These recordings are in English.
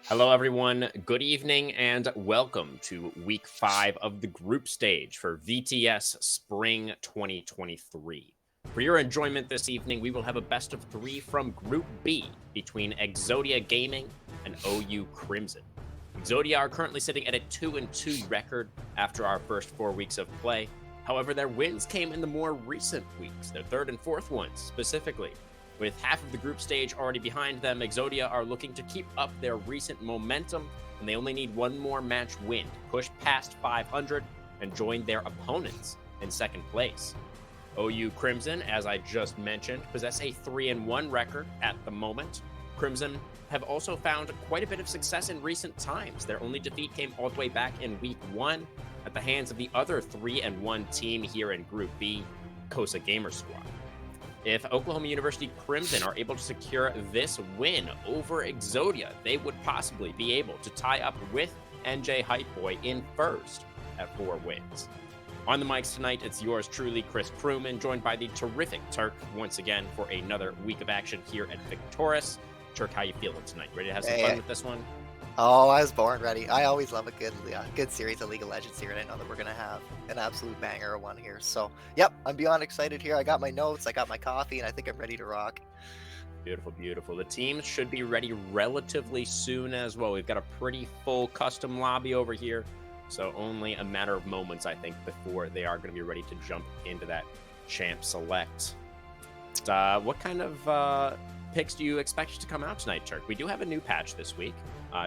Hello, everyone. Good evening and welcome to week 5 of the group stage for VTS Spring 2023. For your enjoyment this evening, we will have a best of 3 from Group B between Exodia Gaming and OU Crimson. Exodia are currently sitting at a 2-2 record after our first 4 weeks of play. However, their wins came in the more recent weeks, their third and fourth ones specifically. With half of the group stage already behind them, Exodia are looking to keep up their recent momentum, and they only need one more match win to push past 500 and join their opponents in second place. OU Crimson, as I just mentioned, possess a 3-1 record at the moment. Crimson have also found quite a bit of success in recent times. Their only defeat came all the way back in week 1 at the hands of the other 3-1 team here in Group B, Kosa Gamer Squad. If Oklahoma University Crimson are able to secure this win over Exodia, they would possibly be able to tie up with NJ Hypeboy in first at 4 wins. On the mics tonight, it's yours truly, Chris Crewman, joined by the terrific Turk once again for another week of action here at Victoris. Turk, how you feeling tonight? Ready to have some fun with this one? Oh, I was born ready. I always love a good series of League of Legends here, and I know that we're going to have an absolute banger of one here. So, yep, I'm beyond excited here. I got my notes, I got my coffee, and I think I'm ready to rock. Beautiful, beautiful. The teams should be ready relatively soon as well. We've got a pretty full custom lobby over here, so only a matter of moments, I think, before they are going to be ready to jump into that champ select. What kind of picks do you expect to come out tonight, Turk? We do have a new patch this week.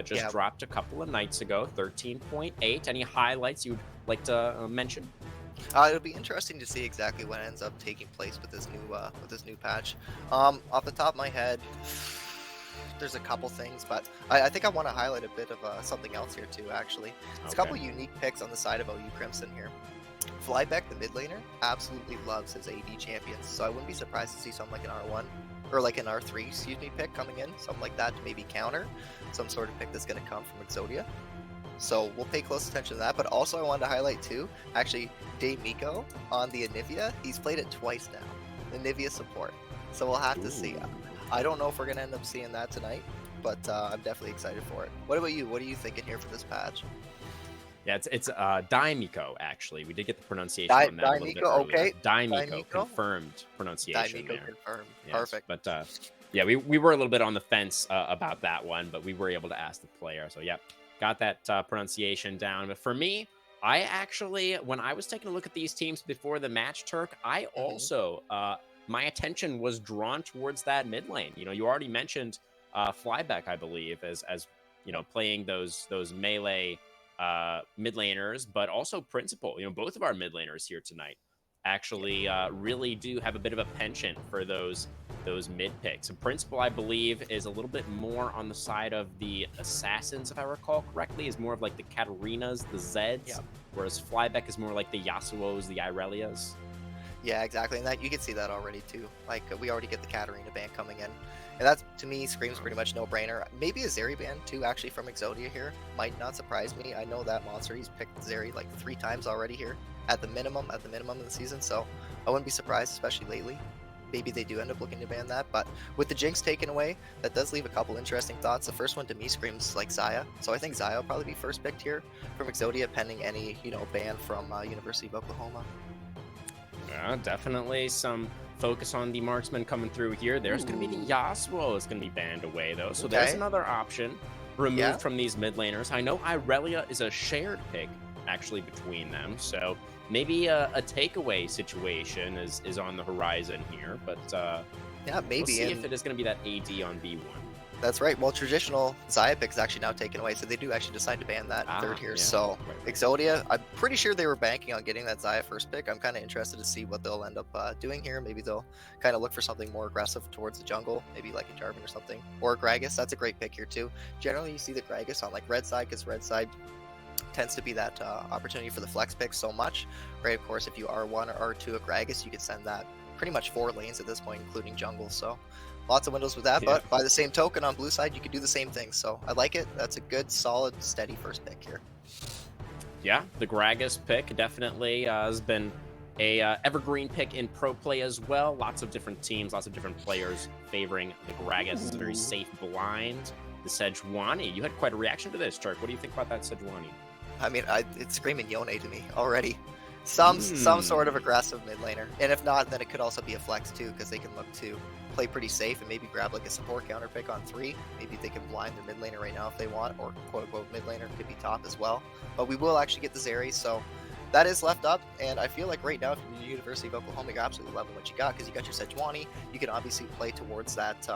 Just dropped a couple of nights ago, 13.8. Any highlights you'd like to mention? It'll be interesting to see exactly what ends up taking place with this new patch. Off the top of my head, there's a couple things, but I think I want to highlight a bit of something else here too. Actually, there's a couple unique picks on the side of OU Crimson here. Flyback, the mid laner, absolutely loves his AD champions, so I wouldn't be surprised to see something like an R1 or like an R3, pick coming in, something like that to maybe counter some sort of pick that's going to come from Exodia. So we'll pay close attention to that. But also I wanted to highlight too, actually, Miko on the Anivia. He's played it twice now, Anivia support. So we'll have to see. I don't know if we're going to end up seeing that tonight, but I'm definitely excited for it. What about you? What are you thinking here for this patch? Yeah, it's Daimiko, actually. We did get the pronunciation on that a little bit earlier. Okay. Daimiko, confirmed pronunciation there. Confirmed. Yes, Perfect. But yeah, we were a little bit on the fence about that one, but we were able to ask the player. So yeah, got that pronunciation down. But for me, I actually, when I was taking a look at these teams before the match, Turk, I also, my attention was drawn towards that mid lane. You know, you already mentioned Flyback, I believe, as you know, playing those melee mid laners, but also Principal. You know, both of our mid laners here tonight actually really do have a bit of a penchant for those mid picks. And Principal, I believe, is a little bit more on the side of the assassins, if I recall correctly, is more of like the Katarinas, the Zeds, whereas Flyback is more like the Yasuos, the Irelias. Yeah, exactly, and that you can see that already too. Like we already get the Katarina ban coming in, and that to me screams pretty much no-brainer. Maybe a Zeri ban too, actually from Exodia here, might not surprise me. I know that monster, he's picked Zeri like 3 times already here at the minimum of the season, so I wouldn't be surprised, especially lately. Maybe they do end up looking to ban that, but with the Jinx taken away, that does leave a couple interesting thoughts. The first one to me screams like Xayah, so I think Xayah will probably be first picked here from Exodia, pending any ban from University of Oklahoma. Yeah, definitely some focus on the marksman coming through here. There's going to be the Yasuo is going to be banned away, though. So there's another option removed from these mid laners. I know Irelia is a shared pick, actually, between them. So maybe a takeaway situation is on the horizon here. But yeah, maybe. We'll see if it is going to be that AD on B1. That's right. Well, traditional Xayah pick is actually now taken away, so they do actually decide to ban that third here. Yeah. So Exodia, I'm pretty sure they were banking on getting that Xayah first pick. I'm kind of interested to see what they'll end up doing here. Maybe they'll kind of look for something more aggressive towards the jungle, maybe like a Jarvan or something, or a Gragas. That's a great pick here too. Generally, you see the Gragas on like red side, because red side tends to be that opportunity for the flex pick so much, right? Of course, if you R1 or R2 a Gragas, you could send that pretty much 4 lanes at this point, including jungle. So lots of windows with that, but by the same token, on blue side, you could do the same thing. So I like it. That's a good, solid, steady first pick here. Yeah, the Gragas pick definitely has been A evergreen pick in pro play as well. Lots of different teams, lots of different players favoring the Gragas as a very safe blind. The Sejuani. You had quite a reaction to this, Turk. What do you think about that Sejuani? I mean, it's screaming Yone to me already. Some sort of aggressive mid laner, and if not, then it could also be a flex too, because they can look to play pretty safe and maybe grab like a support counter pick on 3. Maybe they can blind their mid laner right now if they want, or quote unquote mid laner could be top as well. But we will actually get the Zeri, so that is left up, and I feel like right now, if you're the University of Oklahoma, you're absolutely loving what you got, because you got your Sejuani. You can obviously play towards that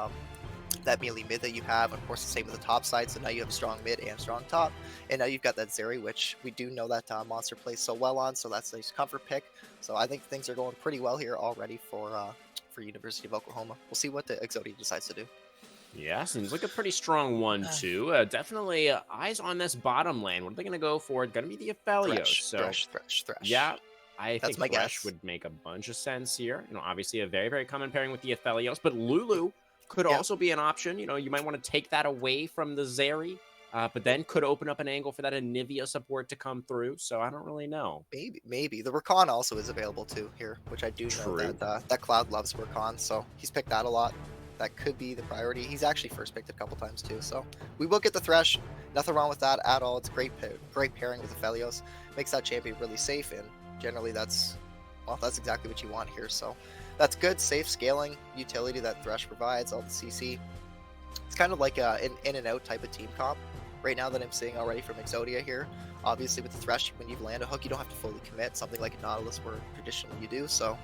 that melee mid that you have. Of course, the same with the top side, so now you have strong mid and strong top, and now you've got that Zeri, which we do know that monster plays so well on, so that's a nice comfort pick. So I think things are going pretty well here already for University of Oklahoma. We'll see what the Exodia decides to do. Yeah, seems like a pretty strong 1-2. Definitely eyes on this bottom lane. What are they going to go for? Going to be the Aphelios. Thresh. Yeah, I That's think my Thresh guess. would make a bunch of sense here. Obviously a very, very common pairing with the Aphelios, but Lulu could also be an option. You might want to take that away from the Zeri, but then could open up an angle for that Anivia support to come through. So I don't really know. Maybe. The Rakan also is available too here, which I do know that Cloud loves Rakan, so he's picked that a lot. That could be the priority. He's actually first picked a couple times too, so we will get the Thresh. Nothing wrong with that at all. It's great pairing with Aphelios. Makes that champion really safe, and generally that's exactly what you want here. So that's good, safe scaling utility that Thresh provides, all the CC. It's kind of like an in and out type of team comp right now that I'm seeing already from Exodia here. Obviously with the Thresh, when you land a hook, you don't have to fully commit, something like a Nautilus where traditionally you do, so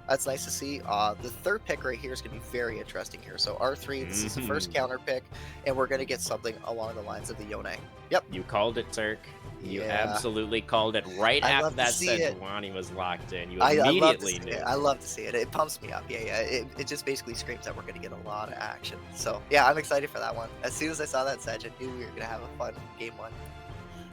that's nice to see. The third pick right here is going to be very interesting here. So R3, this is the first counter pick, and we're going to get something along the lines of the Yone. Yep. You called it, Turk. You absolutely called it right after that Sejuani was locked in. You immediately knew. I love to see it. It pumps me up. Yeah. It just basically screams that we're going to get a lot of action. So, yeah, I'm excited for that one. As soon as I saw that Sej, I knew we were going to have a fun game 1.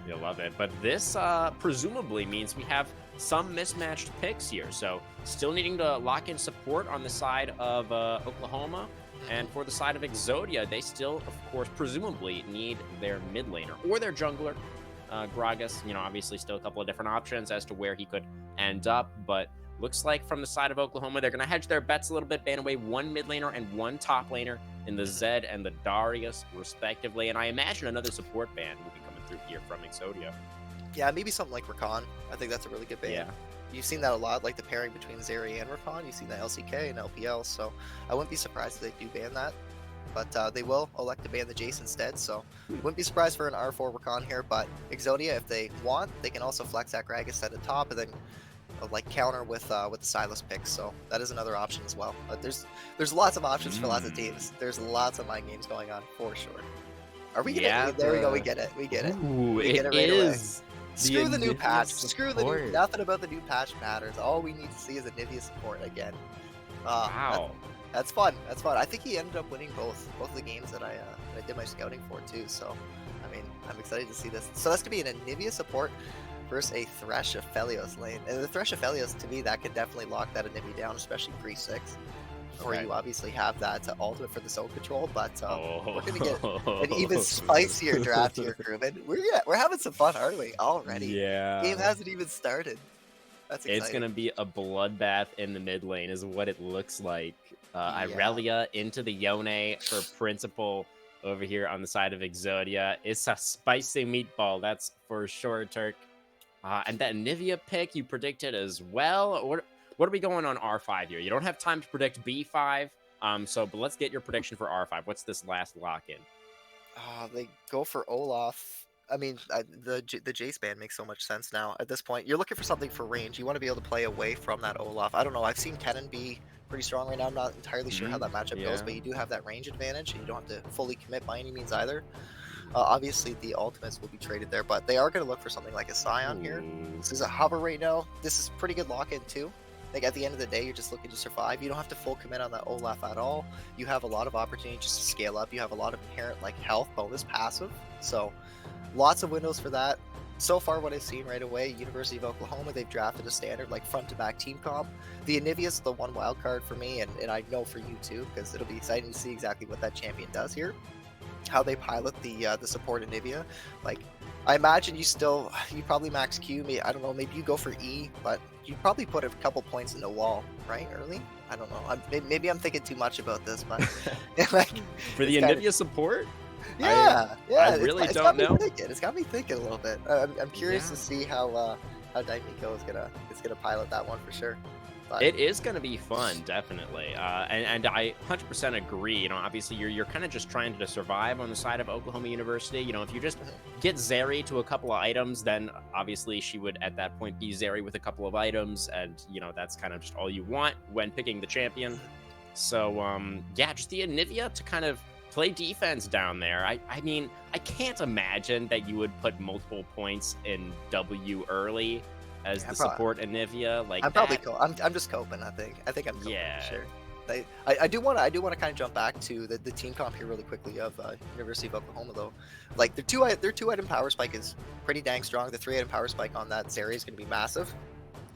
You'll love it. But this presumably means we have some mismatched picks here. So still needing to lock in support on the side of Oklahoma. And for the side of Exodia, they still, of course, presumably need their mid laner or their jungler. Gragas, obviously still a couple of different options as to where he could end up. But looks like from the side of Oklahoma, they're going to hedge their bets a little bit, ban away one mid laner and one top laner in the Zed and the Darius, respectively. And I imagine another support ban will be coming through here from Exodia. Yeah, maybe something like Rakan. I think that's a really good ban. Yeah. You've seen that a lot, like the pairing between Zeri and Rakan. You've seen that LCK and LPL, so I wouldn't be surprised if they do ban that. But they will elect to ban the Jace instead, so wouldn't be surprised for an R4 Rakan here. But Exodia, if they want, they can also flex that Gragas at the top and then like counter with the Silas picks. So that is another option as well. But there's lots of options for lots of teams. There's lots of mind games going on for sure. Are we gonna? There we go. We get it. We get it. Ooh, we get it right away. Screw the new patch. Support. Screw the new. Nothing about the new patch matters. All we need to see is Anivia support again. Wow. That's fun. That's fun. I think he ended up winning both of the games that I did my scouting for too. So, I mean, I'm excited to see this. So that's gonna be an Anivia support versus a Thresh Aphelios lane. And the Thresh Aphelios, to me, that could definitely lock that Anivia down, especially pre-6. Before you obviously have that ultimate for the zone control, but we're gonna get an even spicier draft here, crewman. We're having some fun, aren't we? Already. Yeah. Game hasn't even started. That's exciting. It's gonna be a bloodbath in the mid lane, is what it looks like. Irelia into the Yone for Principal over here on the side of Exodia. It's a spicy meatball, that's for sure, Turk. And that Anivia pick you predicted as well. What are we going on R5 here? You don't have time to predict B5, but let's get your prediction for R5. What's this last lock-in? They go for Olaf. I mean, the Jace ban makes so much sense now. At this point, you're looking for something for range. You want to be able to play away from that Olaf. I don't know. I've seen Kennen be pretty strong right now. I'm not entirely sure how that matchup goes, but you do have that range advantage, and you don't have to fully commit by any means either. Obviously, the ultimates will be traded there, but they are going to look for something like a Scion here. This is a hover right now. This is pretty good lock-in too. Like at the end of the day, you're just looking to survive. You don't have to full commit on that Olaf at all. You have a lot of opportunity just to scale up. You have a lot of inherent like health bonus passive. So lots of windows for that. So far, what I've seen right away, University of Oklahoma, they've drafted a standard like front-to-back team comp. The Anivia is the one wild card for me, and I know for you too, because it'll be exciting to see exactly what that champion does here. How they pilot the support Anivia. Like, I imagine you probably max Q. I don't know, maybe you go for E, but you probably put a couple points in the wall, right? Early? I don't know. Maybe I'm thinking too much about this, but like For it's the kind of Anivia support, I yeah. really It's don't got me know. thinking. It's got me thinking a little bit. I'm curious Yeah. to see how Daimiko is gonna pilot that one for sure. But It is going to be fun, definitely, and I 100% agree. You know, obviously you're kind of just trying to survive on the side of Oklahoma University. You know, if you just get Zeri to a couple of items, then obviously she would at that point be Zeri with a couple of items, and you know that's kind of just all you want when picking the champion. So yeah, just the Anivia to kind of play defense down there. I mean, I can't imagine that you would put multiple points in W early as yeah, the support Anivia like I'm probably that. I'm just coping. I think I'm coping Yeah. for sure. I do want to kind of jump back to the team comp here really quickly of University of Oklahoma though. Like their 2 item power spike is pretty dang strong. The 3 item power spike on that Zeri is going to be massive.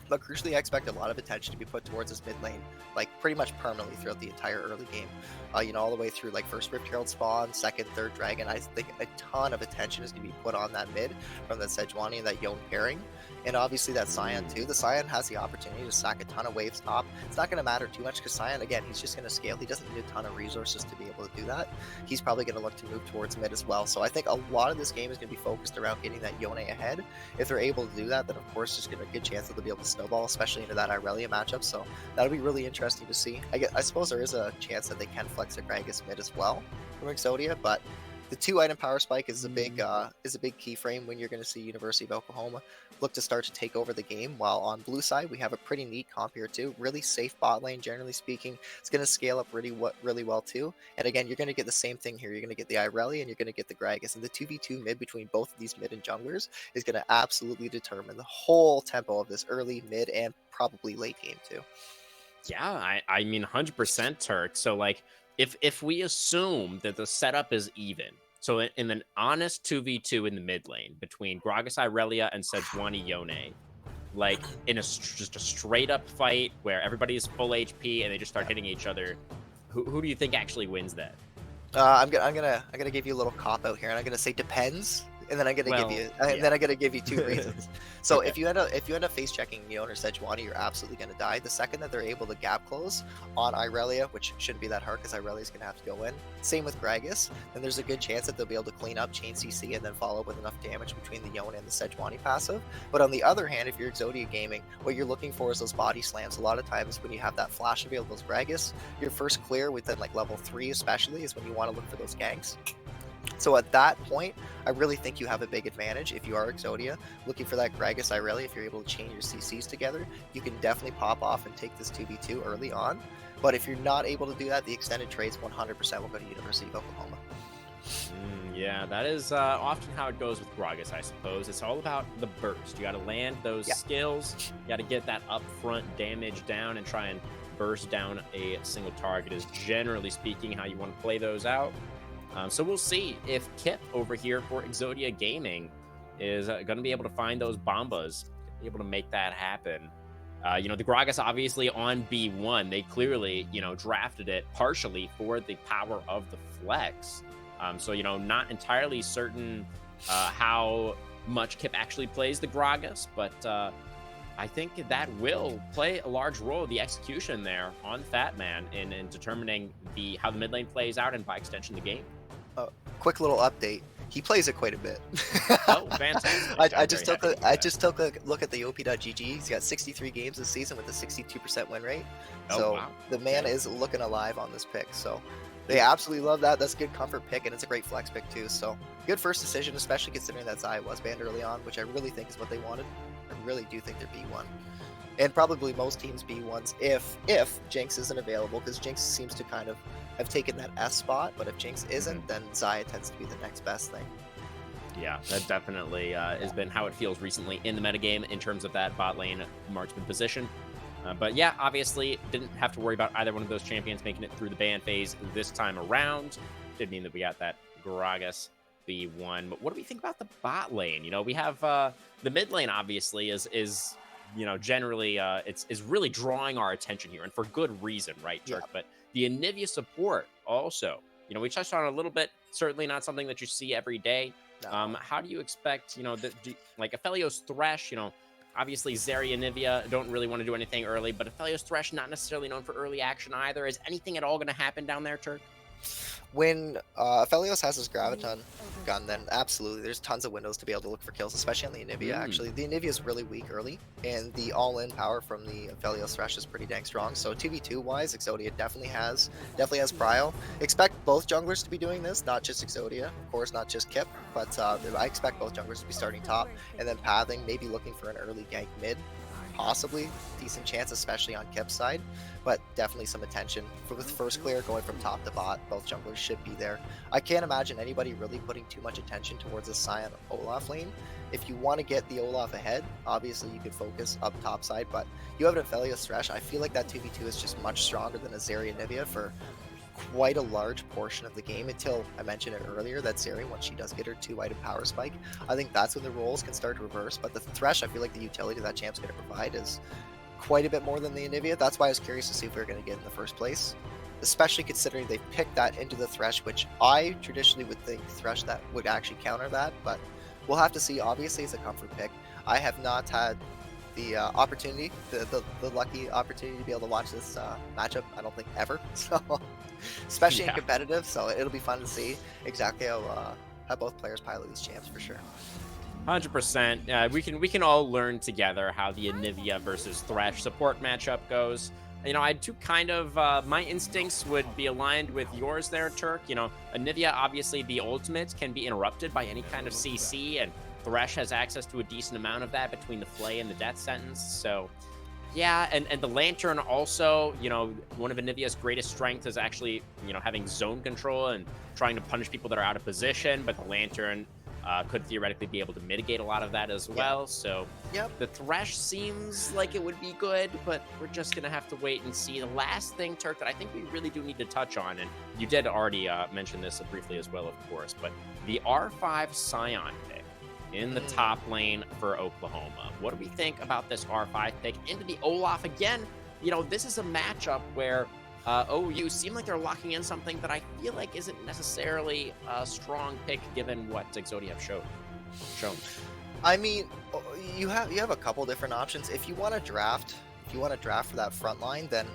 But crucially, I expect a lot of attention to be put towards this mid lane, like pretty much permanently throughout the entire early game. You know, all the way through like first Rift Herald spawn, second, third Dragon. I think a ton of attention is going to be put on that mid from that Sejuani and that Yone pairing. And obviously that Scion too. The Scion has the opportunity to sack a ton of waves top. It's not going to matter too much because Scion, again, he's just going to scale. He doesn't need a ton of resources to be able to do that. He's probably going to look to move towards mid as well. So I think a lot of this game is going to be focused around getting that Yone ahead. If they're able to do that, then of course there's going to be a good chance that they'll be able to snowball, especially into that Irelia matchup. So that'll be really interesting to see. I suppose there is a chance that they can flex a Gragas mid as well from Exodia, but the 2 item power spike is a big keyframe when you're going to see University of Oklahoma look to start to take over the game. While on blue side, we have a pretty neat comp here too. Really safe bot lane, generally speaking. It's going to scale up really well too. And again, you're going to get the same thing here. You're going to get the Irelia and you're going to get the Gragas. And the 2v2 mid between both of these mid and junglers is going to absolutely determine the whole tempo of this early, mid, and probably late game too. Yeah, I mean 100% Turk. So like if we assume that the setup is even, so in an honest 2v2 in the mid lane between Gragas Irelia and Sejuani Yone, like in just a straight up fight where everybody is full HP and they just start hitting each other, who do you think actually wins that? I'm gonna give you a little cop out here, and I'm gonna say depends, and then I'm gonna give you, and then I'm gonna give you 2 reasons. So Okay. if you end up face checking Neon or Sejuani, you're absolutely gonna die. The second that they're able to gap close on Irelia, which shouldn't be that hard because Irelia's gonna have to go in. Same with Gragas, then there's a good chance that they'll be able to clean up, chain CC, and then follow up with enough damage between the Yone and the Sejuani passive. But on the other hand, if you're Exodia gaming, what you're looking for is those body slams. A lot of times when you have that flash available as Gragas, your first clear within like level 3 especially is when you want to look for those ganks. So at that point, I really think you have a big advantage if you are Exodia. Looking for that Gragas Irelia, if you're able to chain your CCs together, you can definitely pop off and take this 2v2 early on. But if you're not able to do that, the extended trades 100% will go to University of Oklahoma. Yeah, that is often how it goes with Gragas, I suppose. It's all about the burst. You got to land those skills. You got to get that upfront damage down and try and burst down a single target is generally speaking how you want to play those out. So we'll see if Kip over here for Exodia Gaming is going to be able to find those bombas, be able to make that happen. You know, the Gragas obviously on B1, they clearly, you know, drafted it partially for the power of the flex. So, you know, not entirely certain how much Kip actually plays the Gragas, but I think that will play a large role in the execution there on Fat Man in determining how the mid lane plays out and by extension the game. Quick little update. He plays it quite a bit. Oh, fantastic. I just took a look at the OP.GG. He's got 63 games this season with a 62% win rate. So wow. The man is looking alive on this pick. So they absolutely love that. That's a good comfort pick, and it's a great flex pick too. So good first decision, especially considering that Zai was banned early on, which I really think is what they wanted. I really do think they're B1. And probably most teams B1s if Jinx isn't available, because Jinx seems to kind of have taken that S spot, but if Jinx isn't, then Zaya tends to be the next best thing. Yeah, that definitely has been how it feels recently in the metagame in terms of that bot lane marksman position. But yeah, obviously didn't have to worry about either one of those champions making it through the ban phase this time around. Did mean that we got that Gragas B1. But what do we think about the bot lane? You know, we have the mid lane obviously is you know, generally is really drawing our attention here, and for good reason, right, Turk? Yeah. But the Anivia support also, you know, we touched on it a little bit, certainly not something that you see every day. No. How do you expect, you know, like Aphelios Thresh, you know, Obviously, Zeri and Nivea don't really want to do anything early, but Aphelios Thresh not necessarily known for early action either. Is anything at all going to happen down there, Turk? When Aphelios has his Graviton gun, then absolutely, there's tons of windows to be able to look for kills, especially on the Anivia, Mm. actually. The Anivia is really weak early, and the all-in power from the Aphelios Thresh is pretty dang strong. So 2v2-wise, Exodia definitely has prio. Expect both junglers to be doing this, not just Exodia, of course, not just Kip, but I expect both junglers to be starting top, and then pathing, maybe looking for an early gank mid, possibly. Decent chance, especially on Kip's side, but definitely some attention. With first clear going from top to bot, both junglers should be there. I can't imagine anybody really putting too much attention towards the Sion Olaf lane. If you want to get the Olaf ahead, obviously you could focus up top side, but you have an Aphelios Thresh. I feel like that 2v2 is just much stronger than a Zeri and Nivea for quite a large portion of the game until I mentioned it earlier that Zeri, once she does get her 2-item power spike, I think that's when the roles can start to reverse. But the Thresh, I feel like the utility that champ's going to provide is quite a bit more than the Anivia. That's why I was curious to see if we were going to get in the first place, especially considering they picked that into the Thresh, which I traditionally would think Thresh that would actually counter that, but we'll have to see. Obviously, it's a comfort pick. I have not had the opportunity, the lucky opportunity to be able to watch this matchup, I don't think ever. So, especially in competitive, so it'll be fun to see exactly how both players pilot these champs for sure. 100%. We can all learn together how the Anivia versus Thresh support matchup goes. You know, I do kind of, my instincts would be aligned with yours there, Turk. You know, Anivia, obviously the ultimate can be interrupted by any kind of CC, and Thresh has access to a decent amount of that between the Flay and the Death Sentence. So, yeah, and the Lantern also, you know, one of Anivia's greatest strengths is actually, you know, having zone control and trying to punish people that are out of position, but the Lantern could theoretically be able to mitigate a lot of that as well. So the Thresh seems like it would be good, but we're just going to have to wait and see. The last thing, Turk, that I think we really do need to touch on, and you did already mention this briefly as well, of course, but the R5 Scion pick in the top lane for Oklahoma. What do we think about this R5 pick into the Olaf again? You know, this is a matchup where OU seem like they're locking in something that I feel like isn't necessarily a strong pick given what Exodia have shown. I mean, you have a couple different options. If you want to draft, for that front line, then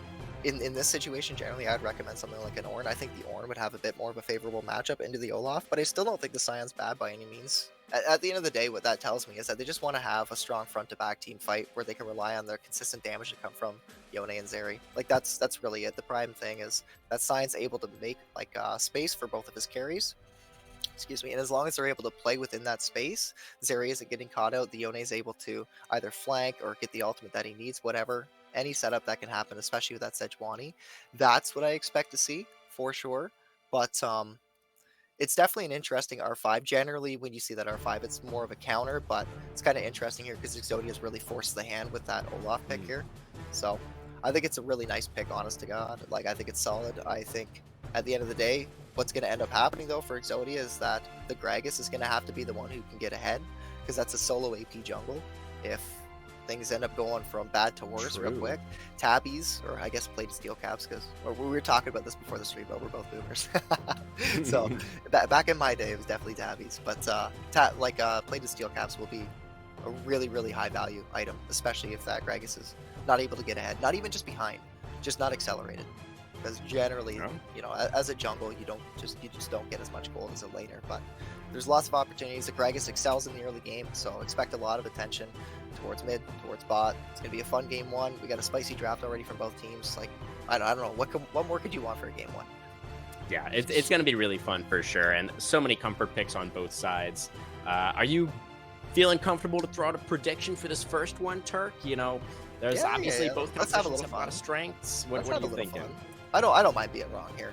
in this situation, generally, I'd recommend something like an Ornn. I think the Ornn would have a bit more of a favorable matchup into the Olaf, but I still don't think the Scion's bad by any means. At the end of the day, what that tells me is that they just want to have a strong front-to-back team fight where they can rely on their consistent damage to come from Yone and Zeri. Like, that's really it. The prime thing is that Scion's able to make, like, space for both of his carries. Excuse me, and as long as they're able to play within that space, Zeri isn't getting caught out, the Yone is able to either flank or get the ultimate that he needs, whatever. Any setup that can happen, especially with that Sejuani. That's what I expect to see, for sure. But, it's definitely an interesting R5. Generally, when you see that R5, it's more of a counter, but it's kind of interesting here because Exodia has really forced the hand with that Olaf pick here. So I think it's a really nice pick, honest to God. Like, I think it's solid. I think at the end of the day, what's going to end up happening, though, for Exodia is that the Gragas is going to have to be the one who can get ahead because that's a solo AP jungle. If things end up going from bad to worse real quick. Tabbies, or I guess plated steel caps, because we were talking about this before the stream, but we're both boomers. So back in my day, it was definitely tabbies. But plated steel caps will be a really, really high value item, especially if that Gragas is not able to get ahead, not even just behind, just not accelerated. Because generally, you know, as a jungle, you just don't get as much gold as a laner. But there's lots of opportunities. The Gragas excels in the early game, so expect a lot of attention towards mid, towards bot. It's gonna be a fun game one. We got a spicy draft already from both teams. Like, I don't know, what more could you want for a game one? Yeah, it's gonna be really fun for sure, and so many comfort picks on both sides. Are you feeling comfortable to throw out a prediction for this first one, Turk? You know, there's obviously both compositions have a lot of strengths. What are you thinking? I don't mind being wrong here.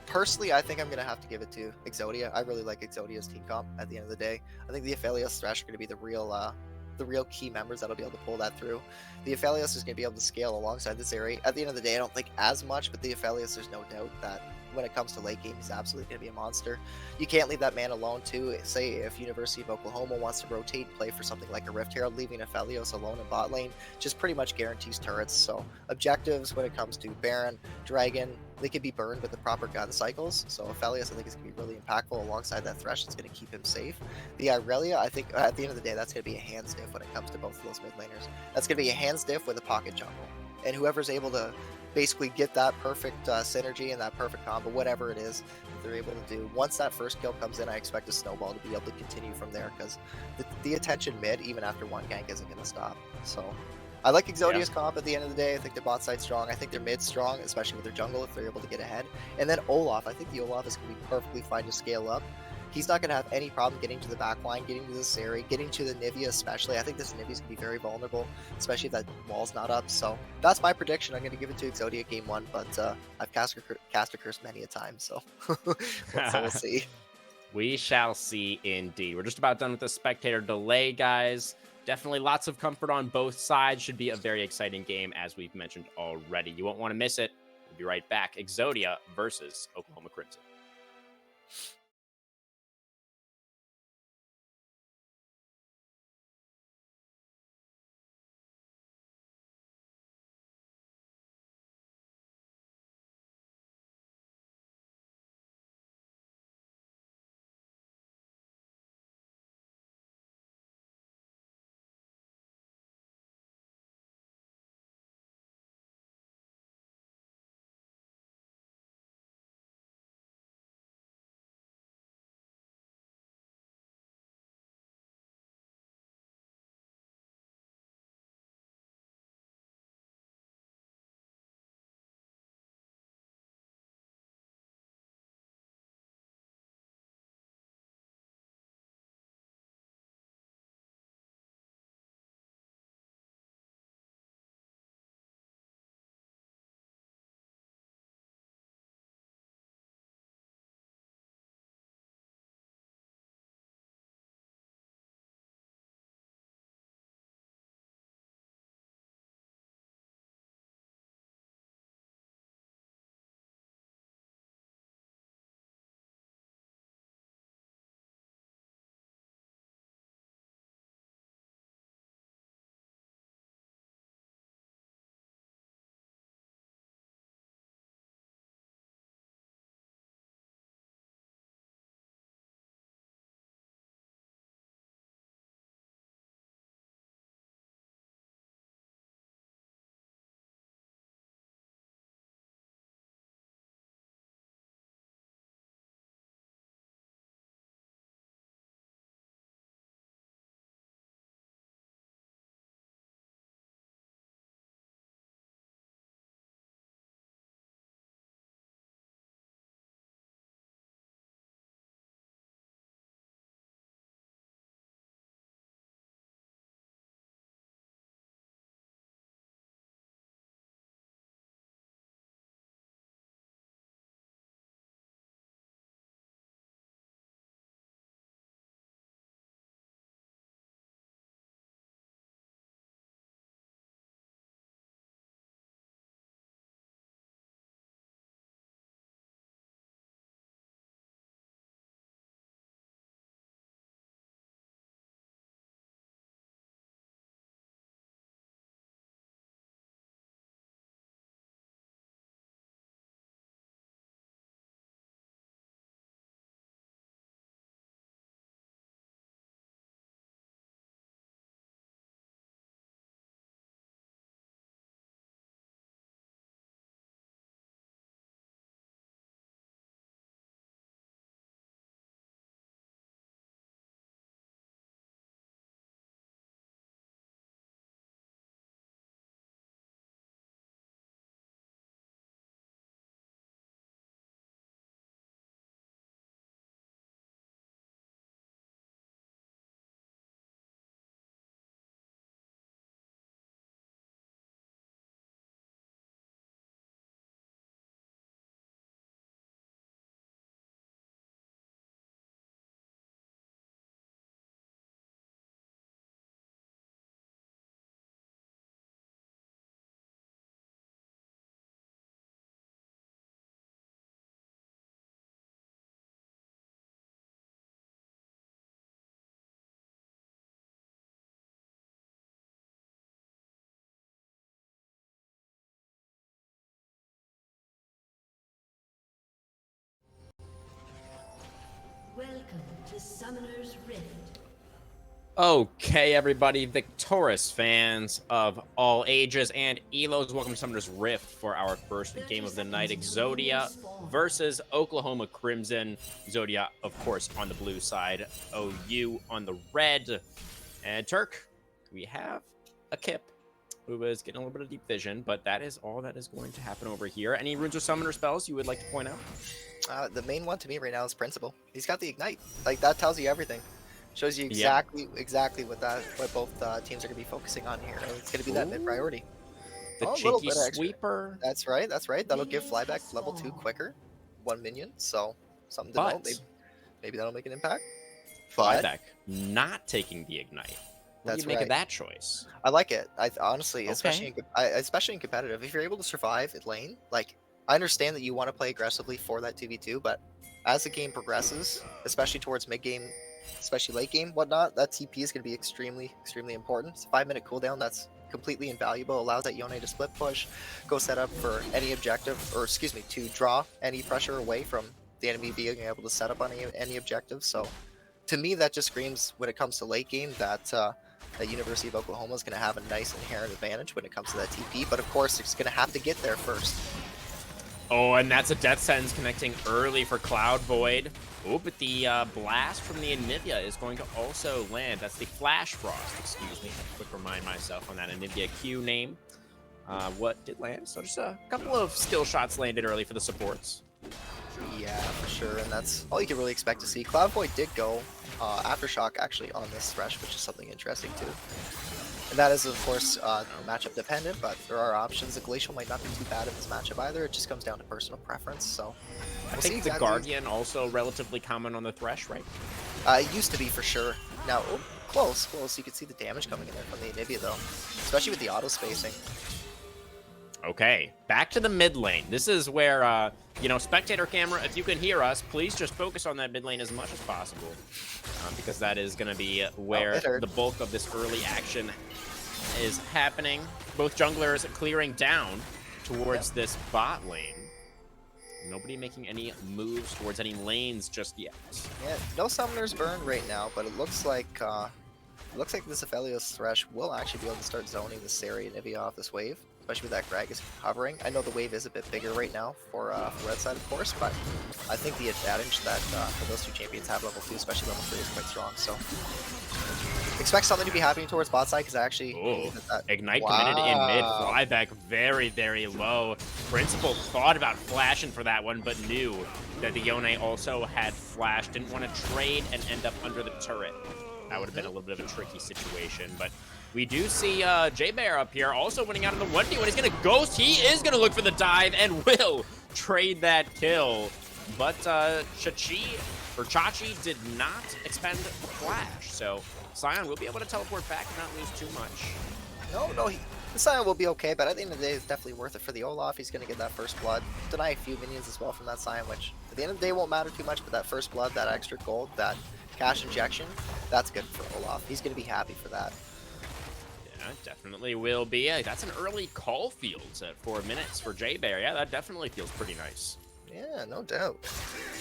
Personally, I think I'm gonna have to give it to Exodia. I really like Exodia's team comp. At the end of the day, I think the Aphelios Thresh are gonna be the real key members that'll be able to pull that through. The Aphelios is going to be able to scale alongside the Zeri. At the end of the day, I don't think as much, but the Aphelios, there's no doubt that when it comes to late game, he's absolutely going to be a monster. You can't leave that man alone too. Say if University of Oklahoma wants to rotate and play for something like a Rift Herald, leaving a Felios alone in bot lane just pretty much guarantees turrets. So objectives when it comes to Baron, Dragon, they can be burned with the proper gun cycles. So Felios, I think, is going to be really impactful alongside that Thresh. It's going to keep him safe. The Irelia, I think, at the end of the day, that's going to be a hand stiff when it comes to both of those mid laners. That's going to be a hand stiff with a pocket jungle. And whoever's able to basically get that perfect synergy and that perfect combo, whatever it is that they're able to do, once that first kill comes in, I expect a snowball to be able to continue from there, because the attention mid, even after one gank, isn't going to stop. So I like Exodia's comp at the end of the day. I think their bot side's strong. I think their mid's strong, especially with their jungle if they're able to get ahead. And then Olaf, I think the Olaf is going to be perfectly fine to scale up. He's not going to have any problem getting to the back line, getting to the Sari, getting to the Nivea especially. I think this Nivea's going to be very vulnerable, especially if that wall's not up. So that's my prediction. I'm going to give it to Exodia game 1, but I've cast a curse many a time, so we'll see. We shall see indeed. We're just about done with the spectator delay, guys. Definitely lots of comfort on both sides. Should be a very exciting game, as we've mentioned already. You won't want to miss it. We'll be right back. Exodia versus Oklahoma Crimson. Welcome to Summoner's Rift. Okay, everybody, Victoris fans of all ages and Elos, welcome to Summoner's Rift for our first game of the night. Exodia versus Oklahoma Crimson. Exodia, of course, on the blue side. OU on the red. And Turk, we have a Kip who is getting a little bit of deep vision, but that is all that is going to happen over here. Any runes or summoner spells you would like to point out? The main one to me right now is Principal. He's got the Ignite. Like, that tells you everything. Shows you exactly what both teams are going to be focusing on here. It's going to be that mid priority. The cheeky sweeper. That's right. That'll give flyback level 2 quicker. 1 minion. So something to know. Maybe that'll make an impact. Flyback not taking the Ignite. What do you make of that choice? I like it. I honestly, especially in competitive, if you're able to survive at lane, like, I understand that you want to play aggressively for that 2v2, but as the game progresses, especially towards mid game, especially late game, whatnot, that TP is going to be extremely important. It's a 5-minute cooldown that's completely invaluable. Allows that Yone to split push, go set up for any objective, or excuse me, to draw any pressure away from the enemy being able to set up on any objective. So to me, that just screams, when it comes to late game, that that University of Oklahoma is going to have a nice inherent advantage when it comes to that TP. But of course, it's going to have to get there first. Oh, and that's a Death Sentence connecting early for Cloud Void. Oh, but the blast from the Anivia is going to also land. That's the Flash Frost, excuse me. Quick remind myself on that Anivia Q name. What did land? So just a couple of skill shots landed early for the supports. Yeah, for sure, and that's all you can really expect to see. Cloud Void did go Aftershock actually on this Thresh, which is something interesting too. And that is, of course, matchup dependent, but there are options. The Glacial might not be too bad in this matchup either. It just comes down to personal preference. So I think the Guardian also relatively common on the Thresh, right? It used to be for sure. Now, close. You can see the damage coming in there from the Anivia though, especially with the auto spacing. Okay, back to the mid lane. This is where, you know, spectator camera, if you can hear us, please just focus on that mid lane as much as possible. Because that is going to be where the bulk of this early action is happening. Both junglers clearing down towards this bot lane. Nobody making any moves towards any lanes just yet. Yeah, no summoners burned right now, but it looks like this Aphelios Thresh will actually be able to start zoning the Sari and Anivia off this wave, especially with that Gragas hovering. I know the wave is a bit bigger right now for red side, of course, but I think the advantage that those two champions have level 2, especially level 3, is quite strong. So expect something to be happening towards bot side, because actually Ignite committed in mid, flyback very low. Principal thought about flashing for that one, but knew that the Yone also had flash. Didn't want to trade and end up under the turret. That would have been a little bit of a tricky situation, but we do see J-Bear up here also winning out in the 1v1. He's going to ghost. He is going to look for the dive and will trade that kill. But Chachi did not expend the flash. So Sion will be able to teleport back and not lose too much. No, the Sion will be okay, but at the end of the day, it's definitely worth it for the Olaf. He's going to get that first blood. Deny a few minions as well from that Sion, which at the end of the day won't matter too much, but that first blood, that extra gold, that cash injection, that's good for Olaf. He's going to be happy for that. Yeah, definitely will be. That's an early call field at 4 minutes for J-Bear. Yeah, that definitely feels pretty nice. Yeah, no doubt.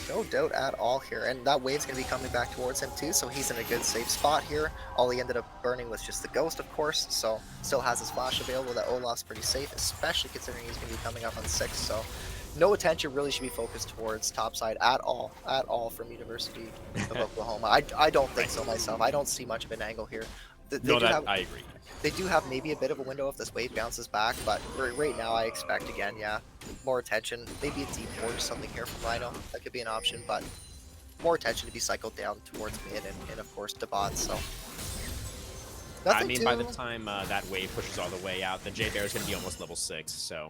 No doubt at all here. And that wave's going to be coming back towards him too, so he's in a good safe spot here. All he ended up burning was just the ghost, of course, so still has his flash available. That Olaf's pretty safe, especially considering he's going to be coming up on 6, so no attention really should be focused towards topside at all from University of Oklahoma. I don't think so myself. I don't see much of an angle here. I agree. They do have maybe a bit of a window if this wave bounces back, but right now I expect, again, more attention. Maybe a deep ward or something here from Rhino. That could be an option, but more attention to be cycled down towards mid and of course to bot, so. I mean, by the time that wave pushes all the way out, the J-Bear is going to be almost level 6, so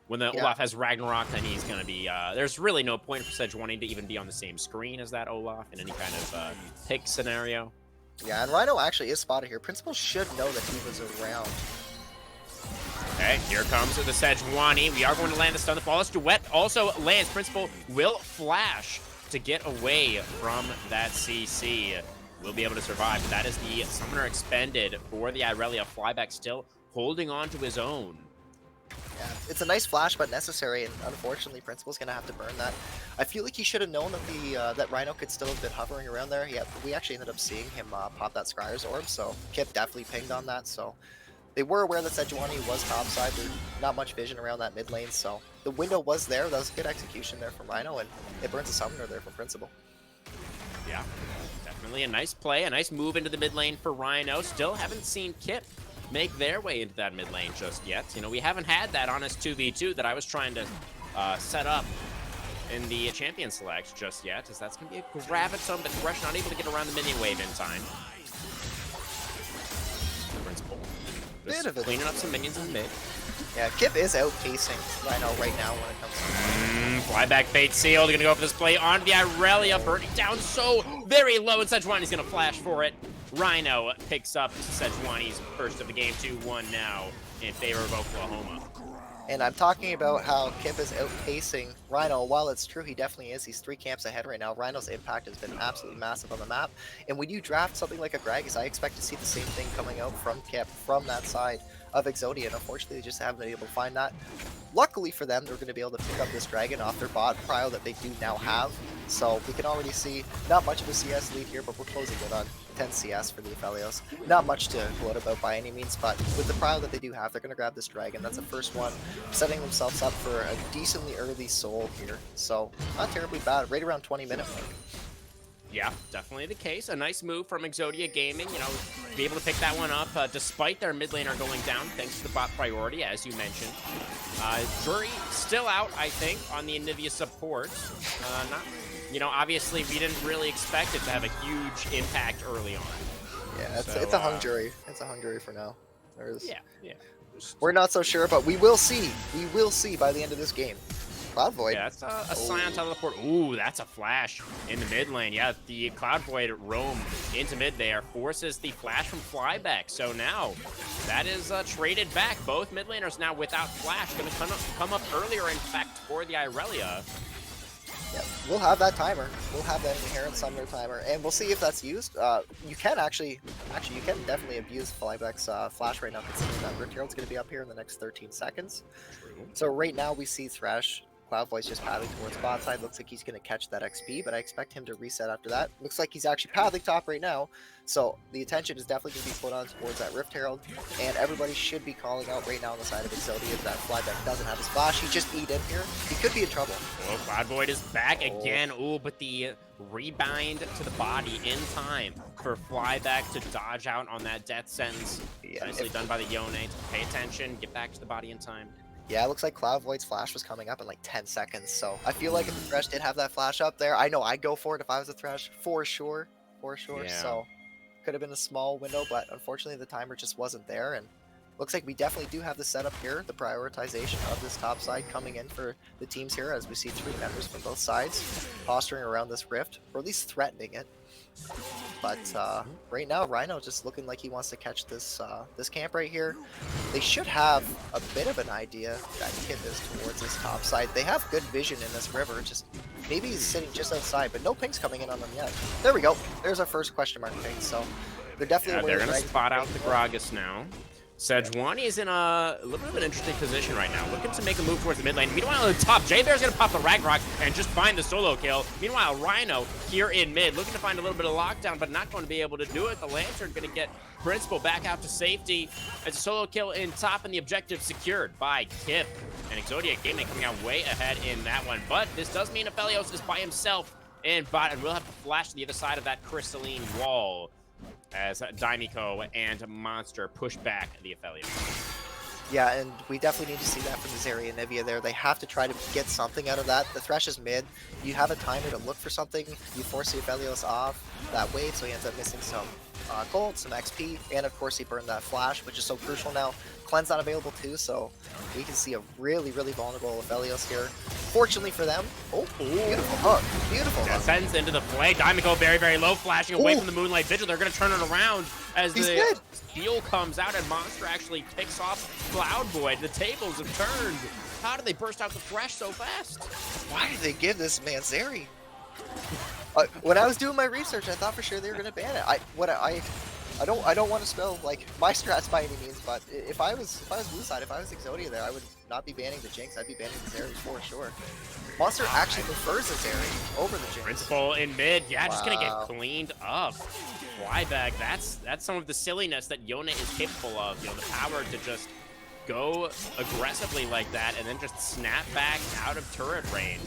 when the Olaf has Ragnarok, then he's going to be, there's really no point for Sedge wanting to even be on the same screen as that Olaf in any kind of pick scenario. Yeah, and Rhino actually is spotted here. Principal should know that he was around. Okay, here comes the Sejuani. We are going to land the stun. The flawless duet also lands. Principal will flash to get away from that CC. Will be able to survive. But that is the summoner expended for the Irelia. Flyback still holding on to his own. Yeah, it's a nice flash, but necessary, and unfortunately, Principal's gonna have to burn that. I feel like he should have known that that Rhino could still have been hovering around there. Yeah, we actually ended up seeing him pop that Scryer's orb, so Kip definitely pinged on that. So they were aware that Sejuani was topside. There's not much vision around that mid lane, so the window was there. That was good execution there from Rhino, and it burns a summoner there from Principal. Yeah, definitely a nice play, a nice move into the mid lane for Rhino. Still haven't seen Kip make their way into that mid lane just yet. You know, we haven't had that honest 2v2 that I was trying to set up in the champion select just yet, as that's going to be a graviton, but Thresh not able to get around the minion wave in time. Principal just cleaning up some minions in mid. Yeah, Kip is outpacing Rhino right now when it comes to flyback bait sealed. Gonna go for this play on the Irelia, burning down so very low, and Sejuani's gonna flash for it. Rhino picks up Sejuani's first of the game, 2-1 now in favor of Oklahoma. And I'm talking about how Kip is outpacing Rhino. While it's true, he definitely is. He's 3 camps ahead right now. Rhino's impact has been absolutely massive on the map. And when you draft something like a Gragas, I expect to see the same thing coming out from Kip, from that side of Exodia. And unfortunately, they just haven't been able to find that. Luckily for them, they're going to be able to pick up this Dragon off their bot prio that they do now have. So we can already see not much of a CS lead here, but we're closing it on 10 CS for the Aphelios. Not much to gloat about by any means, but with the prio that they do have, they're going to grab this Dragon. That's the first one, setting themselves up for a decently early soul here. So not terribly bad, right around 20-minute mark. Yeah, definitely the case. A nice move from Exodia Gaming, you know, be able to pick that one up despite their mid laner going down, thanks to the bot priority, as you mentioned. Jury still out, I think, on the Anivia support. You know, obviously we didn't really expect it to have a huge impact early on. Yeah, it's a hung jury. It's a hung jury for now. Yeah. We're not so sure, but we will see. We will see by the end of this game. Cloud Void. Yeah, that's a Scion teleport. Ooh, that's a flash in the mid lane. Yeah, the Cloud Void roam into mid there, forces the flash from Flyback. So now that is traded back. Both mid laners now without flash. Going to come up earlier, in fact, for the Irelia. Yeah, we'll have that timer. We'll have that inherent summoner timer, and we'll see if that's used. You can actually you can definitely abuse Flyback's flash right now, considering that Rift Herald's going to be up here in the next 13 seconds. True. So right now we see Thresh. Cloud Voice just pathing towards bot side. Looks like he's going to catch that XP, but I expect him to reset after that. Looks like he's actually pathing top right now. So the attention is definitely going to be put on towards that Rift Herald, and everybody should be calling out right now on the side of Exodia if that Flyback doesn't have his flash. He just eat in here. He could be in trouble. Well, Cloud Void is back again. Ooh, but the rebind to the body in time for Flyback to dodge out on that death sentence. Yeah, Nicely done by the Yone to pay attention, get back to the body in time. Yeah, it looks like Cloud Void's flash was coming up in like 10 seconds, so I feel like if the Thresh did have that flash up there, I know I'd go for it if I was a Thresh, for sure, Yeah. so could have been a small window, but unfortunately the timer just wasn't there, and looks like we definitely do have the setup here, the prioritization of this top side coming in for the teams here, as we see 3 members from both sides posturing around this rift, or at least threatening it. But right now, Rhino just looking like he wants to catch this this camp right here. They should have a bit of an idea that Kip is towards this top side. They have good vision in this river. Just maybe he's sitting just outside, but no pings coming in on them yet. There we go. There's our first question mark ping. So they're definitely They're going to spot out the Gragas now. Sejuani is in a little bit of an interesting position right now, looking to make a move towards the mid lane. Meanwhile, on the top, J-Bear's going to pop the Ragnarok and just find the solo kill. Meanwhile, Rhino here in mid, looking to find a little bit of lockdown, but not going to be able to do it. The Lantern going to get Principal back out to safety as a solo kill in top, and the objective secured by Kip. And Exodia Gaming coming out way ahead in that one. But this does mean Aphelios is by himself in bot, and we'll have to flash to the other side of that crystalline wall as Daimiko and Monster push back the Aphelios. Yeah, and we definitely need to see that from the Zeri and Nivea there. They have to try to get something out of that. The Thresh is mid. You have a timer to look for something. You force the Aphelios off that wave, so he ends up missing some gold, some XP, and of course he burned that flash, which is so crucial now. Cleanse not available too, so we can see a really, really vulnerable Aphelios here. Fortunately for them, beautiful hook, beautiful hook. Sends into the play. Daimiko very, very low, flashing away from the Moonlight Vigil. They're going to turn it around as the steal comes out, and Monster actually picks off Cloud Void. The tables have turned. How did they burst out the Thresh so fast? Why did they give this man Zeri? When I was doing my research, I thought for sure they were going to ban it. I don't want to spell like my strats by any means, but if I was blue side, if I was Exodia there, I would not be banning the Jinx. I'd be banning the Zeri for sure. Monster actually prefers the Zeri over the Jinx. Principal in mid, yeah, just gonna get Wow. cleaned up. Flyback, that's some of the silliness that Yone is capable of. You know, the power to just go aggressively like that and then just snap back out of turret range.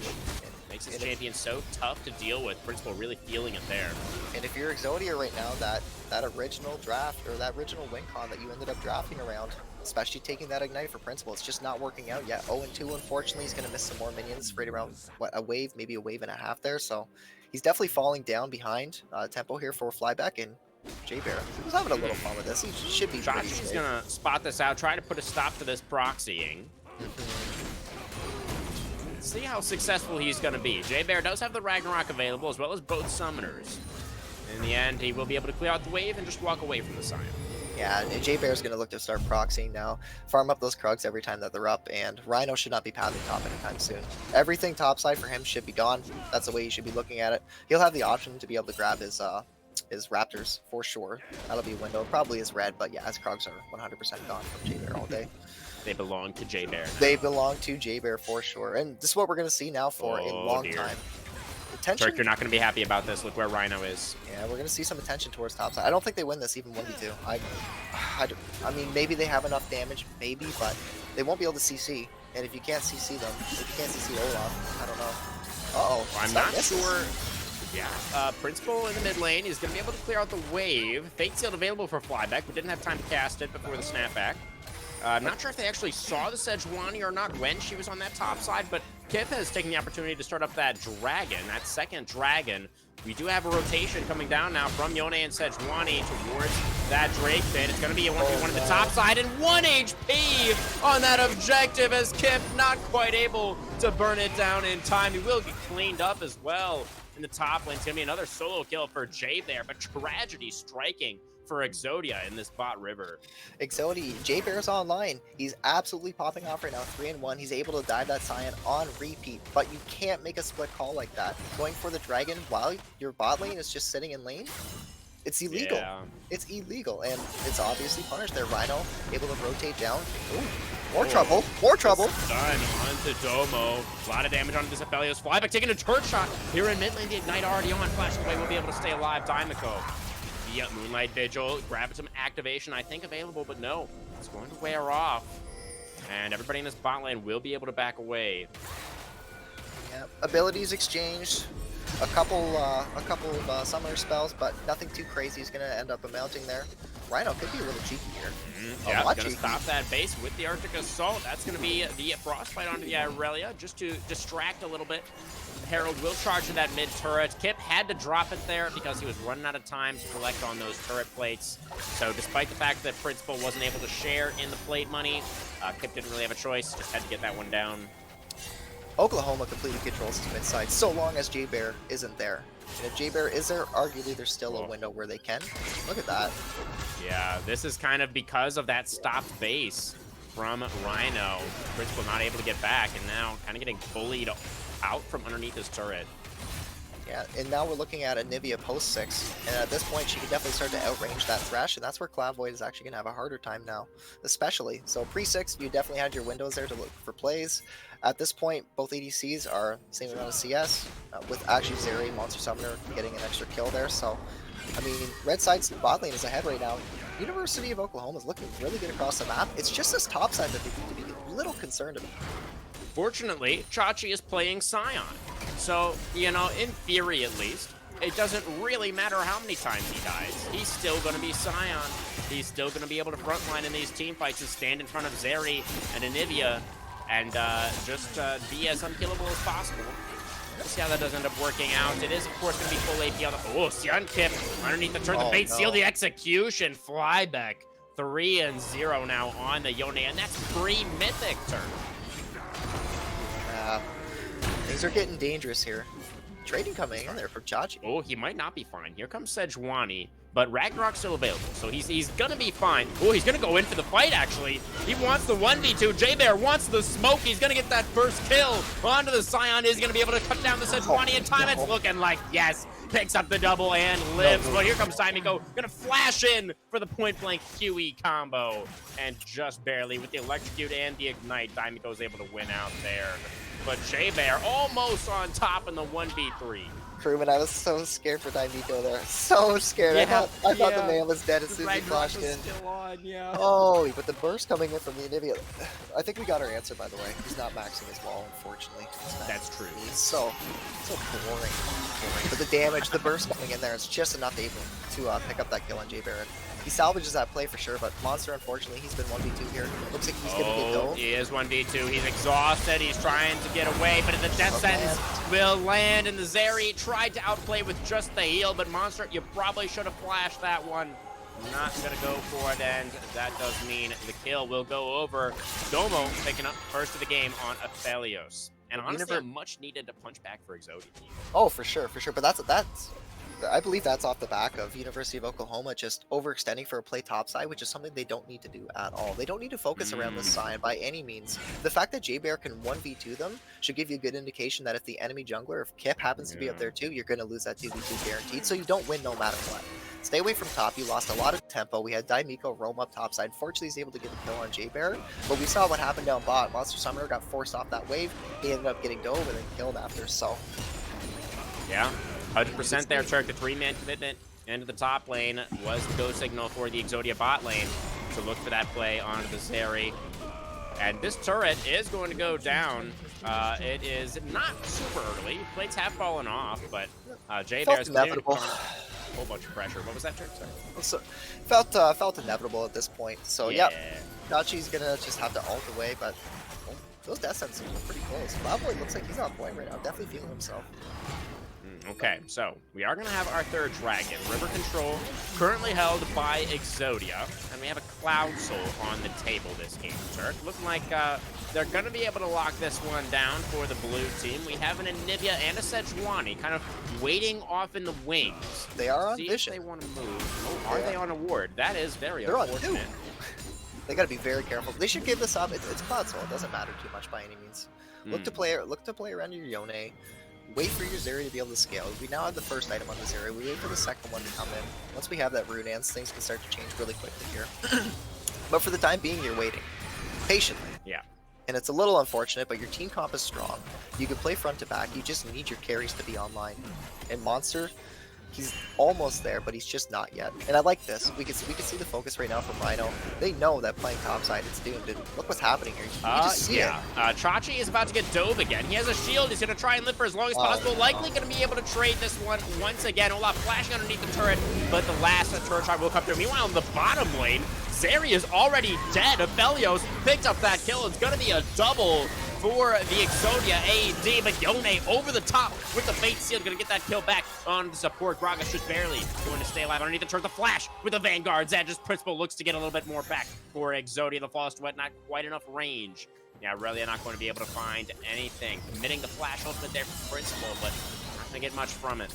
Makes his champion so tough to deal with. Principal really feeling it there. And if you're Exodia right now, that original draft or that original win con that you ended up drafting around, especially taking that Ignite for Principal, it's just not working out yet. 0-2, unfortunately, he's going to miss some more minions right around, what, a wave, maybe a wave and a half there. So he's definitely falling down behind tempo here for Flyback, and J-Bear, he's having a little fun with this. He should be pretty Chachi's safe. gonna spot this out, try to put a stop to this proxying. See how successful he's going to be. J-Bear does have the Ragnarok available, as well as both summoners. In the end, he will be able to clear out the wave and just walk away from the Scion. Yeah, and J-Bear's going to look to start proxying now. Farm up those Krugs every time that they're up, and Rhino should not be pathing top anytime soon. Everything topside for him should be gone. That's the way you should be looking at it. He'll have the option to be able to grab his Raptors for sure. That'll be a window. Probably his red, but yeah, his Krugs are 100% gone from J-Bear all day. They belong to J-Bear. They belong to J-Bear for sure. And this is what we're going to see now for a long time. Attention. Turk, you're not going to be happy about this. Look where Rhino is. Yeah, we're going to see some attention towards topside. I don't think they win this even 1v2. I mean, maybe they have enough damage, maybe, but they won't be able to CC. And if you can't CC them, if you can't CC Olaf, I don't know. Uh-oh. I'm not sure. Yeah, Principal in the mid lane is going to be able to clear out the wave. Fate Sealed available for Flyback, but didn't have time to cast it before the snapback. I'm not sure if they actually saw the Sejuani or not when she was on that top side, but Kip has taken the opportunity to start up that dragon, that second dragon. We do have a rotation coming down now from Yone and Sejuani towards that Drake pit. It's going to be a 1v1 at the top side, and 1 HP on that objective as Kip not quite able to burn it down in time. He will get cleaned up as well in the top lane. It's going to be another solo kill for Jay there, but tragedy striking for Exodia in this bot river. Exodia, J-Bear's online. He's absolutely popping off right now, 3-1. He's able to dive that Scion on repeat, but you can't make a split call like that. Going for the dragon while your bot lane is just sitting in lane, it's illegal. Yeah. It's illegal, and it's obviously punished there. Rhino able to rotate down. Ooh, more trouble, more trouble. Done onto Domo. A lot of damage onto this Aphelios. Flyback taking a turret shot here in mid lane. The Ignite already on. Flash away will be able to stay alive. Dymako. The Moonlight Vigil, Gravitum activation, I think available, but no, it's going to wear off. And everybody in this bot lane will be able to back away. Yeah, abilities exchanged. A couple of summoner spells, but nothing too crazy is going to end up amounting there. Rhino could be a little cheeky here. Yeah, going to stop that base with the Arctic Assault. That's going to be the Frostbite onto the Irelia, just to distract a little bit. Herald will charge to that mid turret. Kip had to drop it there because he was running out of time to collect on those turret plates. So despite the fact that Principal wasn't able to share in the plate money, Kip didn't really have a choice, just had to get that one down. Oklahoma completely controls his mid side so long as J-Bear isn't there. And if J-Bear is there, arguably there's still a window where they can. Look at that. Yeah, this is kind of because of that stopped base from Rhino. Principal not able to get back, and now kind of getting bullied out from underneath his turret. Yeah, and now we're looking at a Nivea post 6, and at this point she can definitely start to outrange that Thresh, and that's where Clavoid is actually going to have a harder time now, especially. So pre-6, you definitely had your windows there to look for plays. At this point, both ADCs are same amount of CS, with actually Zeri, Monster Summoner, getting an extra kill there, so, I mean, red side's bot lane is ahead right now. University of Oklahoma is looking really good across the map. It's just this top side that they need to be a little concerned about. Fortunately, Chachi is playing Scion. So, you know, in theory at least, it doesn't really matter how many times he dies. He's still going to be Scion. He's still going to be able to frontline in these team fights and stand in front of Zeri and Anivia and just be as unkillable as possible. We'll see how that does end up working out. It is, of course, going to be full AP on the... Oh, Sion Kip underneath the turn. The bait seal, the execution. Flyback 3-0 now on the Yone, and that's pre-mythic turn. Things are getting dangerous here. trading coming in there for Chachi. Oh, he might not be fine. Here comes Sejuani, but Ragnarok's still available, so he's gonna be fine. Oh, he's gonna go in for the fight, actually. He wants the 1v2. J-Bear wants the smoke. He's gonna get that first kill onto the Scion. Is gonna be able to cut down the Sejuani in time. It's looking like, yes, picks up the double and lives. Well, here comes Taimiko, gonna flash in for the point-blank QE combo. And just barely, with the electrocute and the ignite, Taimiko's able to win out there. But J-Bear almost on top in the 1v3. Crewman, I was so scared for Daimiko there. So scared. Yeah, I thought the man was dead as soon as he Ragnarok flashed was in. still on, yeah. Oh, but the burst coming in from the Anivia. I think we got our answer, by the way. He's not maxing his wall, unfortunately. That's true. He's so boring. But the damage, the burst coming in there is just enough to pick up that kill on J-Bear. He salvages that play for sure, but Monster, unfortunately, he's been 1v2 here. Looks like he's gonna get go. He is 1v2. He's exhausted. He's trying to get away, but the death sentence will land, and the Zeri tried to outplay with just the heal, but Monster, you probably should have flashed that one. Not gonna go for it, and that does mean the kill will go over. Domo picking up first of the game on Aphelios. And honestly, a much needed to punch back for Exodia. Oh, for sure. But that's I believe that's off the back of University of Oklahoma just overextending for a play topside, which is something they don't need to do at all. They don't need to focus around this side by any means. The fact that J-Bear can 1v2 them should give you a good indication that if the enemy jungler, if Kip happens to be up there too, you're going to lose that 2v2 guaranteed, so you don't win no matter what. Stay away from top. You lost a lot of tempo. We had Daimiko roam up topside. Fortunately, he's able to get a kill on J-Bear, but we saw what happened down bot. Monster Summoner got forced off that wave. He ended up getting dove and then killed after, so... Yeah. 100% there, Turk. The 3-man commitment into the top lane was the go signal for the Exodia bot lane to look for that play onto the Zeri. And this turret is going to go down. It is not super early. Plates have fallen off, but J-Bear's inevitable. A whole bunch of pressure. What was that, Turk? Sorry. So, felt inevitable at this point. So, yeah. Dachi's going to just have to ult away, but those death sentences are pretty close. Cloudboy looks like he's on point right now. Definitely feeling himself. Okay, so we are going to have our third dragon. River Control, currently held by Exodia. And we have a Cloud Soul on the table this game, Turk. Looking like they're going to be able to lock this one down for the blue team. We have an Anivia and a Sejuani kind of waiting off in the wings. They are on See vision. If they want to move. Oh, are they on a ward? That is very unfortunate. On two. They got to be very careful. They should give this up. It's Cloud Soul. It doesn't matter too much by any means. Look to play around your Yone. Wait for your Zeri to be able to scale. We now have the first item on the Zeri. We wait for the second one to come in. Once we have that Rune Dance, things can start to change really quickly here. But for the time being, you're waiting. Patiently. Yeah. And it's a little unfortunate, but your team comp is strong. You can play front to back. You just need your carries to be online. And Monster, he's almost there, but he's just not yet. And I like this. We can see the focus right now from Rhino. They know that playing topside is doomed. And look what's happening here. You just see it. Chachi is about to get dove again. He has a shield. He's going to try and live for as long as possible. Likely going to be able to trade this one once again. Olaf flashing underneath the turret, but the last turret shot will come through. Meanwhile, in the bottom lane, Zeri is already dead. Aphelios picked up that kill. It's going to be a double for the Exodia AD, but Yone over the top with the Fate Seal, gonna get that kill back on the support. Gragas just barely going to stay alive underneath the turret. The flash with the Vanguard. Zadge's Principal looks to get a little bit more back for Exodia. The False Duet, not quite enough range. Yeah, really not going to be able to find anything. Committing the flash ultimate there for Principal, but not gonna get much from it.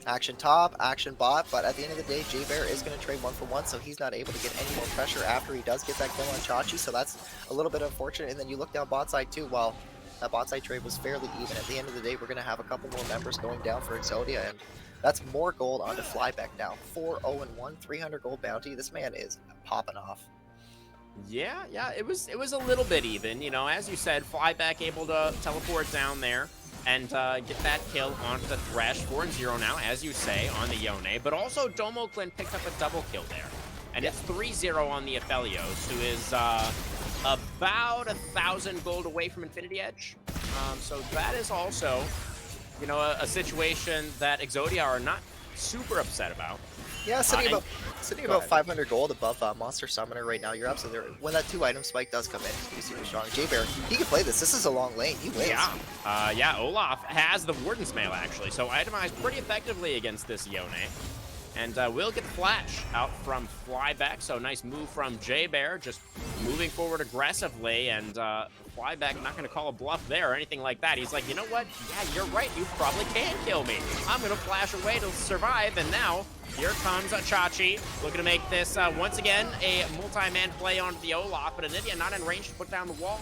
Action top, action bot, but at the end of the day, J-Bear is going to trade 1-for-1, so he's not able to get any more pressure after he does get that kill on Chachi, so that's a little bit unfortunate. And then you look down bot side too, well, that bot side trade was fairly even. At the end of the day, we're going to have a couple more members going down for Exodia, and that's more gold onto Flyback now. 4-0-1, 300 gold bounty. This man is popping off. Yeah, it was a little bit even, you know, as you said, Flyback able to teleport down there and get that kill onto the Thresh. 4-0 now, as you say, on the Yone. But also, Domo Clint picked up a double kill there. And it's 3-0 on the Aphelios, who is about 1,000 gold away from Infinity Edge. So that is also, you know, a situation that Exodia are not super upset about. Yeah, sitting about 500 gold above Monster Summoner right now. You're absolutely right. When that 2-item spike does come in, he's going to be super strong. J-Bear, he can play this. This is a long lane. He wins. Yeah, Olaf has the Warden's Mail, actually, so itemized pretty effectively against this Yone. And we'll get the flash out from Flyback, so nice move from J-Bear, just moving forward aggressively, and fly back. I'm not going to call a bluff there or anything like that. He's like, you know what? Yeah, you're right. You probably can kill me. I'm going to flash away to survive. And now here comes Chachi, looking to make this once again a multi-man play onto the Olaf, but Anidia not in range to put down the wall.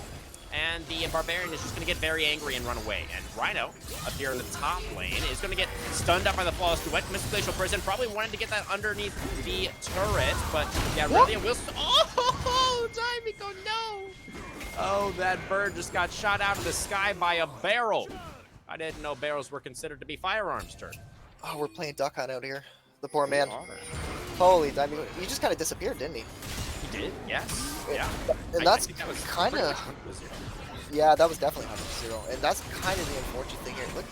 And the Barbarian is just going to get very angry and run away. And Rhino, up here in the top lane, is going to get stunned up by the Flawless Duet. Mr. Glacial Prison probably wanted to get that underneath the turret, but yeah, really will. Oh, Daimiko, no! Oh, that bird just got shot out of the sky by a barrel. I didn't know barrels were considered to be firearms, Turk. Oh, we're playing Duck Hunt out here. The poor man. We are. Holy, I mean, he just kind of disappeared, didn't he? He did, yes. Yeah. And that's I think that was kind pretty of... much 100-0. Yeah, that was definitely 100-0. And that's kind of the unfortunate thing here. Look,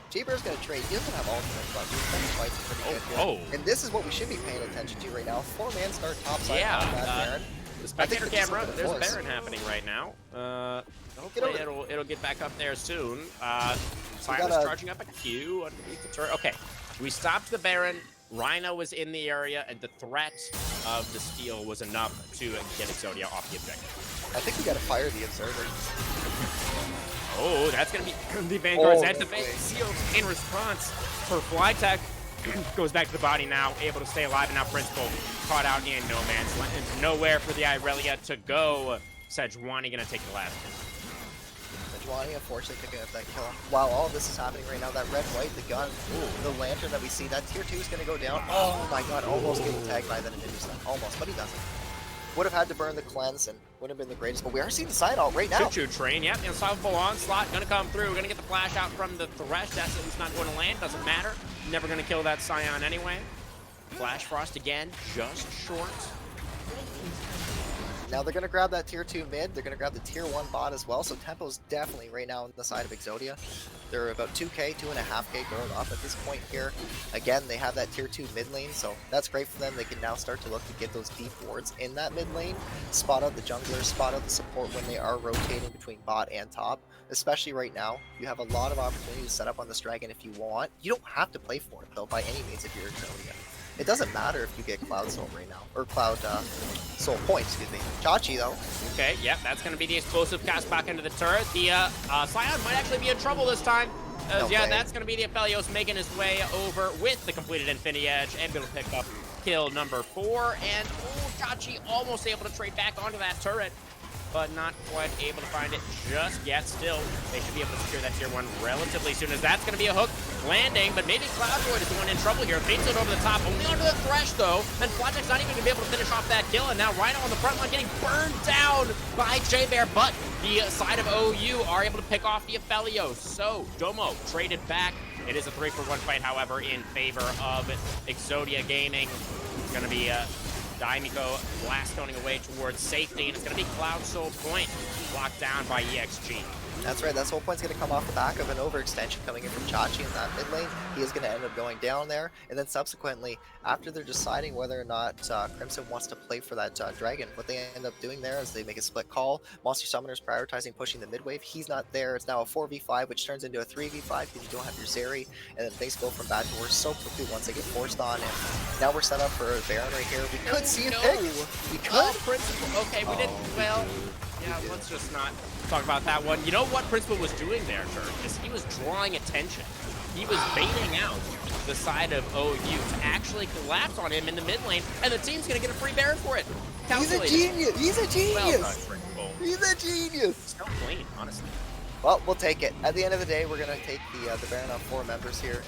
J-Bear's going to trade. He doesn't have ultimate, but he's going to fight pretty good here. Oh. And this is what we should be paying attention to right now. 4-man start topside Yeah, on that Baron. the spectator this is camera, what it there's a was. Baron happening right now. Get Hopefully over it'll get back up there soon. Sion is gotta- charging up a Q underneath the turret. Okay, we stopped the Baron. Rhino was in the area, and the threat of the steal was enough to get Exodia off the objective. I think we got to fire the Observer. Oh, that's going to be the Vanguard's Oh, activate. no way. Seal in response for Flytech. Goes back to the body now, able to stay alive, and now Principal caught out in no man's land. Nowhere for the Irelia to go. Sejuani going to take the last hit. Sejuani, unfortunately, picking up that kill. While all of this is happening right now, that red-white, the gun, the lantern that we see, that tier 2 is going to go down. Oh my god, almost getting tagged by that Ninja. Almost, but he doesn't. Would have had to burn the cleanse and would have been the greatest, but we are seeing the side alt right now. Choo-choo train, yep, unstoppable onslaught, gonna come through, gonna get the flash out from the Thresh, that's at least not going to land, doesn't matter. Never gonna kill that Scion anyway. Flash Frost again, just short. Now they're going to grab that tier 2 mid, they're going to grab the tier 1 bot as well, so tempo's definitely right now on the side of Exodia. They're about 2k, 2.5k growth off at this point here. Again, they have that tier 2 mid lane, so that's great for them. They can now start to look to get those deep wards in that mid lane, spot out the jungler, spot out the support when they are rotating between bot and top. Especially right now, you have a lot of opportunity to set up on this dragon if you want. You don't have to play for it though, by any means, if you're Exodia. It doesn't matter if you get Cloud Soul right now, or Cloud Soul Point, excuse me. Chachi though. Okay, yep, that's gonna be the explosive cast back into the turret. The Scion might actually be in trouble this time. No Yeah, way. that's gonna be the Aphelios making his way over with the completed Infinity Edge and be able to pick up kill number 4. And oh, Chachi almost able to trade back onto that turret, but not quite able to find it just yet. Still, they should be able to secure that tier 1 relatively soon, as that's going to be a hook landing, but maybe Cloudroid is the one in trouble here. Fates it over the top, only under the Thresh though, and Flytech's not even going to be able to finish off that kill, and now Rhino on the front line getting burned down by J-Bear, but the side of OU are able to pick off the Aphelios. So, Domo traded back. It is a 3-for-1 fight, however, in favor of Exodia Gaming. It's going to be Daimiko blast-toning away towards safety, and it's going to be Cloud Soul Point locked down by EXG. That's right, that Soul Point's going to come off the back of an overextension coming in from Chachi in that mid lane. He is going to end up going down there, and then subsequently, after they're deciding whether or not Crimson wants to play for that Dragon, what they end up doing there is they make a split call. Monster Summoner's prioritizing pushing the mid wave. He's not there. It's now a 4v5, which turns into a 3v5 because you don't have your Zeri, and then things go from bad to worse so quickly once they get forced on, and now we're set up for a Baron right here. We could see a pick. We could. Oh, Principal. Okay, we didn't. Well, yeah, let's just not talk about that one. You know what Principal was doing there, Turk? Is he was drawing attention. He was baiting out the side of OU to actually collapse on him in the mid lane, and the team's going to get a free Baron for it. He's a genius. He's a genius. Well done, Principal. He's a genius. So clean, honestly. Well, we'll take it. At the end of the day, we're going to take the Baron on 4 members here.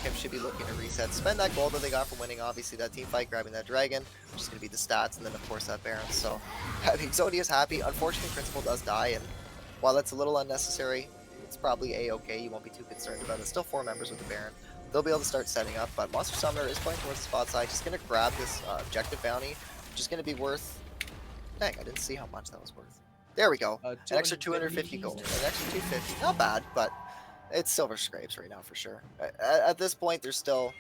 Kim should be looking to reset, spend that gold that they got from winning, obviously, that team fight, grabbing that dragon, which is going to be the stats, and then, of course, that Baron. So, Exodia's happy. Unfortunately, Principal does die, and while that's a little unnecessary, it's probably A-okay. You won't be too concerned about it. Still 4 members with the Baron. They'll be able to start setting up, but Monster Summoner is playing towards the spot side. Just going to grab this objective bounty, which is going to be worth... Dang, I didn't see how much that was worth. There we go. An extra 250 gold. An extra 250. Not bad, but it's silver scrapes right now for sure. At this point, there's still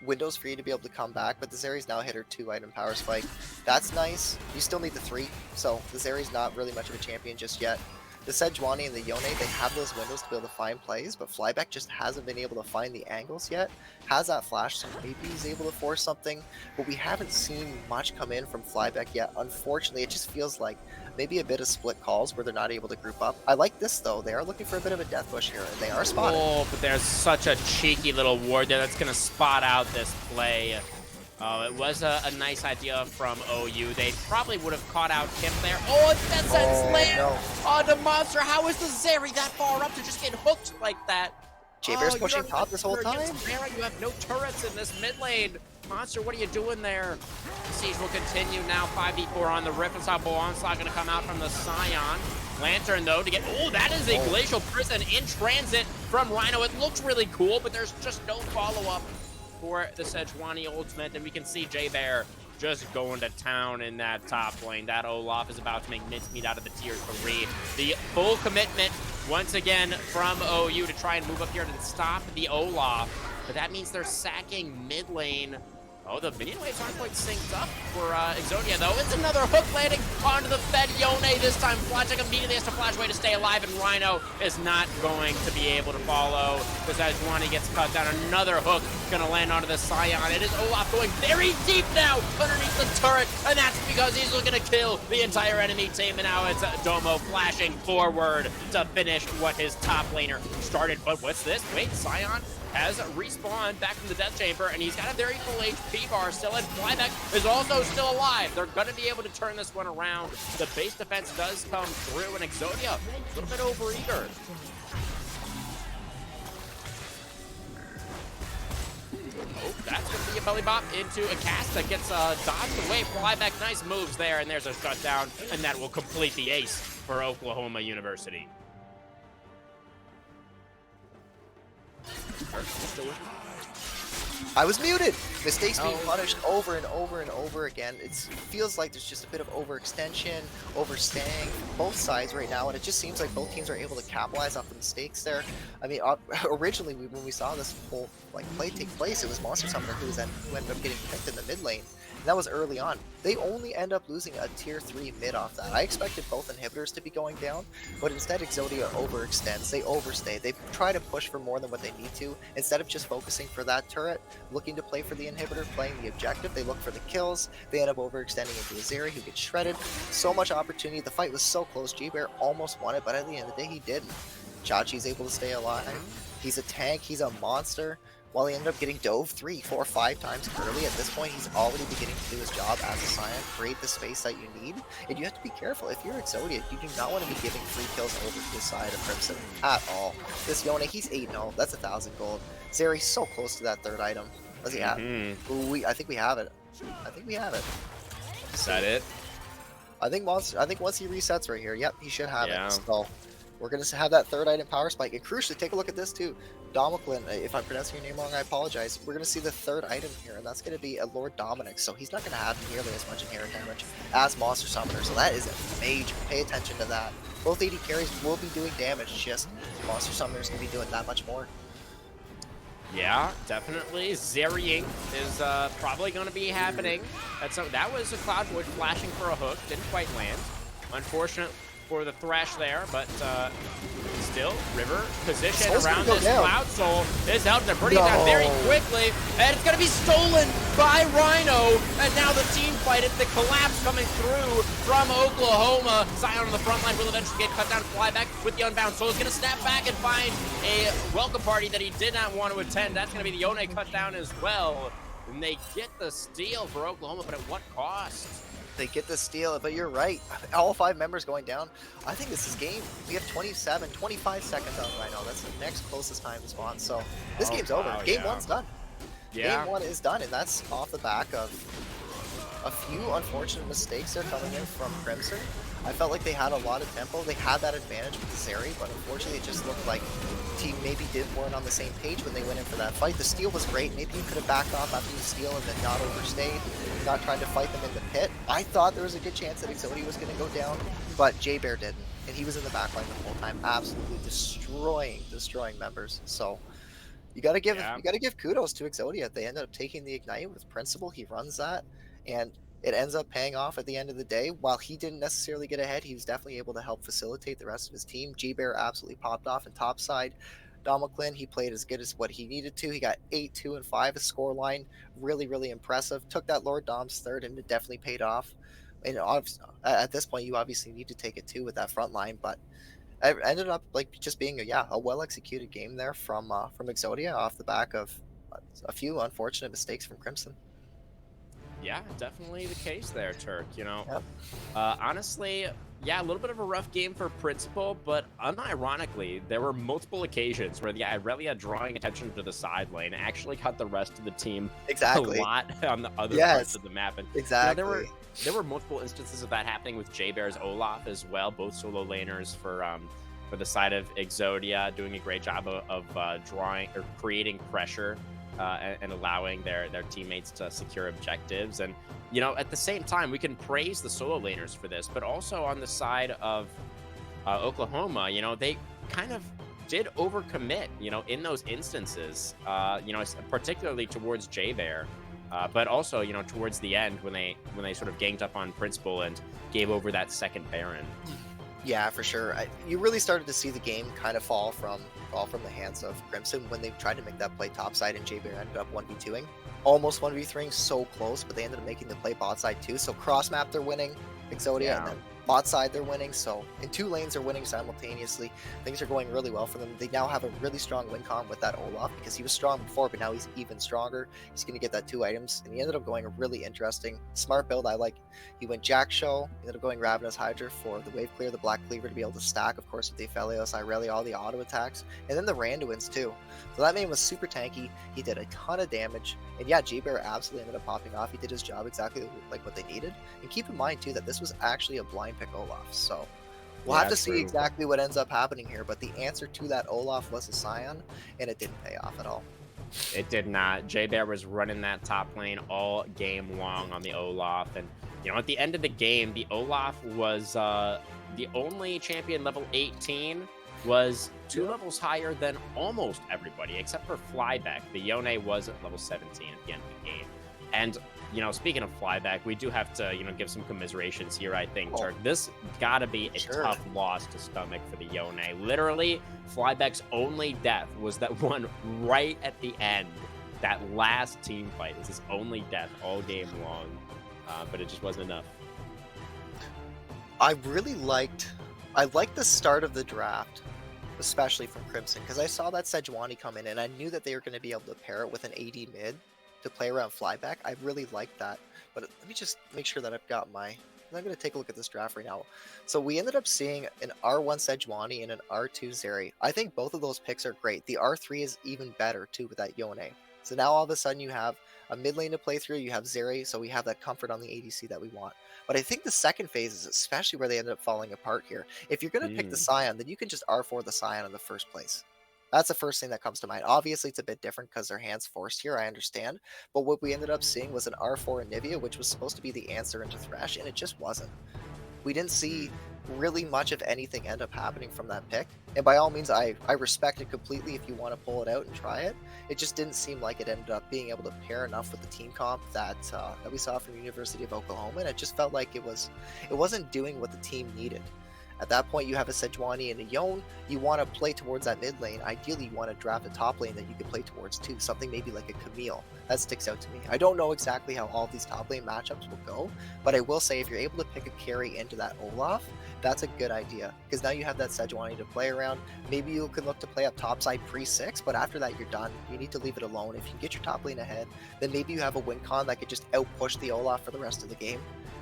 windows for you to be able to come back, but the Zeri's now hit her 2-item power spike. That's nice. You still need the 3, so the Zeri's not really much of a champion just yet. the Sejuani and the Yone, they have those windows to be able to find plays, but Flyback just hasn't been able to find the angles yet. Has that flash, so maybe he's able to force something, but we haven't seen much come in from Flyback yet. Unfortunately, it just feels like maybe a bit of split calls where they're not able to group up. I like this though. They are looking for a bit of a death push here, and they are spotted. Oh, but there's such a cheeky little ward there that's going to spot out this play. It was a nice idea from OU. They probably would have caught out Kim there. Oh, that sends Lair on the monster. How is the Zeri that far up to just get hooked like that? J-Bear's pushing top this whole time. You have no turrets in this mid lane. Monster, what are you doing there? The siege will continue now. 5v4 on the Rift. Unstoppable Onslaught going to come out from the Scion. Lantern, though, to get... Oh, that is a Glacial Prison in transit from Rhino. It looks really cool, but there's just no follow-up for the Sejuani ultimate. And we can see J-Bear just going to town in that top lane. That Olaf is about to make mincemeat out of the tier 3. The full commitment, once again, from OU to try and move up here and stop the Olaf. But that means they're sacking mid lane. Oh, the minion waves aren't quite synced up for Exodia, though. It's another hook landing onto the Fed Yone. This time, Flashback immediately has to flash away to stay alive, and Rhino is not going to be able to follow. Because as Juani gets cut down, another hook going to land onto the Scion. It is Olaf going very deep now underneath the turret, and that's because he's looking to kill the entire enemy team. And now it's Domo flashing forward to finish what his top laner started. But what's this? Wait, Scion has respawned back from the death chamber, and he's got a very full HP bar still, and Flyback is also still alive. They're going to be able to turn this one around. The base defense does come through, and Exodia a little bit overeager. Oh, that's going to be a belly bop into a cast that gets dodged away. Flyback, nice moves there, and there's a shutdown, and that will complete the ace for Oklahoma University. I was muted! Mistakes being punished over and over and over again. It feels like there's just a bit of overextension, overstaying both sides right now, and it just seems like both teams are able to capitalize off the mistakes there. I mean, originally when we saw this whole play take place, it was Monster Summoner who ended up getting picked in the mid lane. And that was early on. They only end up losing a tier 3 mid off that. I expected both inhibitors to be going down, but instead Exodia overextends, they overstay, they try to push for more than what they need to. Instead of just focusing for that turret, looking to play for the inhibitor, playing the objective, they look for the kills, they end up overextending into a Zeri who gets shredded. So much opportunity, the fight was so close, J-Bear almost won it, but at the end of the day he didn't. Chachi's able to stay alive, he's a tank, he's a monster. While he ended up getting dove 3, 4, 5 times early, at this point he's already beginning to do his job as a Scion, create the space that you need, and you have to be careful. If you're Exodia, you do not want to be giving free kills over to the side of Crimson at all. This Yone, he's 8-0, that's 1,000 gold. Zeri so close to that third item. What's he at? Ooh, I think we have it. I think we have it. Is that it? I think once he resets right here, yep, he should have it. So we're going to have that third item power spike. And crucially, take a look at this too. Domiclin, if I'm pronouncing your name wrong, I apologize. We're going to see the third item here, and that's going to be a Lord Dominic. So he's not going to have nearly as much inherent damage as Monster Summoner. So that is a major. Pay attention to that. Both AD carries will be doing damage, just Monster Summoner's going to be doing that much more. Yeah, definitely. Zeriing is probably going to be happening. That was a Cloud Void flashing for a hook. Didn't quite land. Unfortunate for the Thresh there, but still, River position around this Cloud Soul is out to bring it down very quickly, and it's going to be stolen by Rhino, and now the team fight it. The collapse coming through from Oklahoma. Scion on the front line will eventually get cut down. Flyback with the Unbound Soul is going to snap back and find a welcome party that he did not want to attend. That's going to be the Yone cut down as well, and they get the steal for Oklahoma, but at what cost? They get the steal, but you're right. All 5 members going down. I think this is game. We have 25 seconds on Rhino. That's the next closest time to spawn. So this game's over. Game 1's done. Game 1 is done, and that's off the back of a few unfortunate mistakes there coming in from Crimson. I felt like they had a lot of tempo. They had that advantage with the Zeri, but unfortunately it just looked like the team maybe weren't on the same page when they went in for that fight. The steal was great. Maybe you could have backed off after the steal and then not overstayed, not tried to fight them in the pit. I thought there was a good chance that Exodia was going to go down, but J-Bear didn't, and he was in the backline the whole time, absolutely destroying members. So you gotta give kudos to Exodia. They ended up taking the Ignite with Principle. He runs that, and it ends up paying off at the end of the day. While he didn't necessarily get ahead, he was definitely able to help facilitate the rest of his team. G-Bear absolutely popped off in top side. Don McLean, he played as good as what he needed to. He got 8, 2, and 5, a score line. Really, really impressive. Took that Lord Dom's third, and it definitely paid off. And at this point, you obviously need to take it too with that front line, but it ended up like just being a well executed game there from Exodia off the back of a few unfortunate mistakes from Crimson. Yeah, definitely the case there, Turk. Yep. Honestly, yeah, a little bit of a rough game for Principal, but unironically, there were multiple occasions where the Irelia drawing attention to the side lane actually got the rest of the team Exactly. a lot on the other Yes. parts of the map. And Exactly. there were multiple instances of that happening with J-Bear's Olaf as well, both solo laners for the side of Exodia, doing a great job of drawing or creating pressure and allowing their teammates to secure objectives. And at the same time, we can praise the solo laners for this, but also on the side of Oklahoma, they kind of did overcommit, in those instances, particularly towards J-Bear, but also, towards the end when they sort of ganged up on Principal and gave over that second Baron. Yeah, for sure. You really started to see the game kind of fall from the hands of Crimson when they tried to make that play topside, and J-Bear ended up 1v2ing. Almost 1v3ing, so close, but they ended up making the play bot side too. So cross map, they're winning Exodia, and then bot side, they're winning. So in 2 lanes, they're winning simultaneously. Things are going really well for them. They now have a really strong win con with that Olaf, because he was strong before, but now he's even stronger. He's going to get that 2 items, and he ended up going a really interesting, smart build. I like. He went Jack Show, ended up going Ravenous Hydra for the wave clear, the Black Cleaver to be able to stack, of course, with the Aphelios, Irelia, all the auto attacks, and then the Randuins too. So that main was super tanky. He did a ton of damage, and yeah, G-Bear absolutely ended up popping off. He did his job exactly like what they needed. And keep in mind too that this was actually a blind pick Olaf, so we'll have to see exactly what ends up happening here. But the answer to that Olaf was a Scion, and it didn't pay off at all. It did not. J-Bear was running that top lane all game long on the Olaf, and at the end of the game, the Olaf was the only champion level 18, was 2 levels higher than almost everybody except for Flyback. The Yone was at level 17 at the end of the game. And speaking of Flyback, we do have to give some commiserations here, I think, Turk. This gotta be a tough loss to stomach for the Yone. Literally, Flyback's only death was that one right at the end. That last team fight was his only death all game long, but it just wasn't enough. I liked the start of the draft, especially from Crimson, because I saw that Sejuani come in, and I knew that they were going to be able to pair it with an AD mid to play around Flyback. I really liked that, but let me just make sure that I've got I'm going to take a look at this draft right now. So we ended up seeing an R1 Sejuani and an R2 Zeri. I think both of those picks are great. The R3 is even better too with that Yone. So now all of a sudden you have a mid lane to play through, you have Zeri, so we have that comfort on the ADC that we want. But I think the second phase is especially where they ended up falling apart here. If you're going to pick the Scion, then you can just R4 the Scion in the first place. That's the first thing that comes to mind. Obviously, it's a bit different because their hands forced here, I understand. But what we ended up seeing was an R4 Anivia, which was supposed to be the answer into Thresh, and it just wasn't. We didn't see really much of anything end up happening from that pick. And by all means, I respect it completely if you want to pull it out and try it. It just didn't seem like it ended up being able to pair enough with the team comp that we saw from University of Oklahoma, and it just felt like it wasn't doing what the team needed. At that point, you have a Sejuani and a Yone. You want to play towards that mid lane. Ideally, you want to draft a top lane that you can play towards too. Something maybe like a Camille. That sticks out to me. I don't know exactly how all these top lane matchups will go, but I will say if you're able to pick a carry into that Olaf, that's a good idea. Because now you have that Sejuani to play around. Maybe you can look to play up topside pre-6, but after that, you're done. You need to leave it alone. If you get your top lane ahead, then maybe you have a win con that could just out-push the Olaf for the rest of the game.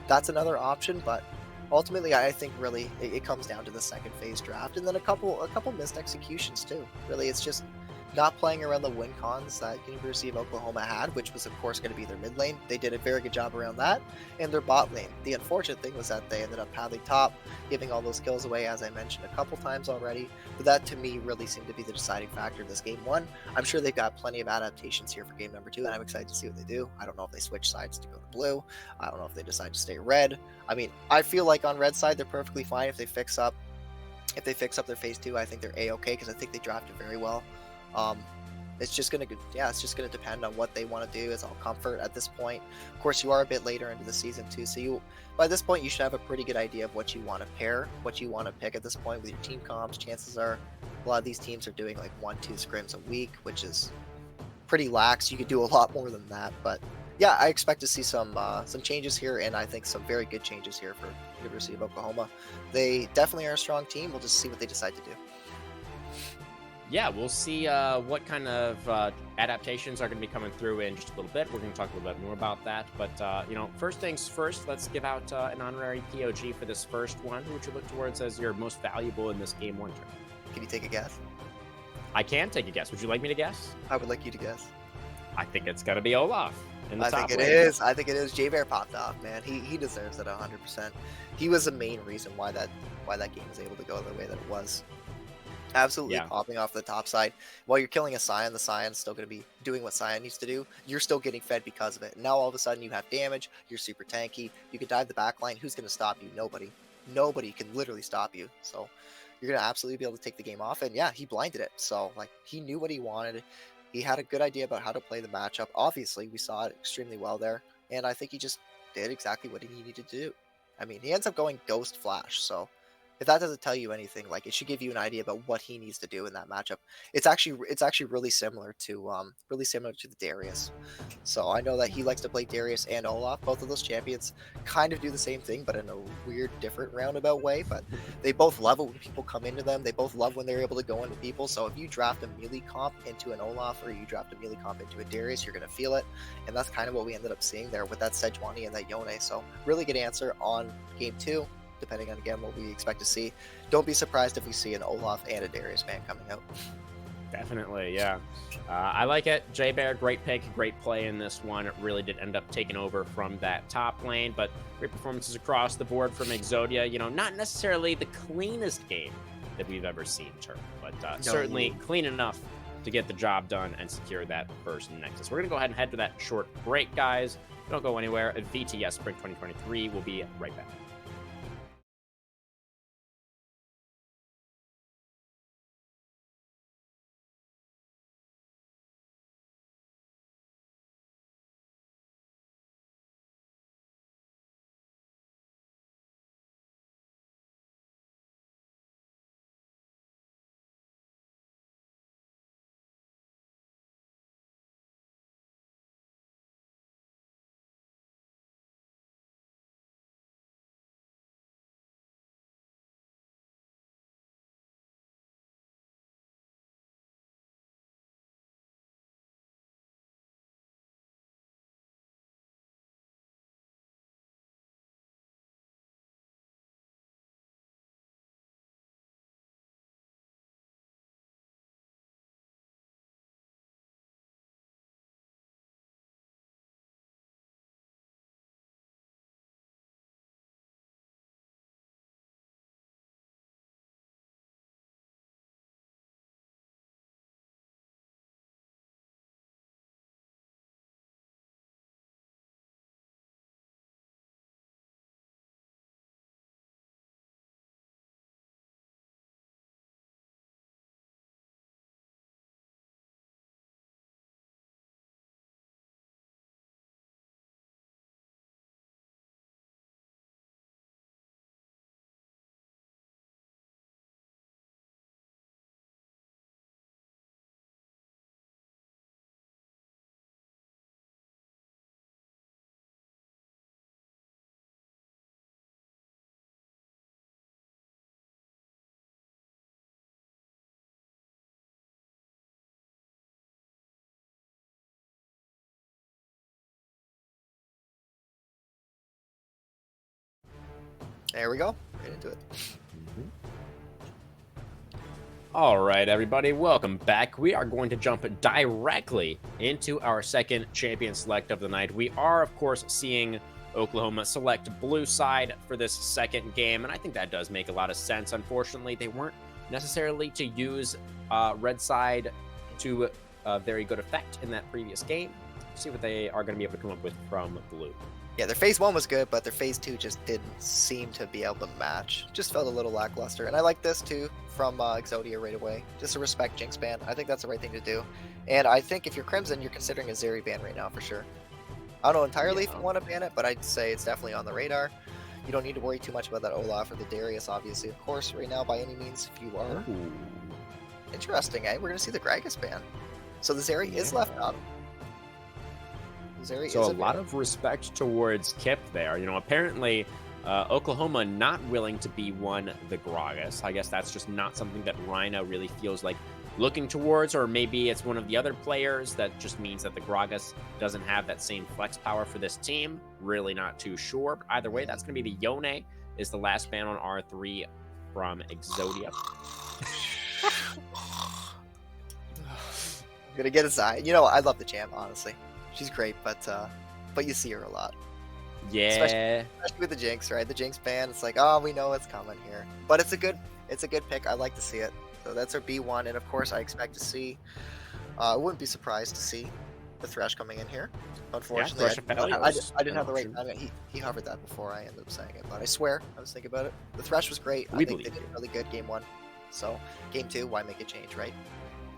That's another option, but ultimately, I think really it comes down to the second phase draft, and then a couple missed executions too. Really, it's just not playing around the win cons that University of Oklahoma had, which was of course going to be their mid lane. They did a very good job around that, and their bot lane. The unfortunate thing was that they ended up pathing top, giving all those kills away, as I mentioned a couple times already. But that to me really seemed to be the deciding factor of this game one. I'm sure they've got plenty of adaptations here for game number 2, and I'm excited to see what they do. I don't know if they switch sides to go to blue. I don't know if they decide to stay red. I mean, I feel like on red side they're perfectly fine if they fix up their phase 2. I think they're a-okay because I think they drafted very well. it's just gonna depend on what they want to do. It's all comfort at this point. Of course, you are a bit later into the season too, so by this point you should have a pretty good idea of what you want to pair, what you want to pick at this point with your team comps. Chances are a lot of these teams are doing like 1-2 scrims a week, which is pretty lax. You could do a lot more than that, but yeah, I expect to see some changes here, and I think some very good changes here for University of Oklahoma. They definitely are a strong team. We'll just see what they decide to do. Yeah, we'll see what kind of adaptations are going to be coming through in just a little bit. We're going to talk a little bit more about that. But, first things first, let's give out an honorary POG for this first one. Who would you look towards as your most valuable in this Game 1 tournament? Can you take a guess? I can take a guess. Would you like me to guess? I would like you to guess. I think it's going to be Olaf. I think it is. I think it is. J-Bear popped off, man. He deserves it 100%. He was the main reason why that game was able to go the way that it was. Absolutely popping off the top side. While you're killing a Scion, the Scion's still going to be doing what Scion needs to do. You're still getting fed because of it. And now all of a sudden you have damage. You're super tanky. You can dive the backline. Who's going to stop you? Nobody. Nobody can literally stop you. So you're going to absolutely be able to take the game off. And yeah, he blinded it. So like he knew what he wanted. He had a good idea about how to play the matchup. Obviously, we saw it extremely well there. And I think he just did exactly what he needed to do. I mean, he ends up going Ghost Flash. So if that doesn't tell you anything, like it should give you an idea about what he needs to do in that matchup. It's actually really similar to the Darius. So I know that he likes to play Darius and Olaf. Both of those champions kind of do the same thing, but in a weird, different roundabout way. But they both love it when people come into them. They both love when they're able to go into people. So if you draft a melee comp into an Olaf or you draft a melee comp into a Darius, you're gonna feel it. And that's kind of what we ended up seeing there with that Sejuani and that Yone. So really good answer on game 2. Depending on, again, what we expect to see. Don't be surprised if we see an Olaf and a Darius ban coming out. Definitely, yeah. I like it. J-Bear, great pick, great play in this one. It really did end up taking over from that top lane, but great performances across the board from Exodia. Not necessarily the cleanest game that we've ever seen, Turk, but certainly clean enough to get the job done and secure that first Nexus. We're going to go ahead and head to that short break, guys. Don't go anywhere. At VTS Spring 2023, we'll be right back. There we go. Right into it. All right, everybody, welcome back. We are going to jump directly into our second champion select of the night. We are, of course, seeing Oklahoma select blue side for this second game, and I think that does make a lot of sense. Unfortunately, they weren't necessarily to use red side to very good effect in that previous game. see what they are going to be able to come up with from blue. Yeah, their phase 1 was good, but their phase 2 just didn't seem to be able to match. Just felt a little lackluster. And I like this too from Exodia right away. Just to respect Jinx ban. I think that's the right thing to do. And I think if you're Crimson, you're considering a Zeri ban right now for sure. I don't know entirely if you want to ban it, but I'd say it's definitely on the radar. You don't need to worry too much about that Olaf or the Darius, obviously, of course, right now by any means, if you are. Ooh. Interesting, eh? We're going to see the Gragas ban. So the Zeri is left out. So a lot of respect towards Kip there. You know, apparently Oklahoma not willing to B1 the Gragas. I guess that's just not something that Rhino really feels like looking towards, or maybe it's one of the other players that just means that the Gragas doesn't have that same flex power for this team. Really not too sure. But either way, that's going to be the Yone is the last ban on R3 from Exodia. I'm gonna get aside. You know, I love the champ, honestly. She's great, but you see her a lot. Yeah. Especially with the Jinx, right? The Jinx ban, it's like, oh, we know it's coming here. But it's a good pick. I like to see it. So that's our B1, and of course I expect to see, I wouldn't be surprised to see the Thresh coming in here. Unfortunately, I didn't have the right time. He hovered that before I ended up saying it, but I swear, I was thinking about it. The Thresh was great. I think they did really good game 1. So game 2, why make a change, right?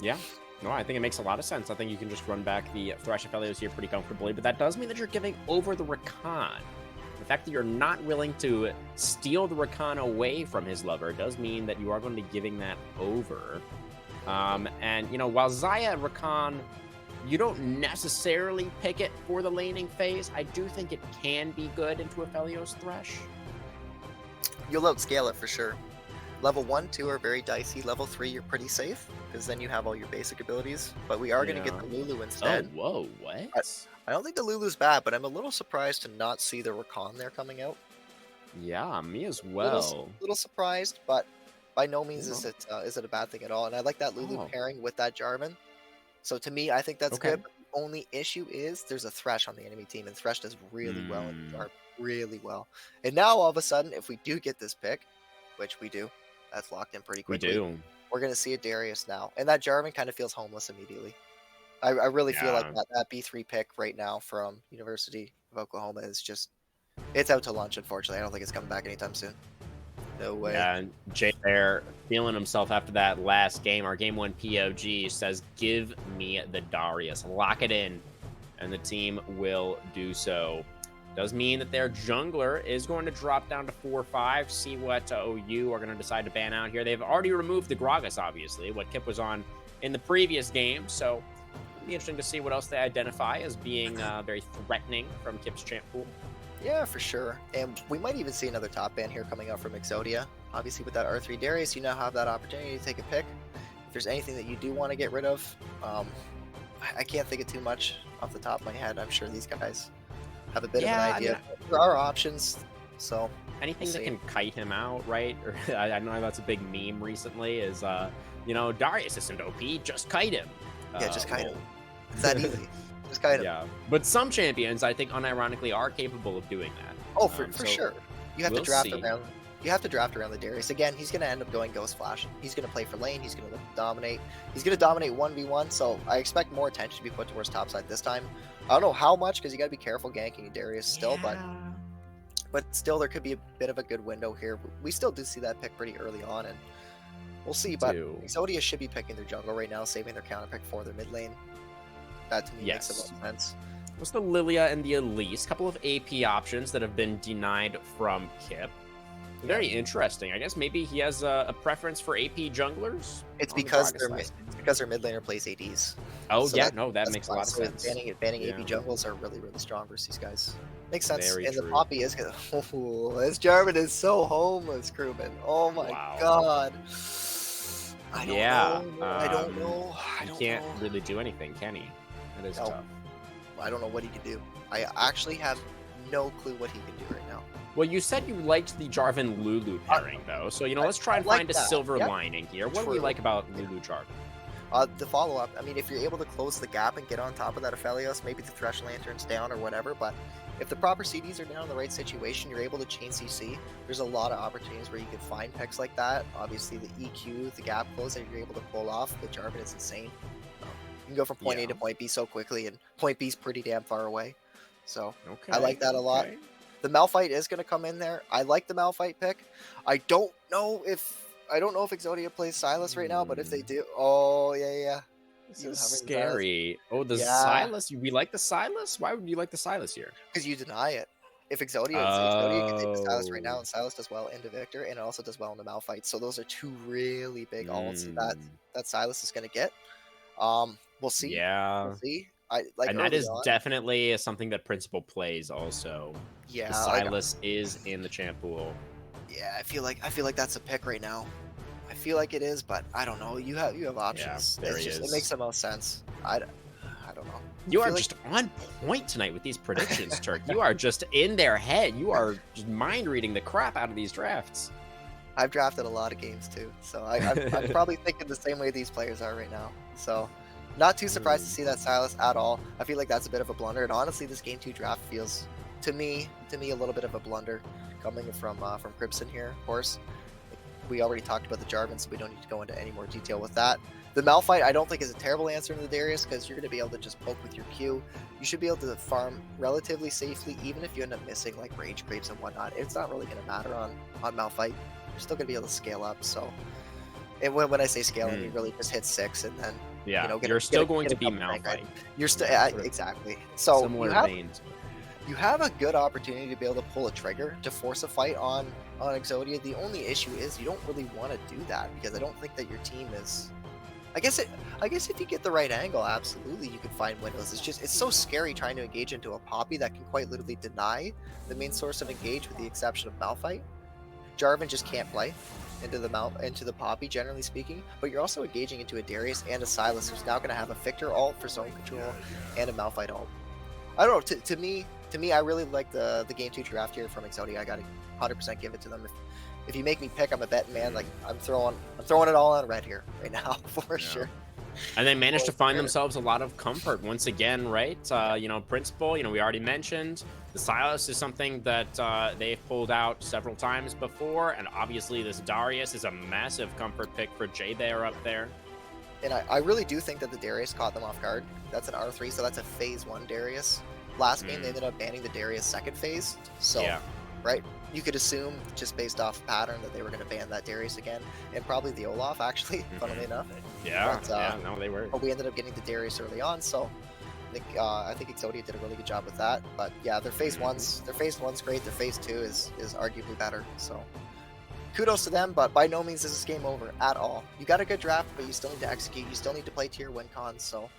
Yeah. No, I think it makes a lot of sense. I think you can just run back the Thresh Aphelios here pretty comfortably, but that does mean that you're giving over the Rakan. The fact that you're not willing to steal the Rakan away from his lover does mean that you are going to be giving that over. And, you know, while Xayah and Rakan, you don't necessarily pick it for the laning phase, I do think it can be good into Aphelios Thresh. You'll outscale it for sure. Level 1, 2 are very dicey. Level 3, you're pretty safe, because then you have all your basic abilities. But we are going to get the Lulu instead. Oh, whoa, what? I don't think the Lulu's bad, but I'm a little surprised to not see the Rakan there coming out. Yeah, me as well. A little surprised, but by no means is it a bad thing at all. And I like that Lulu pairing with that Jarvan. So to me, I think that's good. But the only issue is there's a Thresh on the enemy team, and Thresh does really well in Jarvan, really well. And now all of a sudden, if we do get this pick, which we do, that's locked in pretty quickly. We do. We're going to see a Darius now. And that Jarvan kind of feels homeless immediately. I really feel like that B3 pick right now from University of Oklahoma is just, it's out to lunch, unfortunately. I don't think it's coming back anytime soon. No way. Yeah, and Jay there feeling himself after that last game. Our game 1 POG says, give me the Darius. Lock it in. And the team will do so. Does mean that their jungler is going to drop down to 4-5. See what OU are going to decide to ban out here. They've already removed the Gragas, obviously, what Kip was on in the previous game. So it'll be interesting to see what else they identify as being very threatening from Kip's champ pool. Yeah, for sure. And we might even see another top ban here coming out from Exodia. Obviously, with that R3 Darius, you now have that opportunity to take a pick. If there's anything that you do want to get rid of, I can't think of too much off the top of my head. I'm sure these guys have a bit of an idea. There are options, so anything that can kite him out, right? Or I know that's a big meme recently. Is you know, Darius isn't OP, just kite him. Yeah, just kite him. It's that easy. Just kite him. Yeah, but some champions, I think, unironically, are capable of doing that. Oh, for sure. You have to draft around. You have to draft around the Darius. Again, he's going to end up going Ghost Flash. He's going to play for lane. He's going to dominate. He's going to dominate 1v1, so I expect more attention to be put towards topside this time. I don't know how much, because you got to be careful ganking Darius still, but still there could be a bit of a good window here. We still do see that pick pretty early on, and we'll see. But Exodia should be picking their jungle right now, saving their counter pick for their mid lane. That to me makes a lot of sense. What's the Lilia and the Elise? A couple of AP options that have been denied from Kip. Very interesting. I guess maybe he has a preference for AP junglers. It's because their mid laner plays ADs. Oh so that makes a lot of sense. Banning AP jungles are really strong versus these guys. Makes sense. Very and true. The Poppy is gonna. Oh, this Jarvan is so homeless, Krubin. Oh my god. I don't know. I don't know. He can't really do anything, can he? That is tough. I don't know what he can do. I actually have no clue what he can do right now. Well, you said you liked the Jarvan Lulu pairing, though. So, you know, let's try and find a silver lining here. What do we like about Lulu Jarvan? The follow-up, I mean, if you're able to close the gap and get on top of that Aphelios, maybe the Thresh Lantern's down or whatever, but if the proper CDs are down in the right situation, you're able to chain CC. There's a lot of opportunities where you can find picks like that. Obviously, the EQ, the gap close that you're able to pull off with Jarvan is insane. can go from point A Yeah. to point B so quickly, and point B is pretty damn far away. So Okay. I like that a lot. okay. The Malphite is going to come in there. I like the Malphite pick. I don't know if Exodia plays Silas right now, but if they do, oh yeah. This Even is hovering the Silas. scary. Oh, the Yeah, Silas. We like the Silas? Why would you like the Silas here? because you deny it. If Exodia can take the Silas right now, Oh. and Silas does well into Victor, and it also does well in the Malphite. So those are two really big ults Mm, that Silas is going to get. We'll see. We'll yeah. see. I like And that early is on. definitely something that Principal plays also. Yeah, The like Silas is in the champ pool. yeah, I feel like that's a pick right now. I feel like it is, but I don't know. You have options. there he It is. makes the most sense. I don't know. You I are feel like just on point tonight with these predictions, Turk. You are just in their head. You are just mind reading the crap out of these drafts. I've drafted a lot of games too, so I'm probably thinking the same way these players are right now. So, not too surprised to see that Silas at all. I feel like that's a bit of a blunder, and honestly, this game 2 draft feels to me a little bit of a blunder coming from Crimson here. Of course, we already talked about the Jarvan, so we don't need to go into any more detail with that. The Malphite, I don't think is a terrible answer in the Darius because you're going to be able to just poke with your Q. You should be able to farm relatively safely, even if you end up missing like rage creeps and whatnot. It's not really going to matter on Malphite. You're still going to be able to scale up. So, and when I say scale, I mean really just hit 6 and then Yeah, get you're still going get to a be couple rank, right? Malphite. You're still Sort of exactly. So similar you have veins. you have a good opportunity to be able to pull a trigger to force a fight on Exodia. The only issue is you don't really want to do that because I don't think that your team is. I guess if you get the right angle, absolutely you can find windows. It's so scary trying to engage into a Poppy that can quite literally deny the main source of engage, with the exception of Malphite. Jarvan just can't play into the Poppy, generally speaking. But you're also engaging into a Darius and a Silas, who's now going to have a Victor ult for zone control and a Malphite ult. I don't know. To me, I really like the game 2 draft here from Exodia. I gotta 100% give it to them. If you make me pick, I'm a betting man. Like I'm throwing it all on red here right now for sure. And they managed to find themselves a lot of comfort once again, right? Principal, we already mentioned. The Silas is something that they've pulled out several times before. And obviously this Darius is a massive comfort pick for Jay Bear up there. And I really do think that the Darius caught them off guard. That's an R3, so that's a phase 1 Darius. Last game, they ended up banning the Darius second phase. So, yeah. Right? You could assume, just based off pattern, that they were going to ban that Darius again. And probably the Olaf, actually, funnily enough. Yeah, But, no, they were. But we ended up getting the Darius early on, so I think Exodia did a really good job with that. But yeah, their phase one's great. Their phase 2 is arguably better. So kudos to them, but by no means is this game over at all. You got a good draft, but you still need to execute. You still need to play tier win cons. So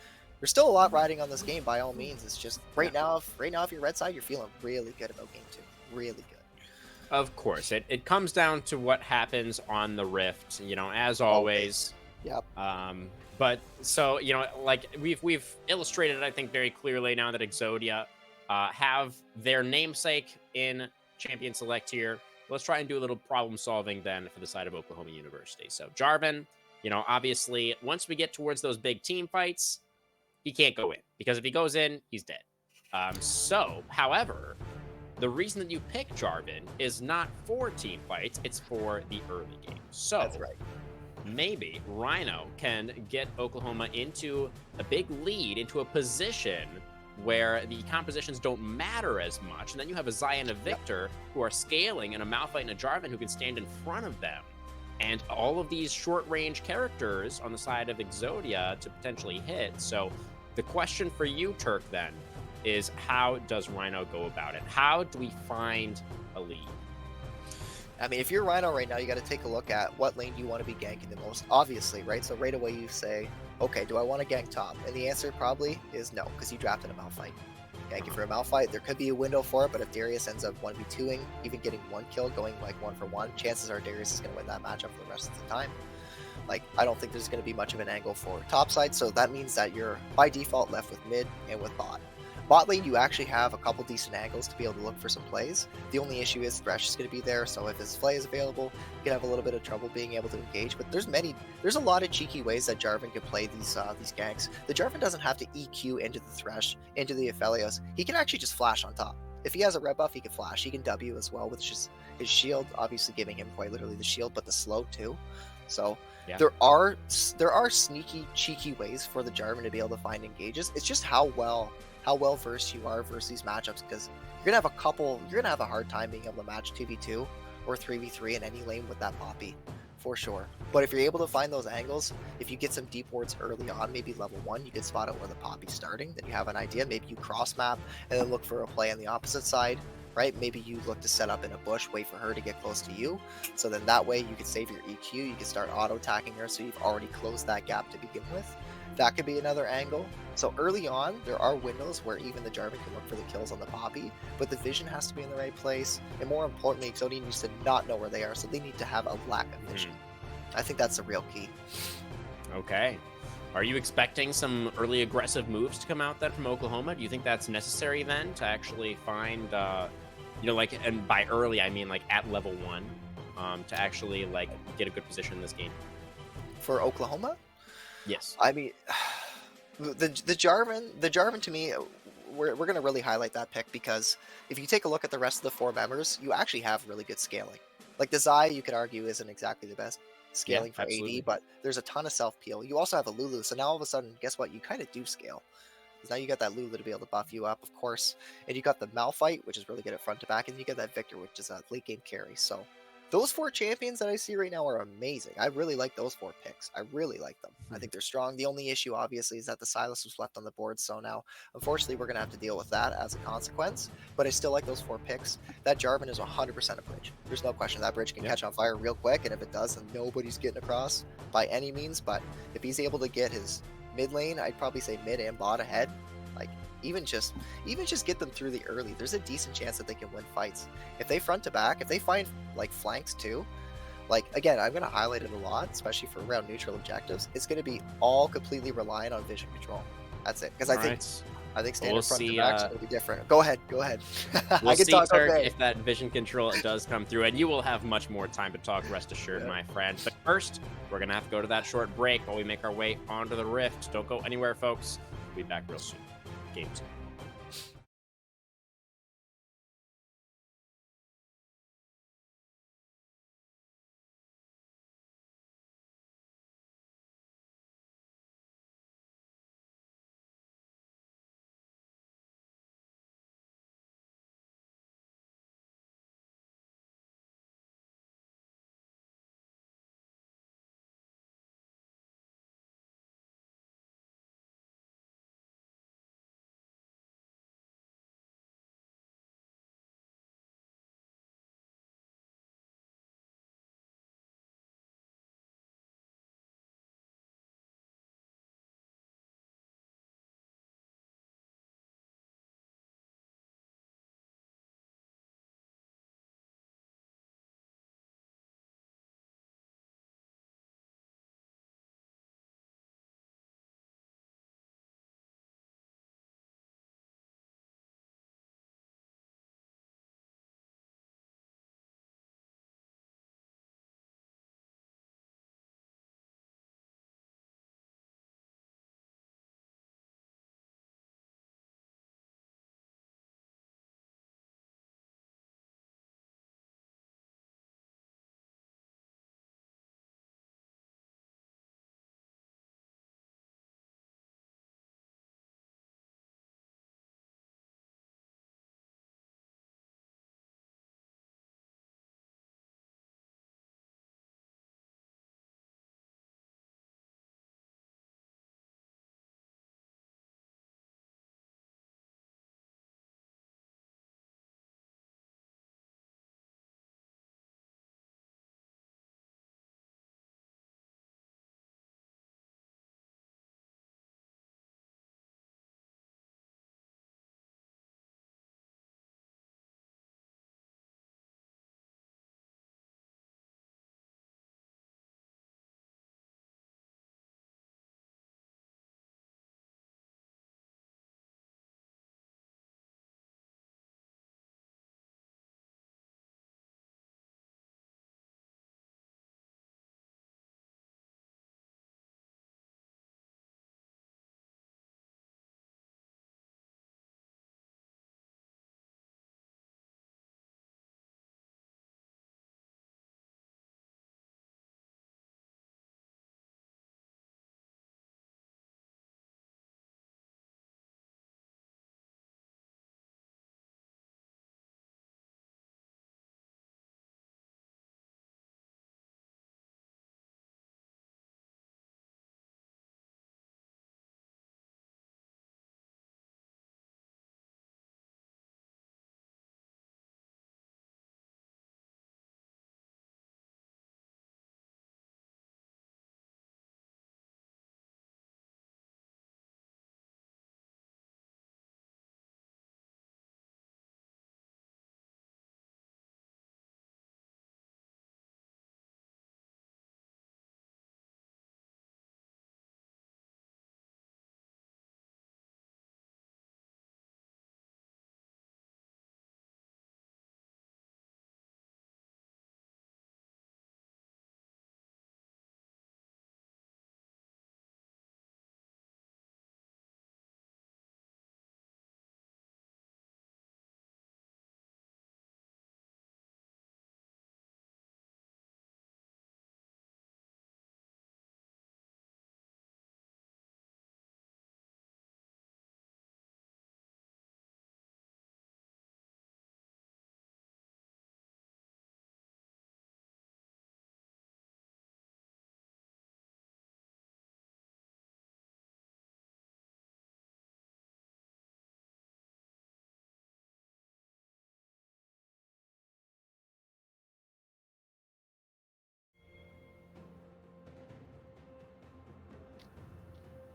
there's still a lot riding on this game by all means. It's just right now, if you're red side, you're feeling really good about game 2. Really good. Of course, it comes down to what happens on the Rift, as always. Yep. But so, like we've illustrated, I think, very clearly now that Exodia have their namesake in Champion Select here. Let's try and do a little problem solving then for the side of Oklahoma University. So Jarvan, obviously, once we get towards those big team fights, he can't go in because if he goes in, he's dead. However, the reason that you pick Jarvan is not for team fights, it's for the early game. So That's right. Maybe Rhino can get Oklahoma into a big lead, into a position where the compositions don't matter as much. And then you have a Zaya and a Victor who are scaling, and a Malphite and a Jarvan who can stand in front of them. And all of these short-range characters on the side of Exodia to potentially hit. So the question for you, Turk, then, is how does Rhino go about it? How do we find a lead? I mean, if you're Rhino right now, you got to take a look at what lane you want to be ganking the most, obviously, right? So right away you say, okay, do I want to gank top? And the answer probably is no, because you drafted a Malphite. Ganking for a Malphite, there could be a window for it, but if Darius ends up 1v2ing, even getting one kill, going like 1-for-1, chances are Darius is going to win that matchup for the rest of the time. Like, I don't think there's going to be much of an angle for top side, so that means that you're by default left with mid and with bot. Bot lane, you actually have a couple decent angles to be able to look for some plays. The only issue is Thresh is going to be there, so if his Flay is available, you can have a little bit of trouble being able to engage. But there's a lot of cheeky ways that Jarvan can play these ganks. The Jarvan doesn't have to EQ into the Thresh, into the Aphelios. He can actually just flash on top. If he has a red buff, he can flash. He can W as well, which is his shield, obviously giving him quite literally the shield, but the slow too. So Yeah. there are sneaky, cheeky ways for the Jarvan to be able to find engages. It's just how well versed you are versus these matchups, because you're gonna have a hard time being able to match 2v2 or 3v3 in any lane with that Poppy, for sure. But if you're able to find those angles, if you get some deep wards early on, maybe level 1, you can spot out where the Poppy's starting, then you have an idea. Maybe you cross map and then look for a play on the opposite side, right? Maybe you look to set up in a bush, wait for her to get close to you. So then that way you can save your EQ, you can start auto-attacking her, so you've already closed that gap to begin with. That could be another angle. So early on, there are windows where even the Jarvan can look for the kills on the Poppy, but the vision has to be in the right place. And more importantly, Exodia needs to not know where they are, so they need to have a lack of vision. I think that's the real key. Okay. Are you expecting some early aggressive moves to come out then from Oklahoma? Do you think that's necessary then to actually find, like, and by early, I mean like at level 1, to actually like get a good position in this game? For Oklahoma? Yes. I mean, the Jarvan to me, we're going to really highlight that pick, because if you take a look at the rest of the 4 members, you actually have really good scaling. Like the Zai, you could argue, isn't exactly the best scaling for absolutely. AD, but there's a ton of self peel. You also have a Lulu, so now all of a sudden, guess what? You kind of do scale. Because now you got that Lulu to be able to buff you up, of course, and you got the Malphite, which is really good at front to back, and you got that Victor, which is a late game carry. So those 4 champions that I see right now are amazing. I really like those 4 picks. I really like them. I think they're strong. The only issue, obviously, is that the Silas was left on the board. So now, unfortunately, we're going to have to deal with that as a consequence. But I still like those 4 picks. That Jarvan is 100% a bridge. There's no question that bridge can catch on fire real quick. And if it does, then nobody's getting across by any means. But if he's able to get his mid lane, I'd probably say mid and bot ahead. Like, even just get them through the early, there's a decent chance that they can win fights. If they front to back, if they find like flanks too, like again, I'm gonna highlight it a lot, especially for around neutral objectives. It's gonna be all completely reliant on vision control. That's it. Because I think standard We'll front see, to back is gonna be different. Go ahead. We'll I can see, talk all Turk, day. if that vision control does come through, and you will have much more time to talk, rest assured, my friend. But first, we're gonna have to go to that short break while we make our way onto the Rift. Don't go anywhere, folks. We'll be back real soon. Game 2.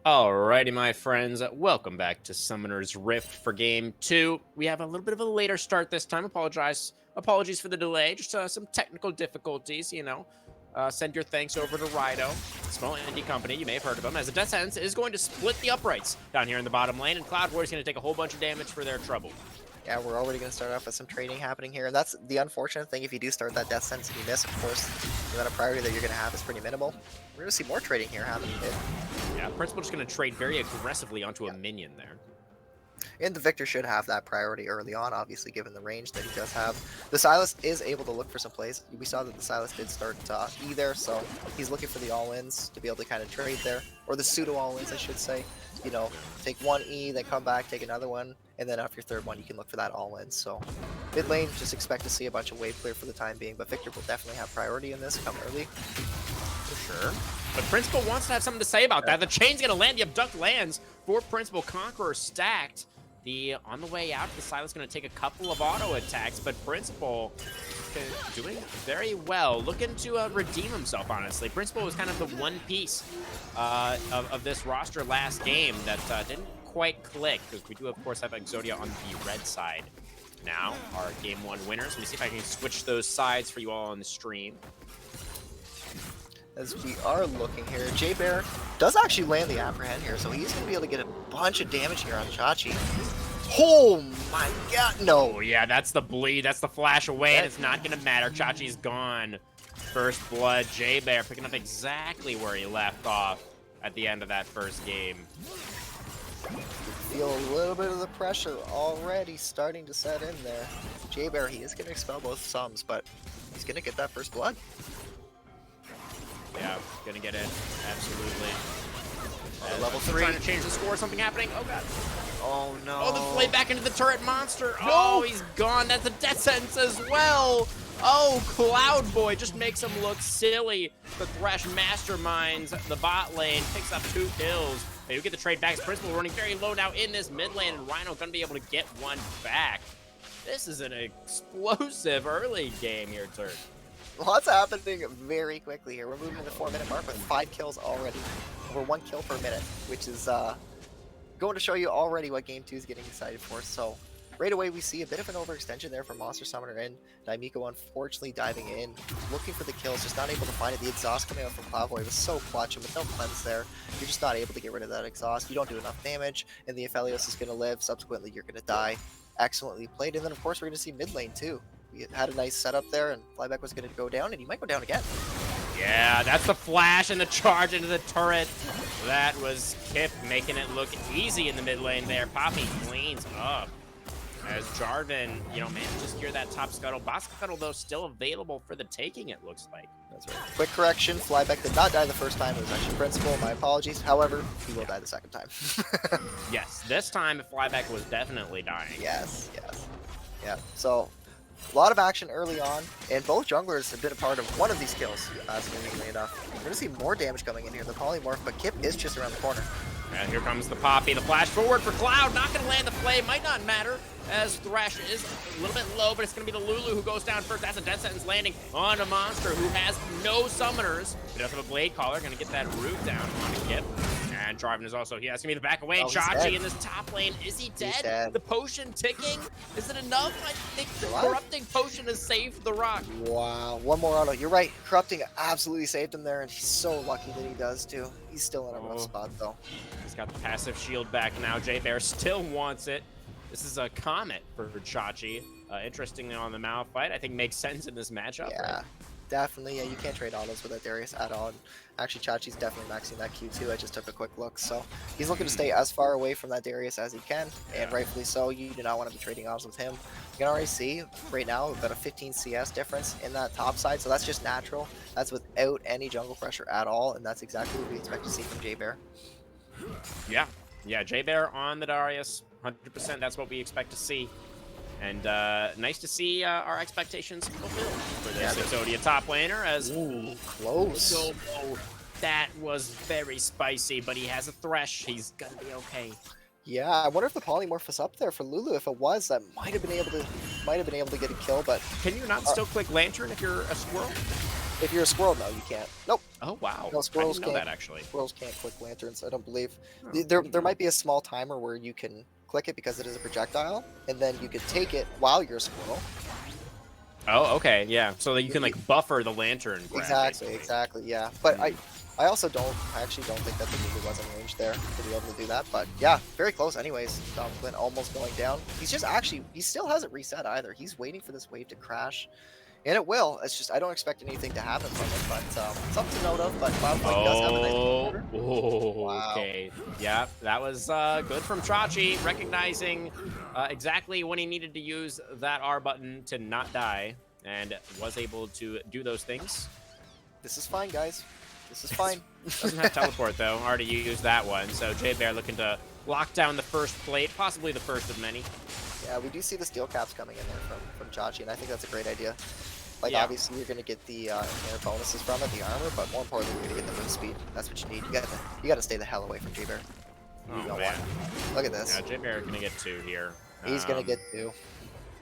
Alrighty, my friends, welcome back to Summoner's Rift for Game 2. We have a little bit of a later start this time. Apologies for the delay. Just some technical difficulties, you know. Send your thanks over to Rido, a small indie company. You may have heard of them, as the Death Sentence is going to split the uprights down here in the bottom lane, and Cloud Warrior is going to take a whole bunch of damage for their trouble. Yeah, we're already going to start off with some trading happening here, and that's the unfortunate thing. If you do start that Death Sentence and you miss, of course, the amount of priority that you're going to have is pretty minimal. We're going to see more trading here happening. Yeah, Principal just going to trade very aggressively onto a minion there. And the Victor should have that priority early on, obviously, given the range that he does have. The Silas is able to look for some plays. We saw that the Silas did start E there, so he's looking for the all-ins to be able to kind of trade there. Or the pseudo all-ins, I should say. You know, take one E, then come back, take another one, and then after your third one, you can look for that all-in. So mid lane, just expect to see a bunch of wave clear for the time being, but Victor will definitely have priority in this, come early. For sure. But Principal wants to have something to say about that. The chain's going to land. The Abduct lands for Principal. Conqueror stacked. On the way out, the Silas going to take a couple of auto attacks, but Principal doing very well. Looking to redeem himself, honestly. Principal was kind of the one piece of this roster last game that didn't quite click, because we do, of course, have Exodia on the red side now, our Game 1 winners. Let me see if I can switch those sides for you all on the stream. As we are looking here, J-Bear does actually land the apprehend here, so he's going to be able to get a bunch of damage here on Chachi. Oh my god, no! Oh yeah, that's the bleed, that's the flash away, and it's not going to matter. Chachi's gone. First blood, J-Bear picking up exactly where he left off at the end of that first game. Feel a little bit of the pressure already starting to set in there. J-Bear, he is going to expel both sums, but he's going to get that first blood. Yeah, gonna get it. Absolutely. Level 3. Trying to change the score. Something happening. Oh, God. Oh, no. Oh, the play back into the turret monster. No. Oh, he's gone. That's a death sentence as well. Oh, Cloud Boy just makes him look silly. The Thresh masterminds the bot lane. Picks up 2 kills. They do get the trade back. Principal running very low now in this mid lane, and Rhino gonna be able to get one back. This is an explosive early game here, Turk. Lots happening very quickly here. We're moving to the 4-minute mark with 5 kills already. Over 1 kill per minute, which is going to show you already what Game 2 is getting excited for. So right away we see a bit of an overextension there from Monster Summoner in. Daimiko unfortunately diving in, looking for the kills, just not able to find it. The exhaust coming out from Cloudboy was so clutch, and with no cleanse there, you're just not able to get rid of that exhaust. You don't do enough damage, and the Aphelios is going to live. Subsequently, you're going to die. Excellently played, and then of course we're going to see mid lane too. We had a nice setup there, and Flyback was going to go down, and he might go down again. Yeah, that's the flash and the charge into the turret. That was Kip making it look easy in the mid lane there. Poppy cleans up as Jarvan, you know, managed to secure that top scuttle. Boss scuttle, though, still available for the taking, it looks like. That's right. Quick correction, Flyback did not die the first time. It was actually Principal. My apologies. However, he will die the second time. Yes, this time Flyback was definitely dying. Yes. Yeah, so a lot of action early on, and both junglers have been a part of one of these kills, significantly enough. We're going to see more damage coming in here, the polymorph, but Kip is just around the corner. And here comes the Poppy, the flash forward for Cloud, not going to land the play, might not matter, as Thresh is a little bit low, but it's going to be the Lulu who goes down first. That's a death sentence landing on a monster who has no summoners. He does have a Blade Caller, going to get that root down on Kip. And Jarvan is also, he has to be to back away. Chachi in this top lane, is he dead? The potion ticking, is it enough? I think the corrupting potion has saved the rock. Wow, one more auto. You're right, corrupting absolutely saved him there, and he's so lucky that he does too. He's still in a rough spot though. He's got the passive shield back now. J-Bear still wants it. This is a Comet for Chachi. Interestingly on the Malphite, I think makes sense in this matchup. Yeah, right? Definitely. Yeah, you can't trade autos with that Darius at all. Actually, Chachi's definitely maxing that Q too. I just took a quick look. So he's looking to stay as far away from that Darius as he can, and rightfully so. You do not want to be trading autos with him. You can already see right now we've got a 15 CS difference in that top side, so that's just natural. That's without any jungle pressure at all, and that's exactly what we expect to see from J-Bear. Yeah, J-Bear on the Darius, 100%. That's what we expect to see. And nice to see our expectations fulfilled for this Exodia top laner as... Ooh, close. That was very spicy, but he has a Thresh. He's gonna be okay. Yeah, I wonder if the polymorph was up there for Lulu. If it was, that might have been able to get a kill. But can you not still click Lantern if you're a squirrel? If you're a squirrel, no, you can't. Nope. Oh, wow. No, squirrels I didn't know can't. that, actually. Squirrels can't click lanterns. I don't believe. Oh, There might be a small timer where you can click it because it is a projectile, and then you could take it while you're a squirrel. Oh, okay, yeah. So that you can, like, buffer the lantern grab, Exactly, basically. exactly, yeah. But I also don't. I actually don't think that the Lulu was in range there to be able to do that. But yeah, very close. Anyways, Flynn almost going down. He's just actually. He still hasn't reset either. He's waiting for this wave to crash. And it will. It's just I don't expect anything to happen from it, but something to note of. But Cloudflake does have a nice quarter. Wow. Okay. Yeah, that was good from Chachi, recognizing exactly when he needed to use that R button to not die, and was able to do those things. This is fine, guys. This is fine. Doesn't have teleport, though. Already used that one, so J-Bear looking to lock down the first plate, possibly the first of many. Yeah, we do see the steel caps coming in there from Chachi, and I think that's a great idea. Like, Yeah. obviously, you're going to get the inner bonuses from it, the armor, but more importantly, you're going to get the move speed. That's what you need. You got to stay the hell away from J-Bear. Oh, man. Look at this. Yeah, J-Bear gonna get 2 here. He's going to get 2.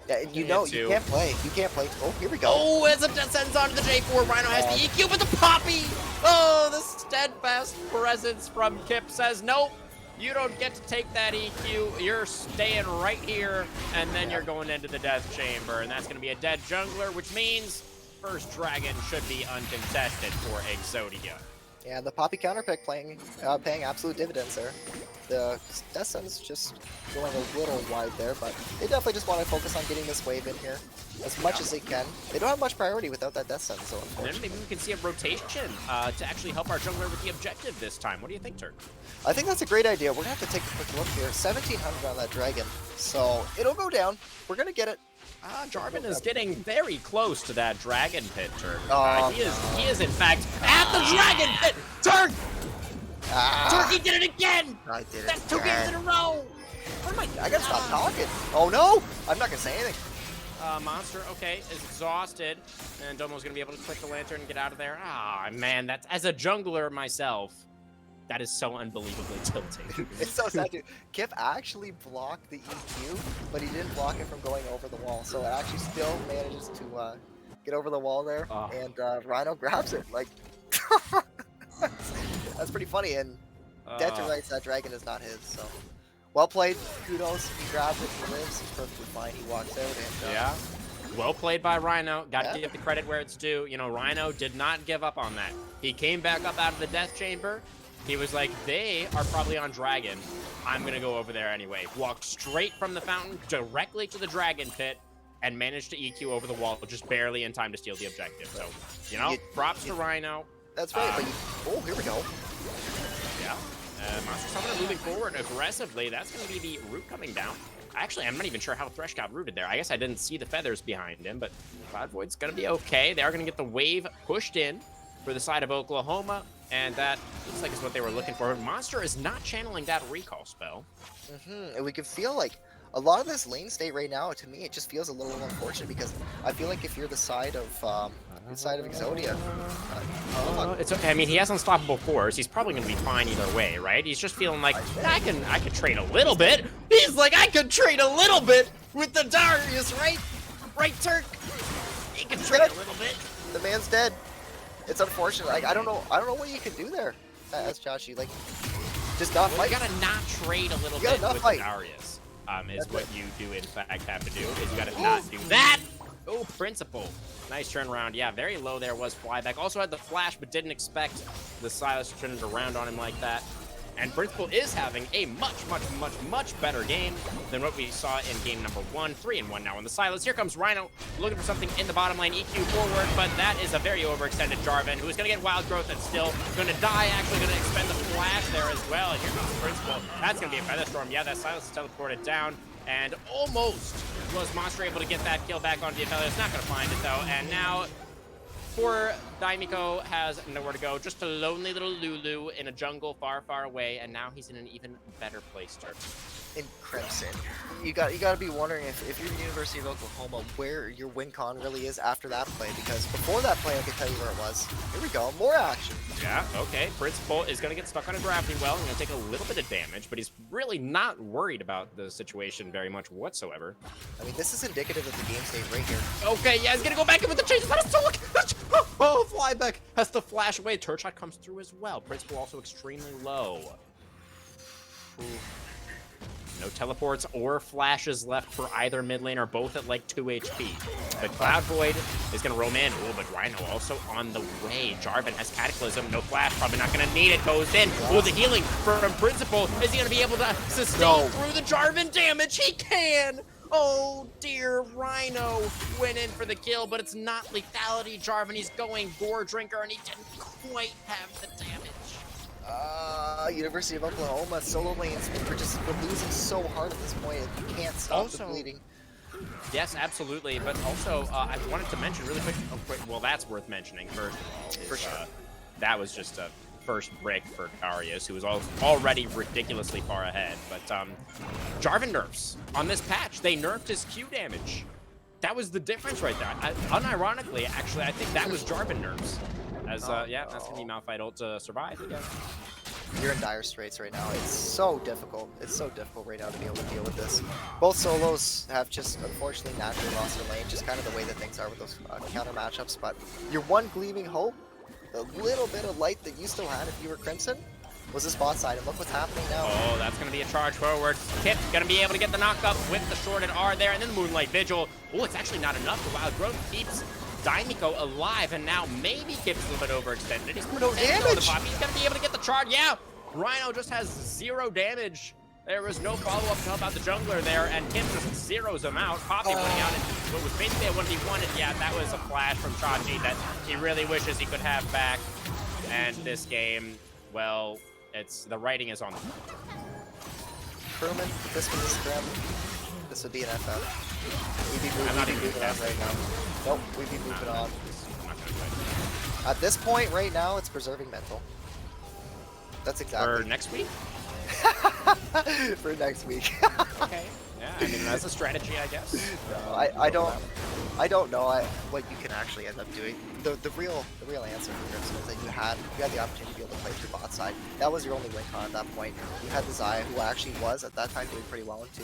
Yeah, and you gonna know, get you 2. can't play. You can't play. Oh, here we go. Oh, as it descends onto the J4, Rhino has the EQ with the Poppy! Oh, the steadfast presence from Kip says, nope, you don't get to take that EQ. You're staying right here, and then you're going into the Death Chamber, and that's going to be a dead jungler, which means first dragon should be uncontested for Exodia. Yeah, the Poppy counterpick paying absolute dividends there. The Death Sun's just going a little wide there, but they definitely just want to focus on getting this wave in here as much as they can. They don't have much priority without that Death Sun, so And then unfortunately. maybe we can see a rotation to actually help our jungler with the objective this time. What do you think, Turk? I think that's a great idea. We're going to have to take a quick look here. 1,700 on that dragon, so it'll go down. We're going to get it. Jarvan is getting very close to that dragon pit, Turk. Oh, He is in fact at the dragon pit. Turk! Turkey did it again! I did it. That's 2 games in a row! What am I gotta stop talking. Oh no! I'm not gonna say anything. Monster, okay, is exhausted, and Domo's gonna be able to click the lantern and get out of there. Ah, man, that's as a jungler myself, that is so unbelievably tilting. It's so sad, dude. Kip actually blocked the EQ, but he didn't block it from going over the wall, so it actually still manages to get over the wall there, and Rhino grabs it. Like, that's pretty funny, and Dead to writes that dragon is not his, so. Well played, kudos, he grabs it, he lives, he's perfectly fine, he walks out, and Yeah. Well played by Rhino. Got to give the credit where it's due. You know, Rhino did not give up on that. He came back up out of the Death Chamber. He was like, they are probably on Dragon. I'm going to go over there anyway. Walked straight from the fountain directly to the Dragon Pit and managed to EQ over the wall, just barely in time to steal the objective. So, you know, props to Rhino. That's right, but oh, here we go. Yeah. Monster Summoner moving forward aggressively. That's going to be the root coming down. Actually, I'm not even sure how Thresh got rooted there. I guess I didn't see the feathers behind him, but Cloud Void's going to be okay. They are going to get the wave pushed in for the side of Oklahoma, and that looks like is what they were looking for. Monster is not channeling that recall spell. And we can feel like a lot of this lane state right now, to me, it just feels a little unfortunate because I feel like if you're the side of Exodia, It's okay. I mean, he has unstoppable force. He's probably going to be fine either way, right? He's just feeling like I could trade a little bit. He's like, I could trade a little bit with the Darius, right? Right, Turk? He can trade a little bit. the man's dead. It's unfortunate. Like I don't know what you can do there as Chachi. Like just not Well, fight. you gotta not trade a little You gotta bit not with fight. Darius. Is That's what it. you do in fact have to do. Is you gotta not do that. Oh, Principal. Nice turnaround. Yeah, very low there was flyback. Also had the flash, but didn't expect the Silas to turn it around on him like that. And Principal is having a much better game than what we saw in game number 1. 3-1 now on the Silas. Here comes Rhino looking for something in the bottom lane. EQ forward, but that is a very overextended Jarvan, who is going to get wild growth and still going to die. Actually going to expend the flash there as well. And here comes Principal. That's going to be a Feather Storm. Yeah, that Silas is teleported down. And almost was Monster able to get that kill back on Diabella. It's not going to find it, though. And now poor Daimiko has nowhere to go. Just a lonely little Lulu in a jungle far away, and now he's in an even better place, Turk. In Crimson, you got to be wondering if you're the University of Oklahoma, where your win con really is after that play, because before that play, I can tell you where it was. Here we go, more action. Yeah, okay. Principal is going to get stuck on a gravity well and going to take a little bit of damage, but he's really not worried about the situation very much whatsoever. I mean, this is indicative of the game state right here. Okay, yeah, he's going to go back in with the chases. That is so lucky. Oh, Flyback has to flash away. Turret shot comes through as well. Principal also extremely low. Ooh. No teleports or flashes left for either mid lane, or both at like 2 HP. But Cloud Void is going to roam in. Oh, but Rhino also on the way. Jarvan has Cataclysm. No flash. Probably not going to need it. Goes in. Oh, the healing from Principal. Is he going to be able to sustain through the Jarvan damage? He can! Oh dear, Rhino went in for the kill, but it's not lethality. Jarvan, he's going Gore Drinker, and he didn't quite have the damage. University of Oklahoma solo lanes, we're losing so hard at this point, and you can't stop the bleeding. Yes, absolutely, but also I wanted to mention really quick. Oh, quick. Well, that's worth mentioning first of all. For sure. That was just a first brick for Darius, who was already ridiculously far ahead. But Jarvan nerfs on this patch. They nerfed his Q damage. That was the difference right there. Unironically, actually, I think that was Jarvan nerfs. As yeah, that's gonna be Malphite ult to survive again. You're in dire straits right now. It's so difficult. It's so difficult right now to be able to deal with this. Both solos have just unfortunately naturally lost their lane, just kind of the way that things are with those counter matchups. But your one gleaming hope, the little bit of light that you still had if you were Crimson, was this bot side, and look what's happening now. Oh, that's going to be a charge forward. Kip going to be able to get the knockup with the shorted R there, and then the Moonlight Vigil. Oh, it's actually not enough. The Wild Growth keeps Daimiko alive, and now maybe Kip's a little bit overextended. He's no damage. He's going to be able to get the charge. Yeah, Rhino just has 0 damage. There was no follow-up to help out the jungler there, and Kip just zeroes him out. Poppy running out in what was basically a 1v1, and yeah, that was a flash from Chachi that he really wishes he could have back. And this game, well, the writing is on the wall. Crewman, if this was a scrim, this would be an FF. We'd be moving on right now. Nope, we'd be moving on. At this point, right now, it's preserving mental. That's exactly. For next week? For next week. Okay. Yeah, I mean, that's a strategy, I guess. No, I don't know what you can actually end up doing. The real answer for Crimson is that you had the opportunity to be able to play through bot side. That was your only win con at that point. You had the Xayah, who actually was at that time doing pretty well into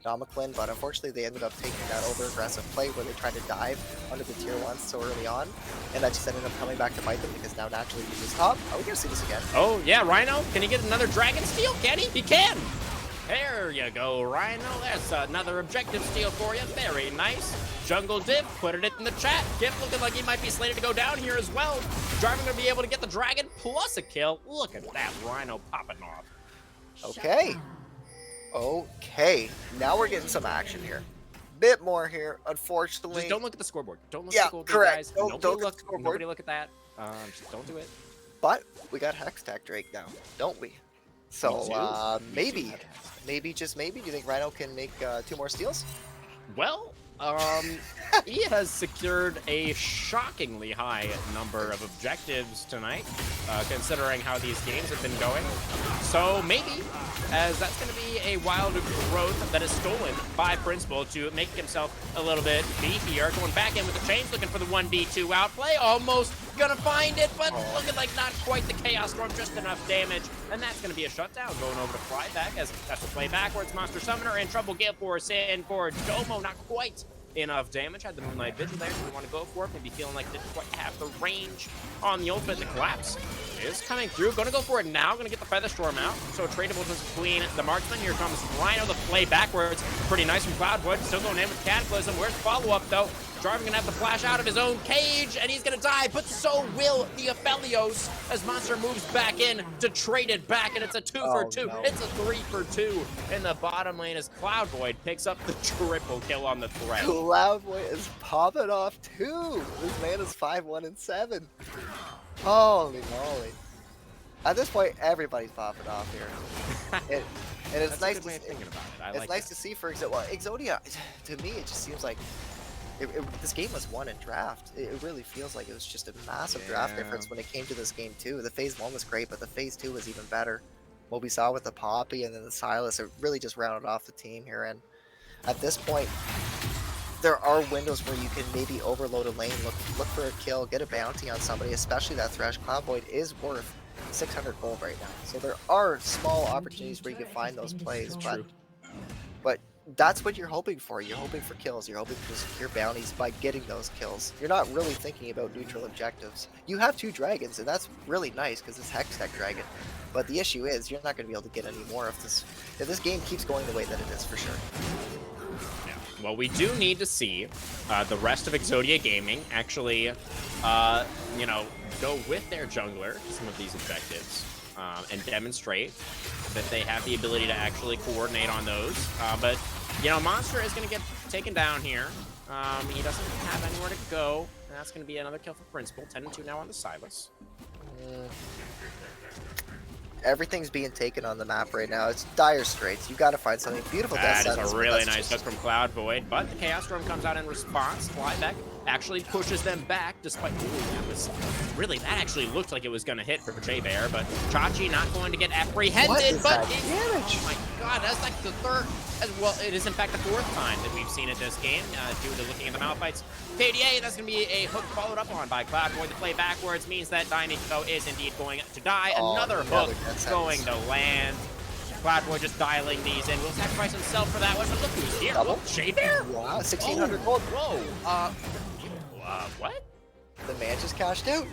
Domiclin, but unfortunately they ended up taking that over-aggressive play where they tried to dive under the tier 1s so early on, and that just ended up coming back to bite them because now naturally he's just top. Are we gonna see this again? Oh yeah, Rhino, can he get another Dragon Steal? Can he? He can! There you go, Rhino. That's another objective steal for you. Very nice. Jungle Dip, put it in the chat. Gip looking like he might be slated to go down here as well. Jarvan gonna be able to get the dragon plus a kill. Look at that Rhino popping off. Okay. Okay. Now we're getting some action here. Bit more here, unfortunately. Just don't look at the scoreboard. Don't look yeah, at the scoreboard, correct. guys. Don't look at the scoreboard. Nobody look at that. Just don't do it. But we got Hextech Drake now, don't we? So maybe, just maybe, do you think Rhino can make 2 more steals? Well, he has secured a shockingly high number of objectives tonight, considering how these games have been going. So maybe, as that's going to be a wild growth that is stolen by Principal to make himself a little bit beefier. Going back in with the chains, looking for the 1v2 outplay. Almost gonna find it, but looking like not quite the Chaos Storm, just enough damage. And that's gonna be a shutdown. Going over to Flyback as that's to play backwards. Monster Summoner in trouble. Gale Force in for Domo, not quite enough damage. Had the Moonlight Vigil there. Do we want to go for it? Maybe feeling like didn't quite have the range on the ultimate. The collapse is coming through. Gonna go for it now. Gonna get the Feather Storm out. So tradable between the marksman. Here comes Rhino, the play backwards. Pretty nice from Cloudwood. Still going in with Cataclysm. Where's the follow-up though? Jarvan gonna have to flash out of his own cage, and he's gonna die, but so will the Aphelios as Monster moves back in to trade it back, and it's a 2 for 2. No. It's a 3 for 2 in the bottom lane as Cloud Void picks up the triple kill on the threat. Cloud Void is popping off too. This man is 5-1-7. Holy moly! At this point, everybody's popping off here. And it's nice to it's nice to see. For example, Exodia. To me, it just seems like. This game was won in draft. It really feels like it was just a massive draft difference when it came to this game too. The phase 1 was great, but the phase 2 was even better. What we saw with the Poppy and then the Silas, it really just rounded off the team here. And at this point, there are windows where you can maybe overload a lane, look for a kill, get a bounty on somebody, especially that Thresh. Cloud Void is worth 600 gold right now. So there are small opportunities where you can find those plays, but that's what you're hoping for. You're hoping for kills. You're hoping to secure bounties by getting those kills. You're not really thinking about neutral objectives. You have 2 dragons, and that's really nice because it's Hextech Dragon. But the issue is you're not going to be able to get any more if this game keeps going the way that it is for sure. Yeah. Well, we do need to see the rest of Exodia Gaming actually, you know, go with their jungler to some of these objectives and demonstrate that they have the ability to actually coordinate on those. But, you know, Monster is going to get taken down here. He doesn't have anywhere to go. And that's going to be another kill for Principal. 10-2 now on the Silas. Everything's being taken on the map right now. It's dire straits. You got to find something beautiful. That is a really nice hook from Cloud Void, but the Chaos Storm comes out in response. Flyback actually pushes them back, despite really that actually looked like it was going to hit for J-Bear, but Chachi not going to get apprehended. But oh my God, that's like the third. Well, it is in fact the 4th time that we've seen it this game due to looking at the Malphites. KDA, that's going to be a hook followed up on by Cloud Void. The play backwards means that Daimiko is indeed going to die. Another hook going to land. Cloud Void just dialing these in. Will sacrifice himself for that one, but look who's here. Double? J-Bear? Wow, 1,600 gold. Whoa. What? The man just cashed out.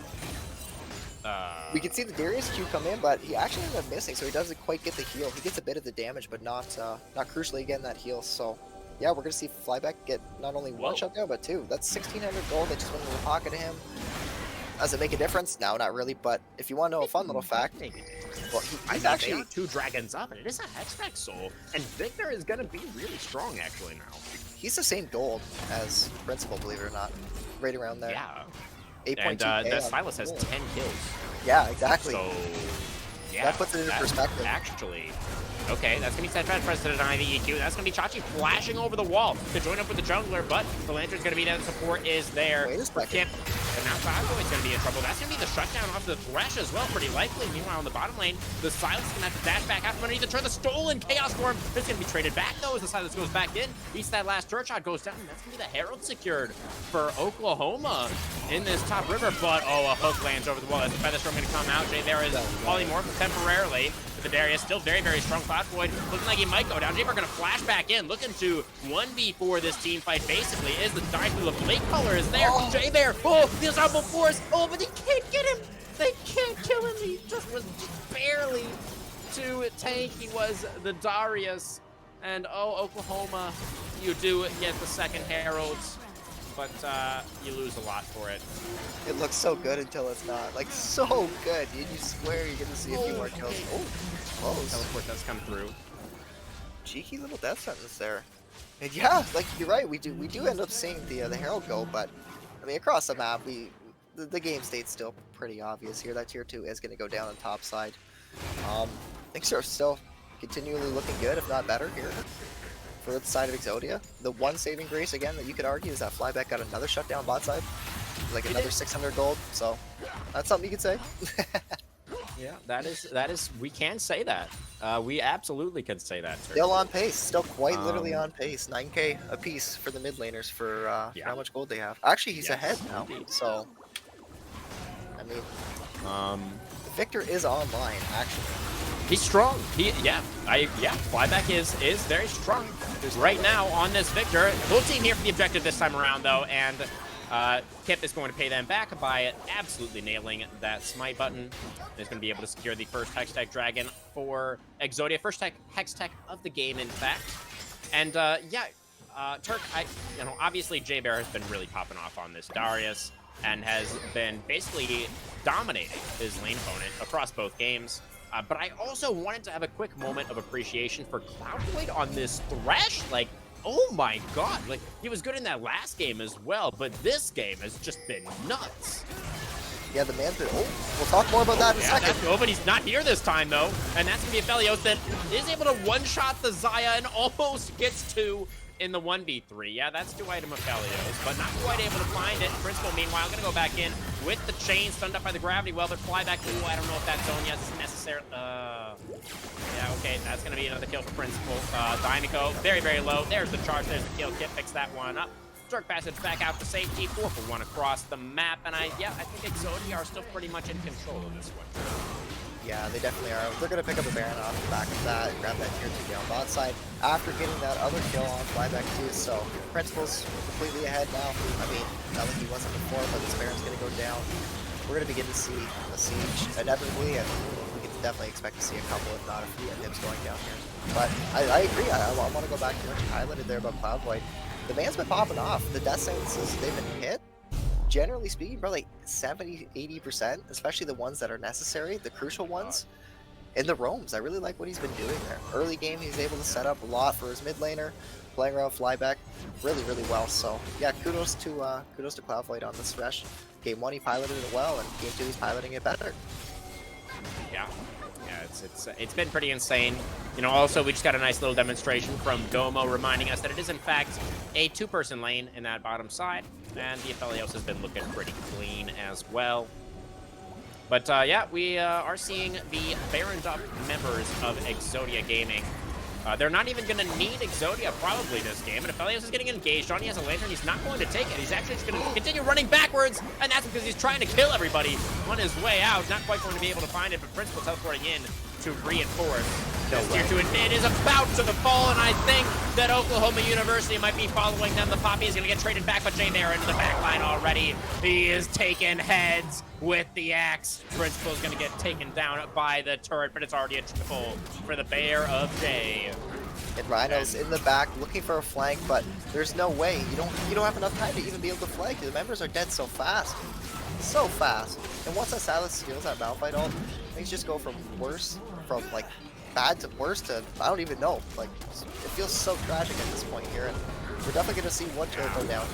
We can see the Darius Q come in, but he actually ended up missing, so he doesn't quite get the heal. He gets a bit of the damage, but not crucially again that heal. So yeah, we're gonna see Flyback get not only 1 shutdown, but 2. That's 1,600 gold that just went into the pocket of him. Does it make a difference? No, not really. But if you want to know a fun little fact, well, he's actually 2 dragons up, and it is a Hextech Soul, and Victor is gonna be really strong actually now. He's the same gold as Principal, believe it or not, right around there. Yeah. 8.2. And the Silas has 10 kills. Yeah, exactly. So, yeah. That puts it into perspective. Actually, okay, that's going to be Steadfast Press to deny the EQ. That's going to be Chachi flashing over the wall to join up with the jungler, but the Lantern's going to be there. The support is there. Wait a second. And now Cloudboy's going to be in trouble. That's going to be the shutdown off the Thresh as well, pretty likely. Meanwhile, in the bottom lane, the Silas is going to have to dash back out from underneath the turret. The stolen Chaos Storm is going to be traded back, though, as the Silas goes back in. Beats that last turret shot, goes down, and that's going to be the Herald secured for Oklahoma in this top river. But, oh, a hook lands over the wall. As the Featherstorm going to come out. Jay there is polymorphed temporarily. But the Darius still very, very strong. Cloud Void looking like he might go down. Jay going to flash back in, looking to 1v4 this team fight, basically, is the Dynamo. The Blade Color is there. Oh. Jay there. Oh, the Ensemble Force. Oh, but they can't get him. They can't kill him. He just was barely to tank. He was the Darius. And, oh, Oklahoma, you do get the second Herald, but you lose a lot for it. It looks so good until it's not. Like, so good, dude. You swear you're going to see a few more kills. Oh, close. Teleport does come through. Cheeky little death sentence there. And yeah, like, you're right. We do end up seeing the Herald go, but, I mean, across the map, the game state's still pretty obvious here. That tier 2 is going to go down on top side. Things are still continually looking good, if not better here for the side of Exodia. The one saving grace again that you could argue is that Flyback got another shutdown bot side, like another 600 gold. So that's something you could say. Yeah, that is. We can say that. We absolutely can say that. Sir. Still on pace. Still quite literally on pace. 9K a piece for the mid laners for how much gold they have. Actually, he's ahead now. Indeed. So I mean, Victor is online actually. He's strong. Flyback is very strong right now on this Victor. Full team here for the objective this time around, though, and Kip is going to pay them back by absolutely nailing that smite button. He's going to be able to secure the first Hextech Dragon for Exodia, first Hextech of the game, in fact. And Turk, obviously J-Bear has been really popping off on this Darius and has been basically dominating his lane opponent across both games. But I also wanted to have a quick moment of appreciation for Cloud Void on this Thresh. Like, oh my God, like he was good in that last game as well, but this game has just been nuts. Yeah, the man. We'll talk more about that in a second. But he's not here this time though, and that's gonna be a Felios that is able to one-shot the Xayah and almost gets 2 in the 1v3. Yeah, that's 2 item of Felios, but not quite able to find it. Principal, meanwhile, gonna go back in with the chain, stunned up by the gravity well. They're fly back. Ooh, I don't know if that zone yet is necessary. Yeah, okay, that's gonna be another kill for Principal. Daimiko, very, very low. There's the charge, there's the kill. Kip picks that one up. Dark Passage back out for safety. 4 for 1 across the map. And I think Exodia are still pretty much in control of this one. Yeah, they definitely are. They're going to pick up a Baron off the back of that and grab that tier 2 down bot side after getting that other kill on flyback too. So Principal's completely ahead now. I mean, not like he wasn't before, but this Baron's going to go down. We're going to begin to see a siege inevitably, and we can definitely expect to see a couple, if not a few, imps going down here. But I agree. I want to go back to what you highlighted there about Cloud Void. The man's been popping off. The death sentences they've been hit, generally speaking, probably 70-80%, especially the ones that are necessary, the crucial ones. In the roams, I really like what he's been doing there. Early game, he's able to set up a lot for his mid laner, playing around flyback really well. So yeah, kudos to Cloud Void on this stretch. Game 1 he piloted it well, and Game 2 he's piloting it better. Yeah, it's been pretty insane. You know, also we just got a nice little demonstration from Gomo reminding us that it is in fact a 2-person lane in that bottom side, and the Aphelios has been looking pretty clean as well. But yeah, we are seeing the Baroned Up members of Exodia Gaming. They're not even going to need Exodia probably this game, and Aphelios is getting engaged on. He has a lantern. He's not going to take it. He's actually just going to continue running backwards, and that's because he's trying to kill everybody on his way out. Not quite going to be able to find it, but Principal teleporting in to reinforce. This tier 2 in mid is about to fall, and I think that Oklahoma University might be following them. The Poppy is going to get traded back, but Jay Bear into the back line already. He is taking heads with the axe. Principal is going to get taken down by the turret, but it's already a triple for the Bear of Jay. And Rhino's in the back looking for a flank, but there's no way. You don't have enough time to even be able to flank. The members are dead so fast. So fast. And once that Silas steals that Malphite ult, things just go from like bad to worse to I don't even know. Like, it feels so tragic at this point here, and we're definitely gonna see one turret go down.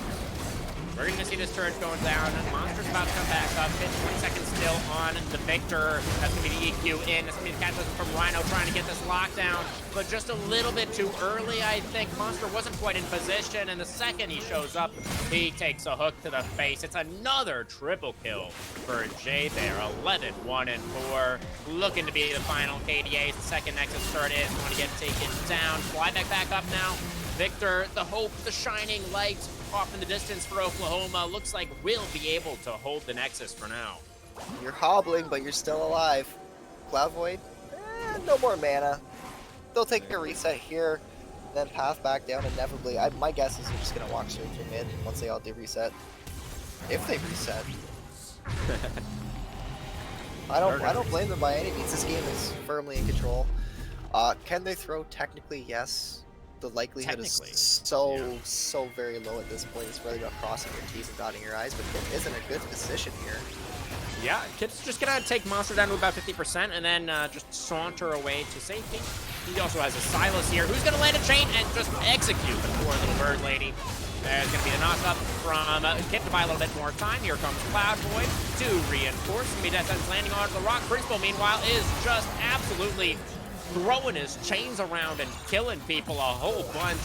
We're going to see this turret going down. Monster's about to come back up. 20 seconds still on the Victor. That's going to be the EQ in. That's going to be the catalyst from Rhino trying to get this lockdown. But just a little bit too early, I think. Monster wasn't quite in position. And the second he shows up, he takes a hook to the face. It's another triple kill for Jay there. 11, 1, and 4. Looking to be the final KDAs. The second Nexus turret is going to get taken down. Flyback back up now. Victor, the hope, the shining light off in the distance for Oklahoma. Looks like we'll be able to hold the Nexus for now. You're hobbling, but you're still alive. Cloud Void, no more mana. They'll take a reset here, then path back down inevitably. My guess is they're just going to walk straight through mid once they all do reset. If they reset. I don't blame them by any means. This game is firmly in control. Can they throw? Technically, yes. The likelihood is so very low at this point. It's really about crossing your T's and dotting your I's, but Kip is in a good position here. Yeah, Kip's just gonna take Monster down to about 50% and then just saunter away to safety. He also has a Silas here, who's gonna land a chain and just execute the poor little bird lady. There's gonna be a knock-up from Kip to buy a little bit more time. Here comes Cloud Void to reinforce. Gonna be Death Sentence landing on the rock. Principal, meanwhile, is just absolutely throwing his chains around and killing people a whole bunch.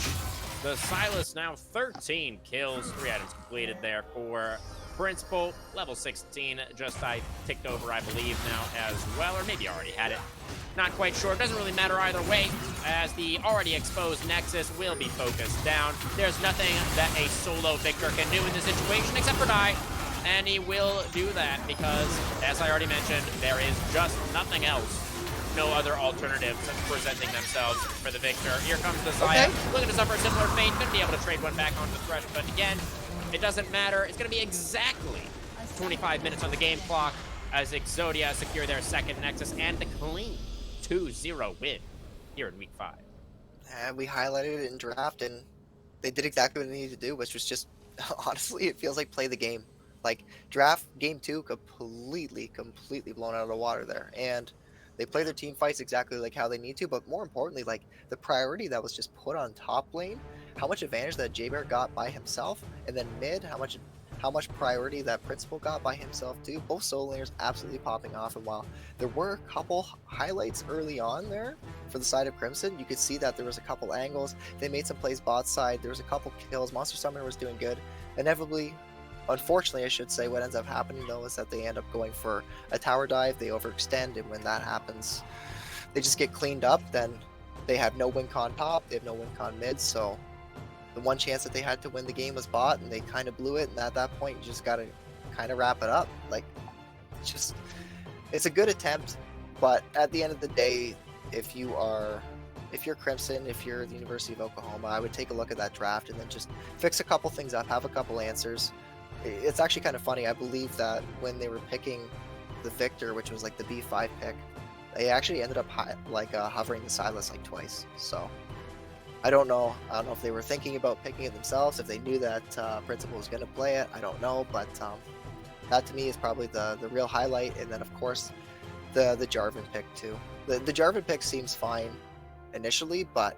The Silas now 13 kills, 3 items completed there for Principal. Level 16, just I ticked over, I believe, now as well, or maybe already had it. Not quite sure. Doesn't really matter either way, as the already exposed Nexus will be focused down. There's nothing that a solo Victor can do in this situation except for die. And he will do that because, as I already mentioned, there is just nothing else. No other alternatives presenting themselves for the Victor. Here comes the Zaya, looking to suffer a similar fate. Gonna be able to trade one back onto the Thresh, but again, it doesn't matter. It's gonna be exactly 25 minutes on the game clock as Exodia secure their second Nexus and the clean 2-0 win here in Week 5. And we highlighted it in draft, and they did exactly what they needed to do, which was just, honestly, it feels like play the game. Like, draft game 2 completely blown out of the water there, and they play their team fights exactly like how they need to, but more importantly, like, the priority that was just put on top lane, how much advantage that J-Bear got by himself, and then mid, how much priority that Principal got by himself too. Both solo laners absolutely popping off, and while there were a couple highlights early on there for the side of Crimson, you could see that there was a couple angles. They made some plays bot side, there was a couple kills, Monster Summoner was doing good. Inevitably, unfortunately, I should say, what ends up happening though is that they end up going for a tower dive, they overextend, and when that happens, they just get cleaned up. Then they have no win con top, they have no win con mid, so the one chance that they had to win the game was bot, and they kind of blew it, and at that point, you just gotta kind of wrap it up. Like, it's a good attempt. But at the end of the day, if you're Crimson, if you're the University of Oklahoma, I would take a look at that draft and then just fix a couple things up, have a couple answers. It's actually kind of funny. I believe that when they were picking the Victor, which was like the B5 pick, they actually ended up hovering the Silas like twice. So I don't know. I don't know if they were thinking about picking it themselves, if they knew that Principal was going to play it. I don't know, but that to me is probably the real highlight. And then of course the Jarvan pick too. The Jarvan pick seems fine initially, but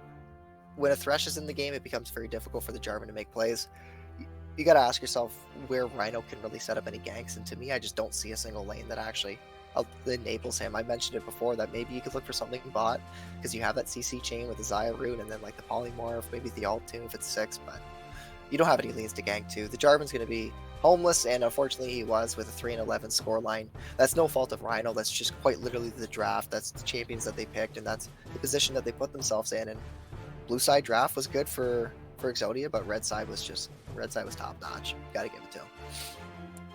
when a Thresh is in the game, it becomes very difficult for the Jarvan to make plays. You got to ask yourself where Rhino can really set up any ganks, and to me, I just don't see a single lane that actually enables him. I mentioned it before that maybe you could look for something bot because you have that CC chain with the Xayah rune and then like the polymorph, maybe the alt tune if it's 6, but you don't have any lanes to gank to. The Jarvan's going to be homeless, and unfortunately he was with a 3-11 scoreline. That's no fault of Rhino, that's just quite literally the draft, that's the champions that they picked, and that's the position that they put themselves in. And blue side draft was good for Exodia, but red side was top notch. Gotta give it to him.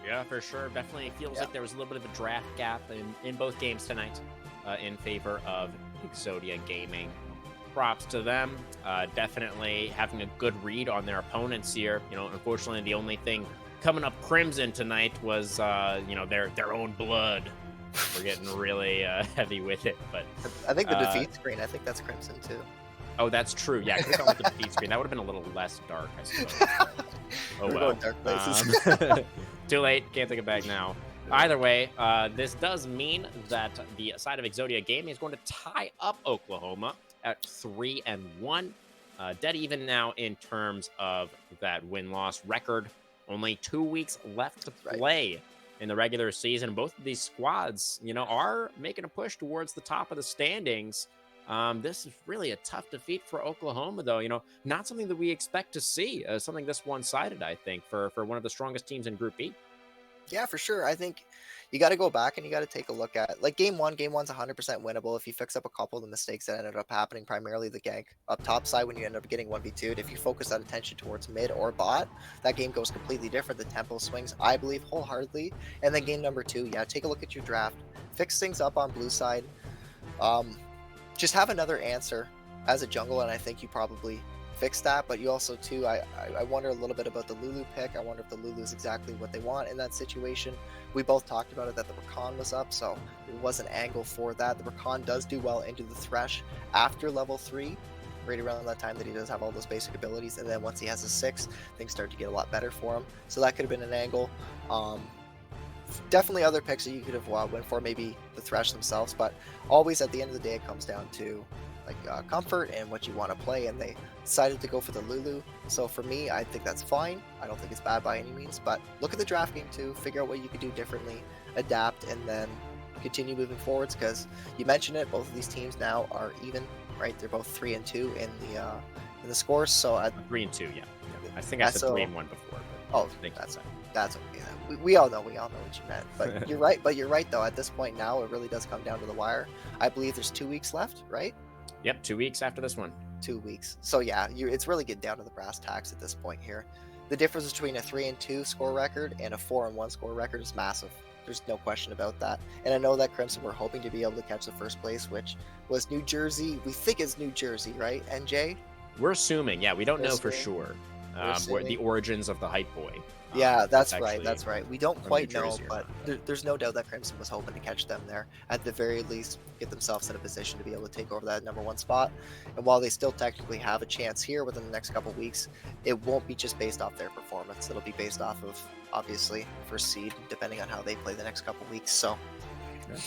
Yeah, for sure. Definitely feels like there was a little bit of a draft gap in both games tonight in favor of Exodia Gaming. Props to them. Definitely having a good read on their opponents here. Unfortunately, the only thing coming up Crimson tonight was, their own blood. We're getting really heavy with it, but I think the defeat screen, I think that's Crimson too. Oh, that's true. Yeah, I could have gone with the defeat screen. That would have been a little less dark, I suppose. Oh, well. Dark places. Too late. Can't take it back now. Either way, this does mean that the side of Exodia Gaming is going to tie up Oklahoma at 3-1. Dead even now in terms of that win-loss record. Only 2 weeks left to play in the regular season. Both of these squads, are making a push towards the top of the standings. This is really a tough defeat for Oklahoma, though. Not something that we expect to see. Something this one-sided, I think, for one of the strongest teams in Group B. Yeah, for sure. I think you got to go back and you got to take a look at game one's 100% winnable if you fix up a couple of the mistakes that ended up happening, primarily the gank up top side when you end up getting 1v2'd. If you focus that attention towards mid or bot, that game goes completely different. The tempo swings, I believe, wholeheartedly. And then game number 2, take a look at your draft, fix things up on blue side. Just have another answer as a jungle, and I think you probably fix that. But you also too, I wonder a little bit about the Lulu pick. I wonder if the Lulu is exactly what they want in that situation. We both talked about it, that the Rakan was up, so it was an angle for that. The Rakan does do well into the Thresh after level 3, right around that time that he does have all those basic abilities, and then once he has a 6, things start to get a lot better for him. So that could have been an angle. Definitely other picks that you could have went for, maybe the Thresh themselves, but always at the end of the day it comes down to comfort and what you want to play, and they decided to go for the Lulu. So for me, I think that's fine. I don't think it's bad by any means, but look at the draft game too, figure out what you could do differently, adapt, and then continue moving forwards, because you mentioned it, both of these teams now are even, right? They're both 3-2 in the scores. So at 3-2, yeah. I think I said 3-1 before. But that's okay. We all know what you meant. But you're right. But you're right though. At this point now, it really does come down to the wire. I believe there's 2 weeks left, right? Yep, 2 weeks after this one. 2 weeks. So yeah, it's really getting down to the brass tacks at this point here. The difference between a 3-2 score record and a 4-1 score record is massive. There's no question about that. And I know that Crimson were hoping to be able to catch the first place, which was New Jersey. We think it's New Jersey, right? NJ? We're assuming. Yeah, we don't know for sure where the origins of the hype boy. Yeah, that's right. We don't quite know, but there's no doubt that Crimson was hoping to catch them there. At the very least, get themselves in a position to be able to take over that #1 spot. And while they still technically have a chance here within the next couple weeks, it won't be just based off their performance. It'll be based off of, obviously, first seed, depending on how they play the next couple weeks. So, okay.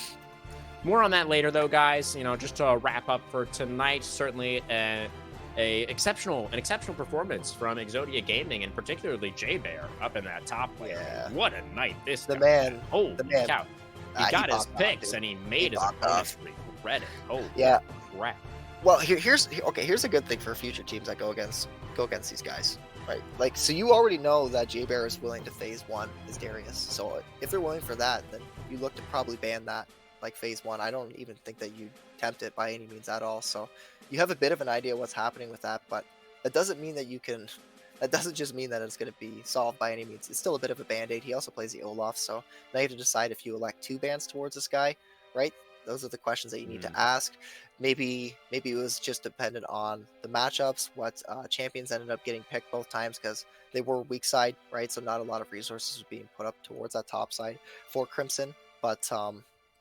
More on that later, though, guys. Just to wrap up for tonight, certainly an exceptional performance from Exodia Gaming, and particularly J-Bear up in that top lane. Yeah. What a night this the man. Holy cow. He got his picks, dude. and he made his opponents regret it. Holy crap. Well, here's a good thing for future teams that go against these guys, right? So you already know that J-Bear is willing to phase 1 as Darius. So if they're willing for that, then you look to probably ban that phase 1. I don't even think that you tempt it by any means at all. So you have a bit of an idea what's happening with that, but that doesn't mean that that doesn't just mean that it's going to be solved by any means. It's still a bit of a band-aid. He also plays the Olaf, so now you have to decide if you elect 2 bans towards this guy, right? Those are the questions that you need Mm. to ask. Maybe it was just dependent on the matchups, what champions ended up getting picked both times because they were weak side, right? So not a lot of resources were being put up towards that top side for Crimson. But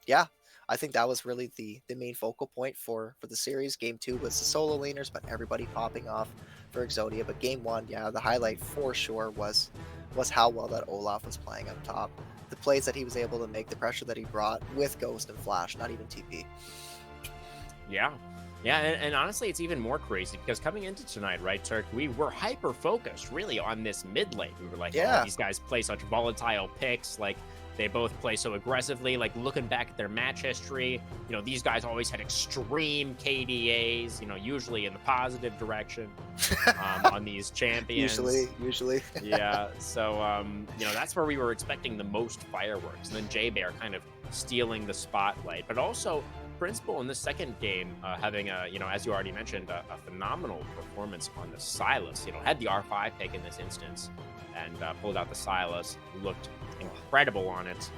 yeah, I think that was really the main focal point for the series. Game 2 was the solo laners, but everybody popping off for Exodia. But game 1, yeah, the highlight for sure was how well that Olaf was playing up top. The plays that he was able to make, the pressure that he brought with Ghost and Flash, not even TP. Yeah. Yeah, and honestly, it's even more crazy because coming into tonight, right, Turk, we were hyper focused really on this mid lane. We were like, Yeah. oh, these guys play such volatile picks. Like, they both play so aggressively. Like, looking back at their match history, you know, these guys always had extreme KDAs, you know, usually in the positive direction on these champions. Usually. Yeah, so, you know, that's where we were expecting the most fireworks. And then J-Bear kind of stealing the spotlight. But also, Principal in the second game having a, you know, as you already mentioned, a phenomenal performance on the Silas. You know, had the R5 pick in this instance and pulled out the Silas, looked incredible on it.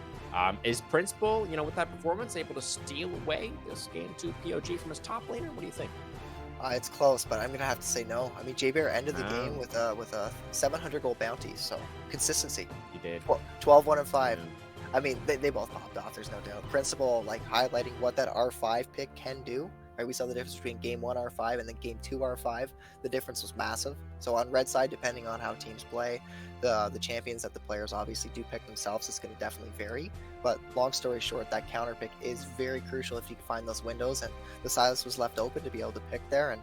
Is Principal, you know, with that performance, able to steal away this game 2 POG from his top laner? What do you think? It's close, but I'm gonna have to say no. I mean, J-Bear ended the game Oh. with a 700 gold bounty, so consistency. He did. 12, 1, and 5. Yeah. I mean, they both popped off. There's no doubt. Principal like highlighting what that R5 pick can do. Right, we saw the difference between game 1 R5 and then game 2 R5. The difference was massive. So on red side, depending on how teams play, the champions that the players obviously do pick themselves is going to definitely vary. But long story short, that counter pick is very crucial if you can find those windows. And the Silas was left open to be able to pick there, and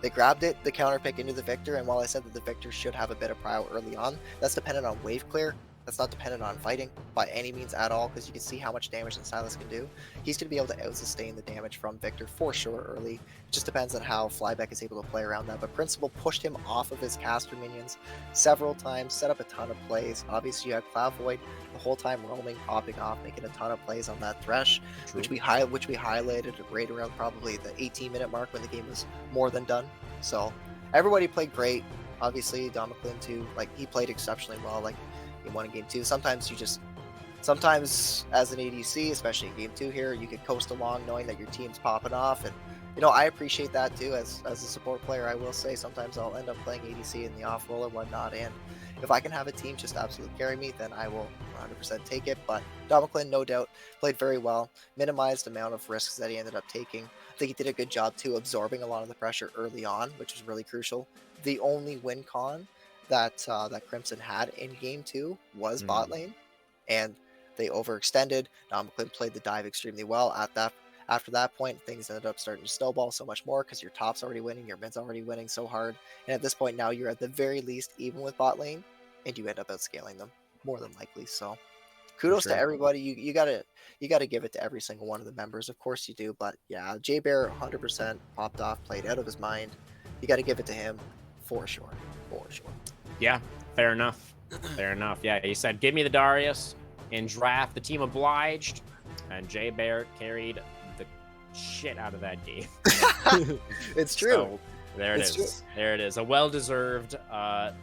they grabbed it, the counter pick into the Victor. And while I said that the Victor should have a bit of prio early on, that's dependent on wave clear. That's not dependent on fighting by any means at all, because you can see how much damage that Silas can do. He's going to be able to out-sustain the damage from Victor for sure early. It just depends on how Flybeck is able to play around that. But Principal pushed him off of his caster minions several times, set up a ton of plays. Obviously, you had Cloud Void the whole time roaming, popping off, making a ton of plays on that Thresh, True. which we highlighted right around probably the 18-minute mark when the game was more than done. So everybody played great. Obviously, Domiclin too, like he played exceptionally well. Like game 1 and game 2. Sometimes as an ADC, especially in game 2 here, you could coast along knowing that your team's popping off, and you know I appreciate that too. As a support player, I will say sometimes I'll end up playing ADC in the off role or whatnot, and if I can have a team just absolutely carry me, then I will 100% take it. But Domiclin, no doubt, played very well, minimized the amount of risks that he ended up taking. I think he did a good job too, absorbing a lot of the pressure early on, which was really crucial. The only win con that Crimson had in game 2 was bot lane, and they overextended. Domiclin played the dive extremely well after that point. Things ended up starting to snowball so much more because your top's already winning, your mid's already winning so hard, and at this point now you're at the very least even with bot lane, and you end up outscaling them more than likely. So kudos sure. to everybody. You gotta give it to every single one of the members, of course you do. But yeah, J-Bear 100% popped off, played out of his mind. You got to give it to him for sure. Yeah, fair enough. Fair enough. Yeah, he said, give me the Darius in draft. The team obliged, and J-Bear carried the shit out of that game. It's true. So, there it It's is. There it is. A well-deserved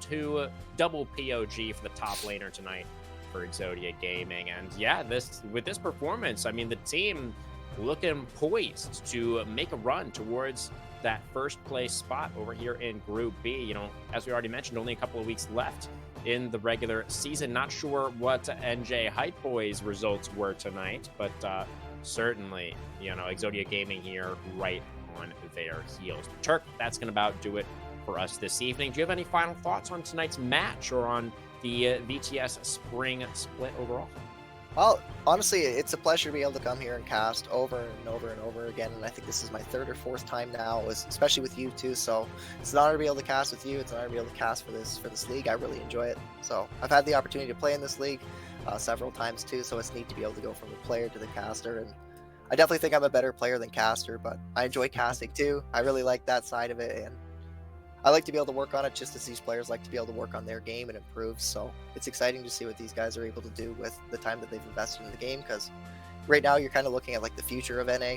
2 double POG for the top laner tonight for Exodia Gaming. And yeah, with this performance, I mean, the team looking poised to make a run towards that first place spot over here in Group B. You know, as we already mentioned, only a couple of weeks left in the regular season. Not sure what NJ Hype Boys results were tonight, but certainly, you know, Exodia Gaming here right on their heels. Turk, that's going to about do it for us this evening. Do you have any final thoughts on tonight's match or on the VTS spring split overall? Well, honestly, it's a pleasure to be able to come here and cast over and over and over again. And I think this is my 3rd or 4th time now, especially with you too. So it's an honor to be able to cast with you. It's an honor to be able to cast for this league. I really enjoy it. So I've had the opportunity to play in this league several times too. So it's neat to be able to go from the player to the caster. And I definitely think I'm a better player than caster, but I enjoy casting too. I really like that side of it, and I like to be able to work on it just as these players like to be able to work on their game and improve. So it's exciting to see what these guys are able to do with the time that they've invested in the game, because right now you're kind of looking at like the future of NA,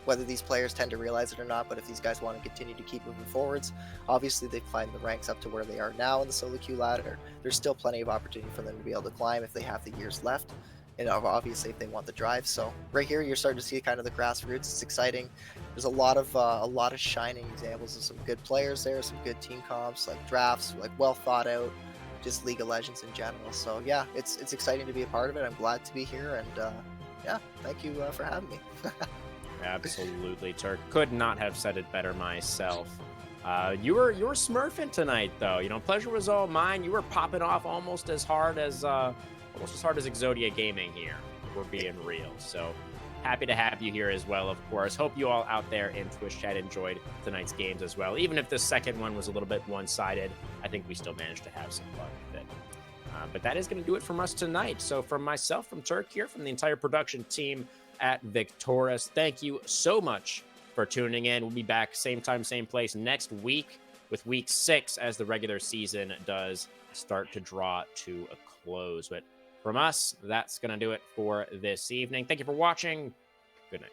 whether these players tend to realize it or not. But if these guys want to continue to keep moving forwards, obviously they've climbed the ranks up to where they are now in the solo queue ladder. There's still plenty of opportunity for them to be able to climb if they have the years left. and obviously if they want the drive. So right here, you're starting to see kind of the grassroots. It's exciting. There's a lot of shining examples of some good players there, some good team comps, like drafts, like well thought out, just League of Legends in general. So yeah, it's exciting to be a part of it. I'm glad to be here, and yeah, thank you for having me. Absolutely, Turk. Could not have said it better myself. You were smurfing tonight, though. You know, pleasure was all mine. You were popping off almost as hard as Exodia Gaming here. We're being real. So happy to have you here as well, of course. Hope you all out there in Twitch chat enjoyed tonight's games as well. Even if the second one was a little bit one-sided, I think we still managed to have some fun with it. But that is going to do it from us tonight. So from myself, from Turk here, from the entire production team at Victoris, thank you so much for tuning in. We'll be back same time, same place next week with week 6 as the regular season does start to draw to a close. But from us, that's going to do it for this evening. Thank you for watching. Good night.